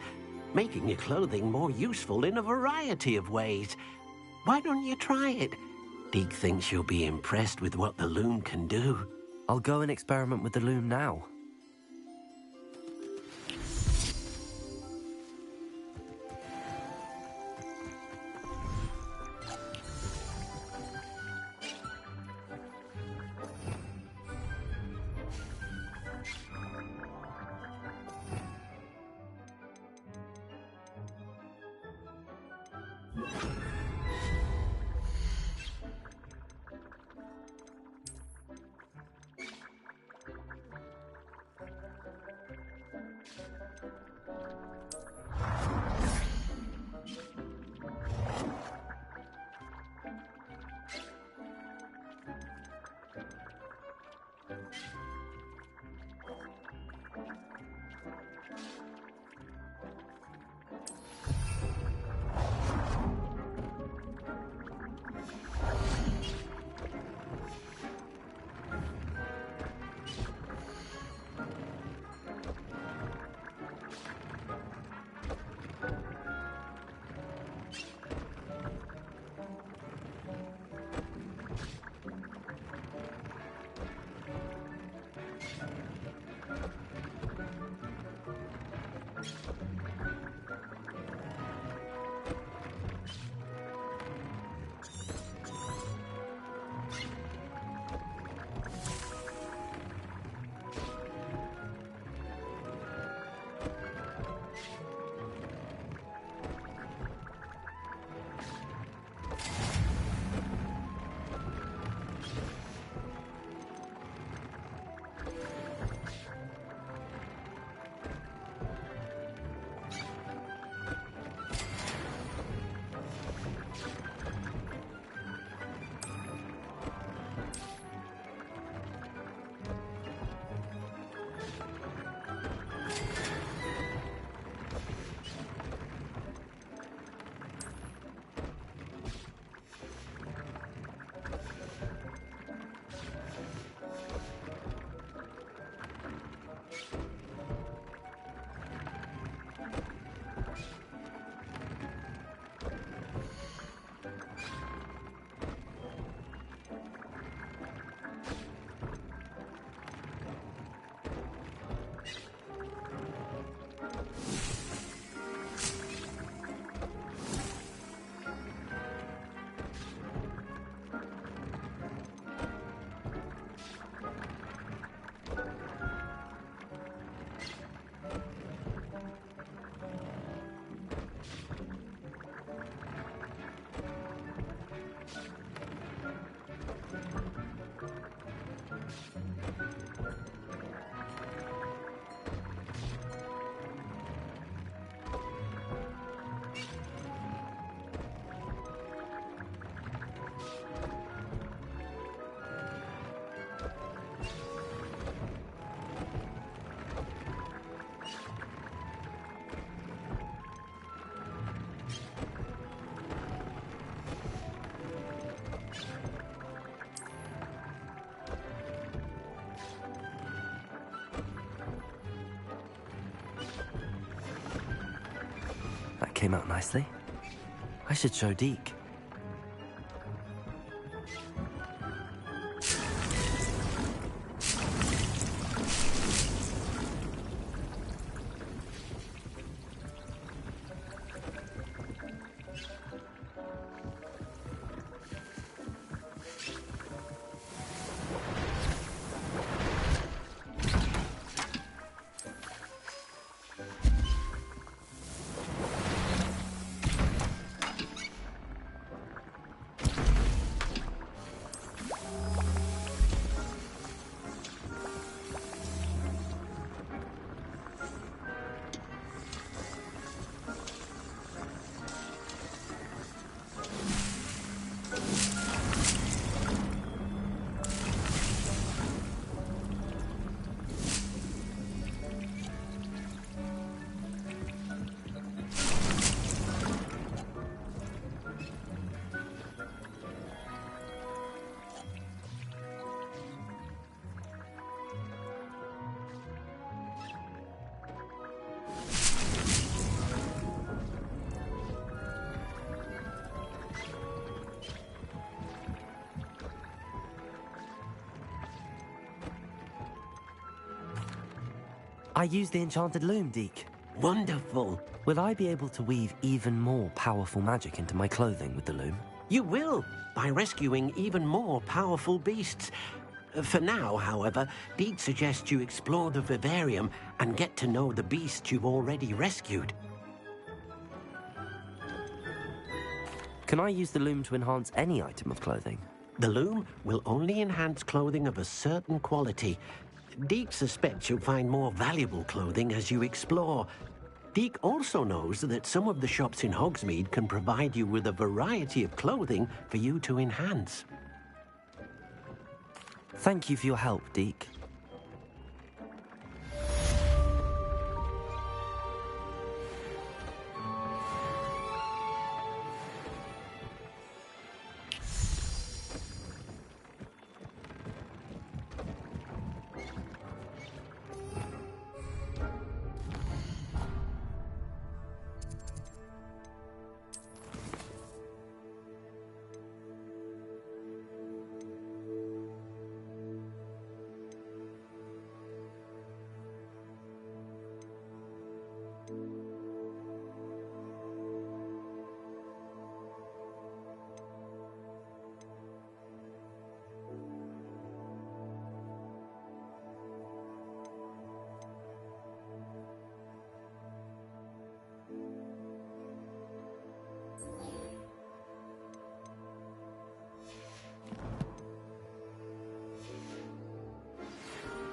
making your clothing more useful in a variety of ways. Why don't you try it? Deke thinks you'll be impressed with what the loom can do. I'll go and experiment with the loom now. came out nicely. I should show Deke. I used the enchanted loom, Deke. Wonderful. Will I be able to weave even more powerful magic into my clothing with the loom? You will, by rescuing even more powerful beasts. For now, however, Deke suggests you explore the vivarium and get to know the beasts you've already rescued. Can I use the loom to enhance any item of clothing? The loom will only enhance clothing of a certain quality. Deke suspects you'll find more valuable clothing as you explore. Deke also knows that some of the shops in Hogsmeade can provide you with a variety of clothing for you to enhance. Thank you for your help, Deke.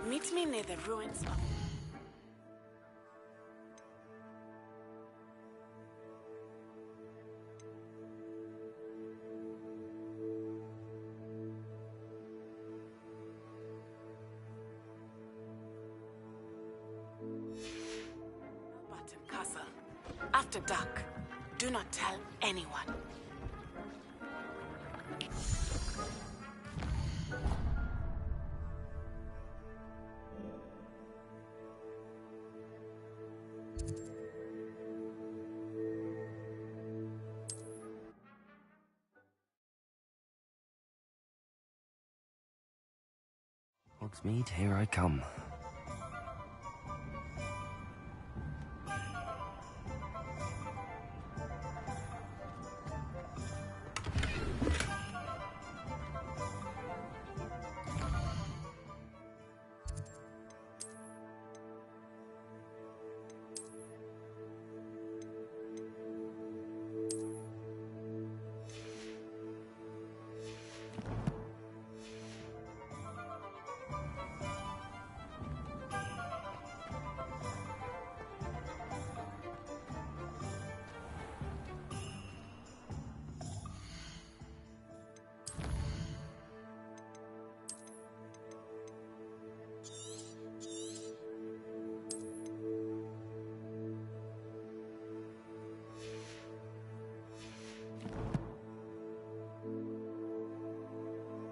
Meet me near the ruins of... Button Castle. After dark. Do not tell anyone. Hogsmeade, here I come.